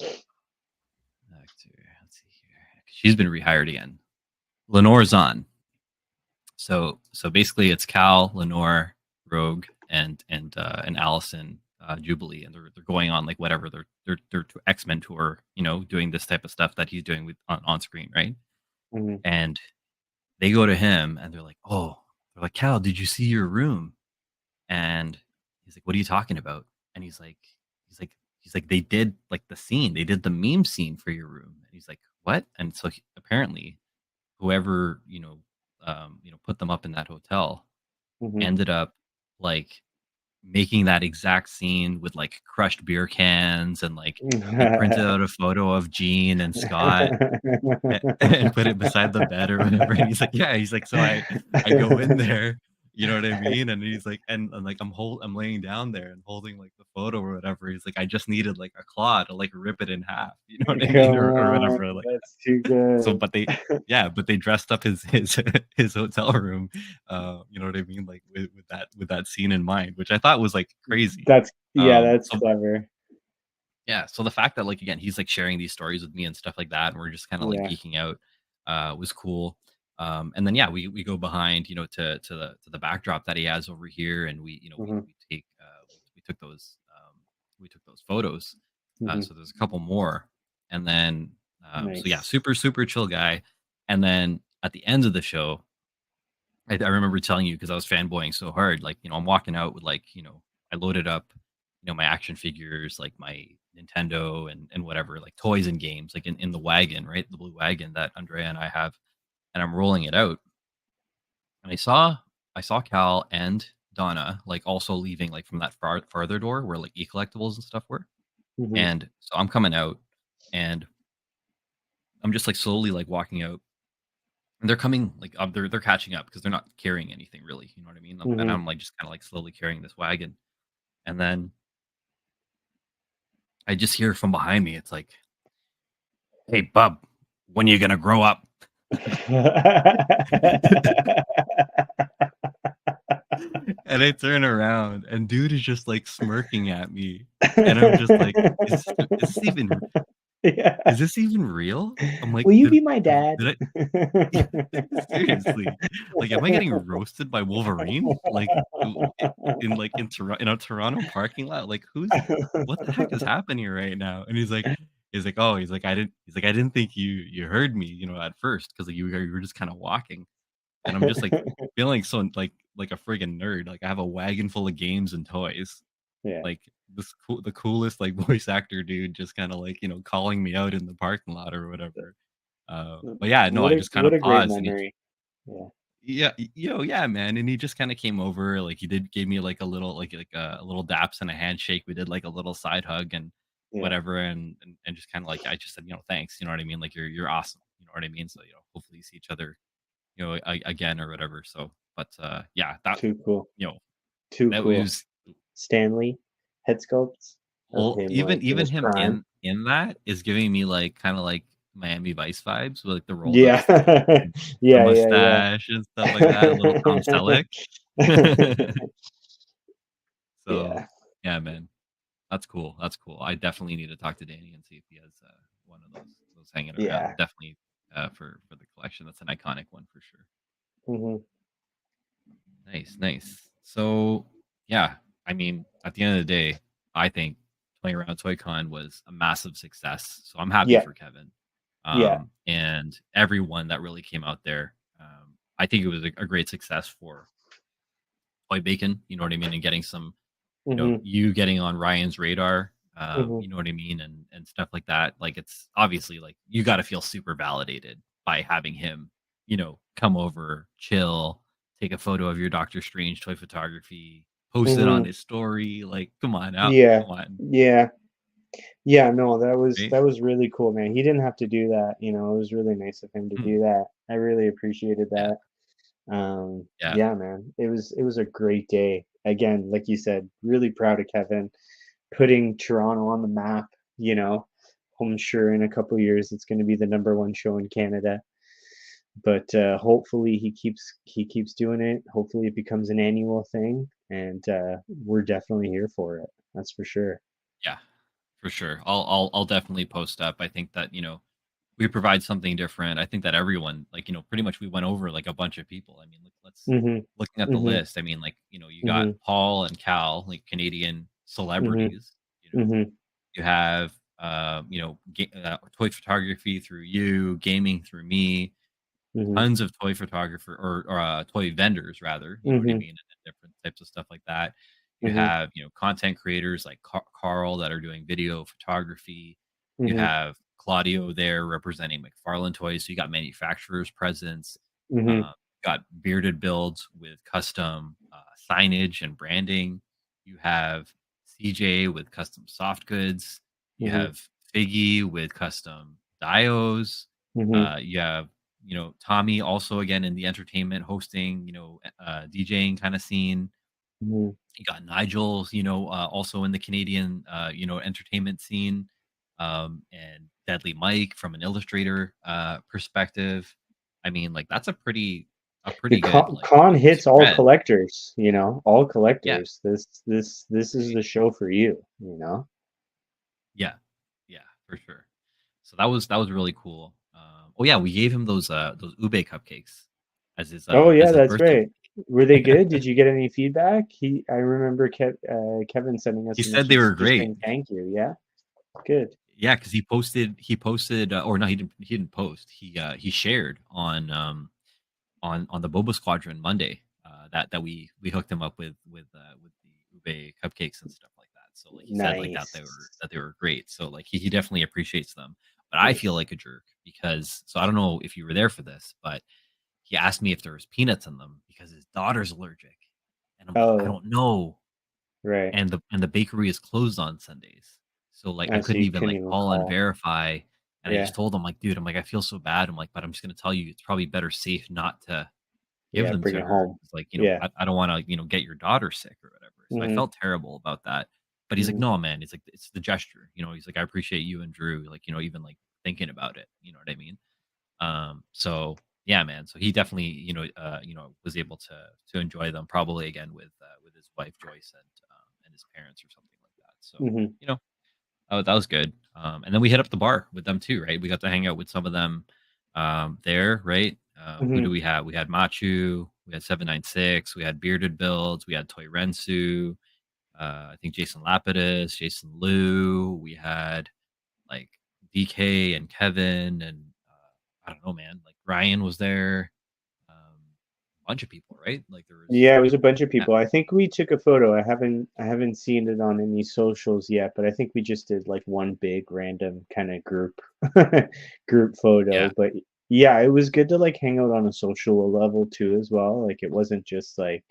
actor. Let's see here. She's been rehired again. Lenore Zahn. So basically, it's Cal, Lenore, Rogue, and Allison Jubilee, and they're going on like whatever their X-Men tour, doing this type of stuff that he's doing with on screen, right? Mm-hmm. And they go to him and they're like, oh, they're like, Cal, did you see your room? And he's like, what are you talking about? And he's like, they did like the scene, they did the meme scene for your room. And he's like, what? And so apparently, whoever put them up in that hotel ended up like making that exact scene with like crushed beer cans, and like he printed out a photo of Jean and Scott and put it beside the bed or whatever. And he's like, yeah, he's like, so I go in there, you know what I mean? And he's like, and like I'm laying down there and holding like the photo or whatever. He's like, I just needed like a claw to like rip it in half, you know what I mean? Or whatever. Like, that's too good. So, but they dressed up his hotel room, you know what I mean? Like with that scene in mind, which I thought was like crazy. That's clever. Yeah. So the fact that like, again, he's like sharing these stories with me and stuff like that, and we're just kind of like geeking out, was cool. And then we go behind, to the backdrop that he has over here, and we took those photos. So there's a couple more, and then Nice. so yeah, super super chill guy. And then at the end of the show, I remember telling you, because I was fanboying so hard, like I'm walking out with like I loaded up my action figures, like my Nintendo and whatever, like toys and games, like in the wagon, right, the blue wagon that Andrea and I have. And I'm rolling it out, and I saw Cal and Donna like also leaving like from that farther door where like eCollectibles and stuff were. And so I'm coming out, and I'm just like slowly like walking out, and they're coming like they're catching up because they're not carrying anything really, you know what I mean? And I'm like just kind of like slowly carrying this wagon, and then I just hear from behind me, it's like, hey bub, when are you gonna grow up? And I turn around, and dude is just like smirking at me, and I'm just like, is this even real? I'm like, will you be my dad? Seriously, like, am I getting roasted by Wolverine? Like in a Toronto parking lot? Like, what the heck is happening right now? And he's like, I didn't think you heard me, at first, because like you were just kind of walking. And I'm just like feeling so like a friggin' nerd. Like I have a wagon full of games and toys. Yeah. Like the coolest like voice actor dude just kind of like calling me out in the parking lot or whatever. But yeah, no, I just kind of paused. Yeah, man. And he just kind of came over, like he gave me like a little a little daps and a handshake. We did like a little side hug and whatever, and just kind of like I just said, thanks, you know what I mean? Like you're awesome, you know what I mean? So hopefully you see each other again or whatever. So but yeah, that too cool. Too that cool. Was Stanley head sculpts. Well, even him in that is giving me like kind of like Miami Vice vibes with like the roll the mustache and stuff like that, a little Tom Selleck. So yeah, man. That's cool. That's cool. I definitely need to talk to Danny and see if he has one of those hanging around. Yeah. Definitely for the collection. That's an iconic one for sure. Hmm. Nice, nice. So yeah, I mean, at the end of the day, I think playing around ToyCon was a massive success. So I'm happy Yeah. for Kevin. Yeah. And everyone that really came out there. I think it was a great success for Toy Bacon, you know what I mean, and getting some, Hmm. you getting on Ryan's radar, Hmm. you know what I mean, and stuff like that. Like it's obviously like you got to feel super validated by having him, come over, chill, take a photo of your Doctor Strange toy photography, post it on Hmm. his story. Like, come on out, Yeah. come on, Yeah. Yeah. No, that right? was really cool, man. He didn't have to do that. It was really nice of him to Mm, do that. I really appreciated yeah, that. yeah, Yeah, man. It was a great day. Again, like you said, really proud of Kevin putting Toronto on the map, you know. I'm sure in a couple years it's going to be the number one show in Canada. But hopefully he keeps doing it. Hopefully it becomes an annual thing, and we're definitely here for it. That's for sure. yeah, for sure. I'll definitely post up. I think that we provide something different. I think that everyone, like, pretty much we went over like a bunch of people. I mean, let's Mhm. looking at the Mhm. list. I mean, like, you got Mhm. Paul and Cal, like Canadian Mhm. celebrities. Mhm. You have, toy photography through you, gaming through me, Mhm. tons of toy photographer or toy vendors rather, you know what I Mhm. mean, and different types of stuff like that. You Mhm. have, content creators like Karl that are doing video photography. You Mhm. have Claudio there representing McFarlane Toys. So you got manufacturers presence. Mhm. Uh, got bearded builds with custom signage and branding. You have CJ with custom soft goods. You Mhm. have Figgy with custom dios. Mhm. You have Tommy also again in the entertainment hosting, DJing kind of scene. Mhm. You got Nigel, also in the Canadian, entertainment scene, and Deadly Mike from an illustrator perspective. I mean, like that's a pretty good like Con hits all spread. collectors, all Yeah, collectors. This is right. the show for you. Yeah, yeah, for sure. So that was really cool. Oh yeah, we gave him those ube cupcakes Oh as yeah, his that's birthday. right. Were they good? Did you get any feedback? I remember Kevin sending He us said they were messages just great. saying thank you. Yeah, good. Yeah, because he posted, or no, he didn't post. He shared on the Boba Squadron Monday, that we hooked him up with the ube cupcakes and stuff like that. So like he said like Nice, that they were great. So like he definitely appreciates them. But I feel nice. like a jerk because I don't know if you were there for this, but he asked me if there was peanuts in them because his daughter's allergic, and I'm like I Oh, don't know, right. and the bakery is closed on Sundays. So like I So couldn't you even couldn't like even call and call. verify. And I Yeah, just told him like, dude, I'm like, I feel so bad. I'm like, but I'm just gonna tell you, it's probably better safe not to give yeah. them Bring to it her. home. It's like, Yeah. I don't want to, get your daughter sick or whatever. So I Mhm. felt terrible about that. But he's like, Mhm. no, man. He's like, it's the gesture. He's like, I appreciate you and Drew, like, even like thinking about it. You know what I mean? So yeah, man. So he definitely, was able to enjoy them probably again with his wife Joyce and his parents or something like that. So, Mhm. you know, that was good. And then we hit up the bar with them too, right? We got to hang out with some of them there, right? Who do Mhm. we have? We had Matchu, we had 796, we had Bearded Builds, we had Toy Rensu, I think Jason Lapidus, Jason Liu, we had like DK and Kevin, and I don't know, man. Like Ryan was there, a bunch of people, right? Like there was, Yeah, it was a bunch of yeah, people. I think we took a photo. I haven't seen it on any socials yet, but I think we just did like one big random kind of group group photo. yeah, But yeah, it was good to like hang out on a social level too as well. Like it wasn't just like,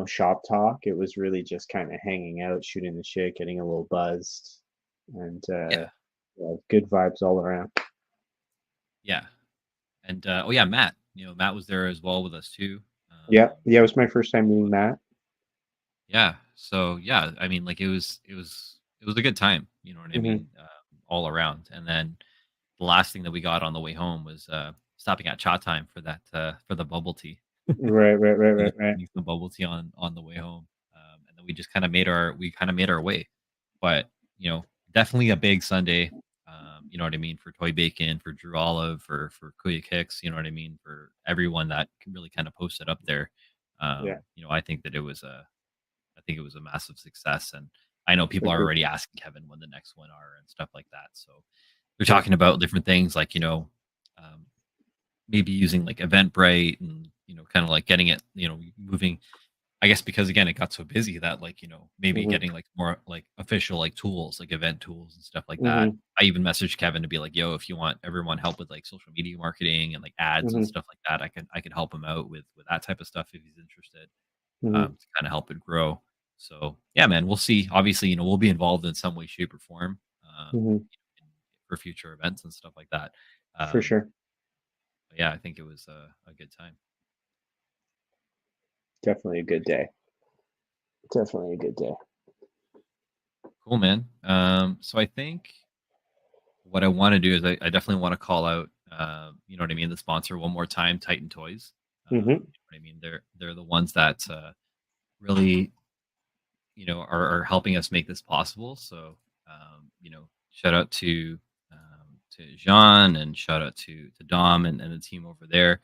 shop talk. It was really just kind of hanging out, shooting the shit, getting a little buzzed, and yeah, yeah, good vibes all around. yeah. And oh yeah, Matt. Matt was there as well with us too. Yeah, yeah, it was my first time meeting Matt. Yeah. So yeah, I mean, like it was a good time. You know what I Hmm. mean, all around. And then the last thing that we got on the way home was stopping at Cha Time for the bubble tea. Right, right, right, Getting right, right. getting some bubble tea on the way home, and then we kind of made our way. but definitely a big Sunday. You know what I mean, for Toy Bacon, for Drew Olive, for Kuya Kix. You know what I mean, for everyone that really kind of posted up there. Yeah. I think that I think it was a massive success, and I know people are Agreed. already asking Kevin when the next one are and stuff like that. So they're Yeah. talking about different things like maybe using like Eventbrite and kind of like getting it moving. I guess because again it got so busy that like maybe Mhm. getting like more like official like tools like event tools and stuff like that. Mhm. I even messaged Kevin to be like, yo, if you want everyone help with like social media marketing and like ads and Mhm. stuff like that, I could help him out with that type of stuff if he's interested, Mhm. to kind of help it grow. So yeah, man, we'll see. Obviously, we'll be involved in some way, shape, or form, Mhm. for future events and stuff like that. For Um, sure. but yeah, I think it was a good time. Definitely a good day. Definitely a good day. Cool, man. So I think what I want to do is I definitely want to call out, you know what I mean, the sponsor one more time, Titan Toys. Mhm. You know what I mean, they're the ones that really, are helping us make this possible. So, shout out to Jean, and shout out to Dom and the team over there.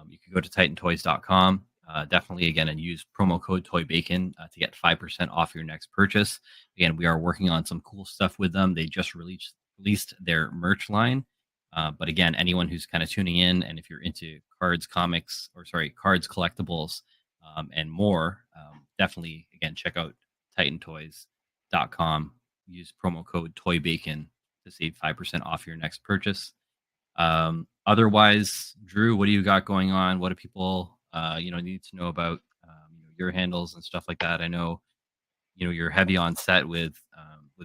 You can go to titantoys.com. Definitely again and use promo code Toy Bacon to get 5% off your next purchase. Again, we are working on some cool stuff with them. They just released their merch line. But again, anyone who's kind of tuning in, and if you're into cards, cards, collectibles, and more, definitely again check out titantoys.com. Use promo code Toy Bacon to save 5% off your next purchase. Otherwise, Drew, what do you got going on? What do people need to know about your handles and stuff like that? I know you're heavy on set with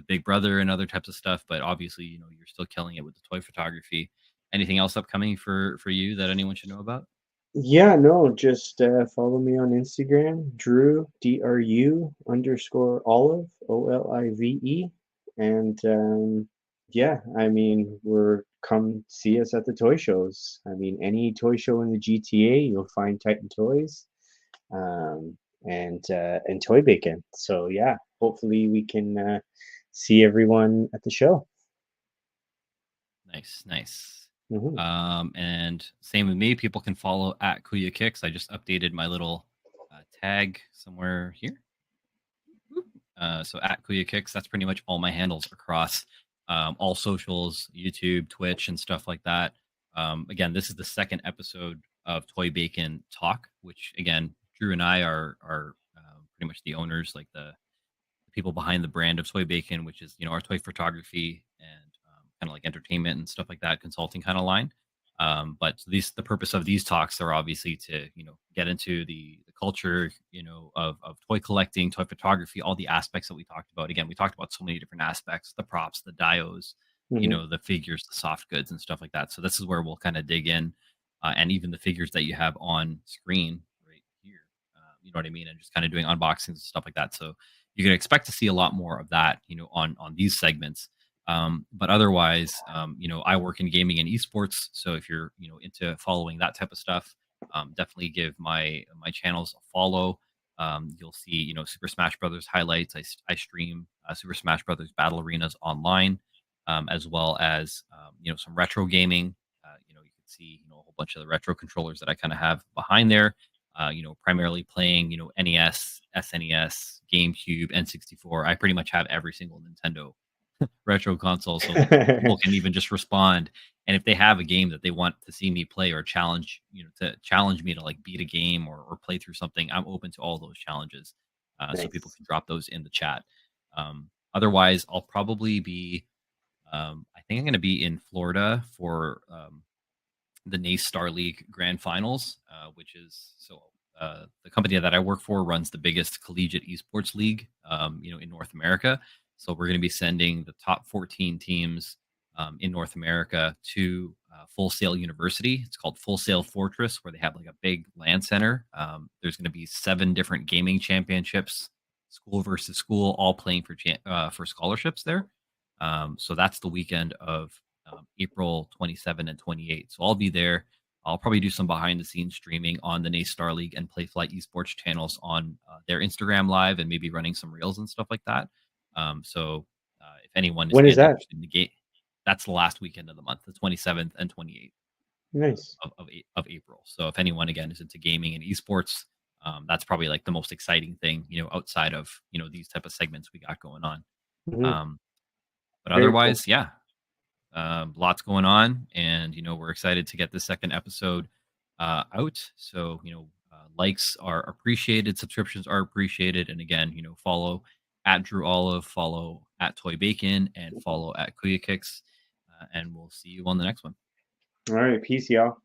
Big Brother and other types of stuff, but obviously you're still killing it with the toy photography. Anything else upcoming for you that anyone should know about? Yeah, no, just follow me on Instagram, Drew DRU_Olive OLIVE, and yeah, I mean, we're come see us at the toy shows. I mean, any toy show in the GTA, you'll find Titan Toys, um, and Toy Bacon. So yeah, hopefully we can see everyone at the show. Nice, nice. Hmm. And same with me. People can follow at Kuya Kix. I just updated my little tag somewhere here. So at Kuya Kix, that's pretty much all my handles across all socials, YouTube, Twitch, and stuff like that. Again, this is the second episode of Toy Bacon Talk, which again, Drew and I are pretty much the owners, like the people behind the brand of Toy Bacon, which is our toy photography and kind of like entertainment and stuff like that, consulting kind of line. But the purpose of these talks are obviously to get into the culture of toy collecting, toy photography, all the aspects that we talked about. Again, we talked about so many different aspects: the props, the dios, Hmm. the figures, the soft goods, and stuff like that. So this is where we'll kind of dig in, and even the figures that you have on screen right here. You know what I mean, and just kind of doing unboxings and stuff like that. So you can expect to see a lot more of that, on these segments. But otherwise, I work in gaming and esports. So if you're, into following that type of stuff, definitely give my channels a follow. You'll see, Super Smash Brothers highlights. I stream Super Smash Brothers Battle Arenas online, as well as some retro gaming. You can see a whole bunch of the retro controllers that I kind of have behind there. Primarily playing, NES, SNES, GameCube, N64. I pretty much have every single Nintendo retro console. So people can even just respond. And if they have a game that they want to see me play or challenge, to challenge me to like beat a game or play through something, I'm open to all those challenges. So people Nice. can drop those in the chat. Otherwise, I'll probably be, I think I'm going to be in Florida for the NACE Star League Grand Finals, which is the company that I work for runs the biggest collegiate esports league, in North America. So we're going to be sending the top 14 teams in North America to Full Sail University. It's called Full Sail Fortress, where they have like a big LAN center. There's going to be 7 different gaming championships, school versus school, all playing for scholarships there. So that's the weekend of April 27 and 28. So I'll be there. I'll probably do some behind the scenes streaming on the NACE Star League and Playflight Esports channels on their Instagram live, and maybe running some reels and stuff like that. So if anyone When is again that? interested in the game, that's the last weekend of the month, the 27th and 28th Nice. of April. So if anyone again is into gaming and esports, that's probably like the most exciting thing, outside of these type of segments we got going on. Mhm. But Very cool. otherwise, yeah, lots going on, and we're excited to get the second episode out. So likes are appreciated, subscriptions are appreciated, and again, follow at Drew Olive, follow at Toy Bacon, and follow at Kuya Kix, and we'll see you on the next one. All right. Peace, y'all.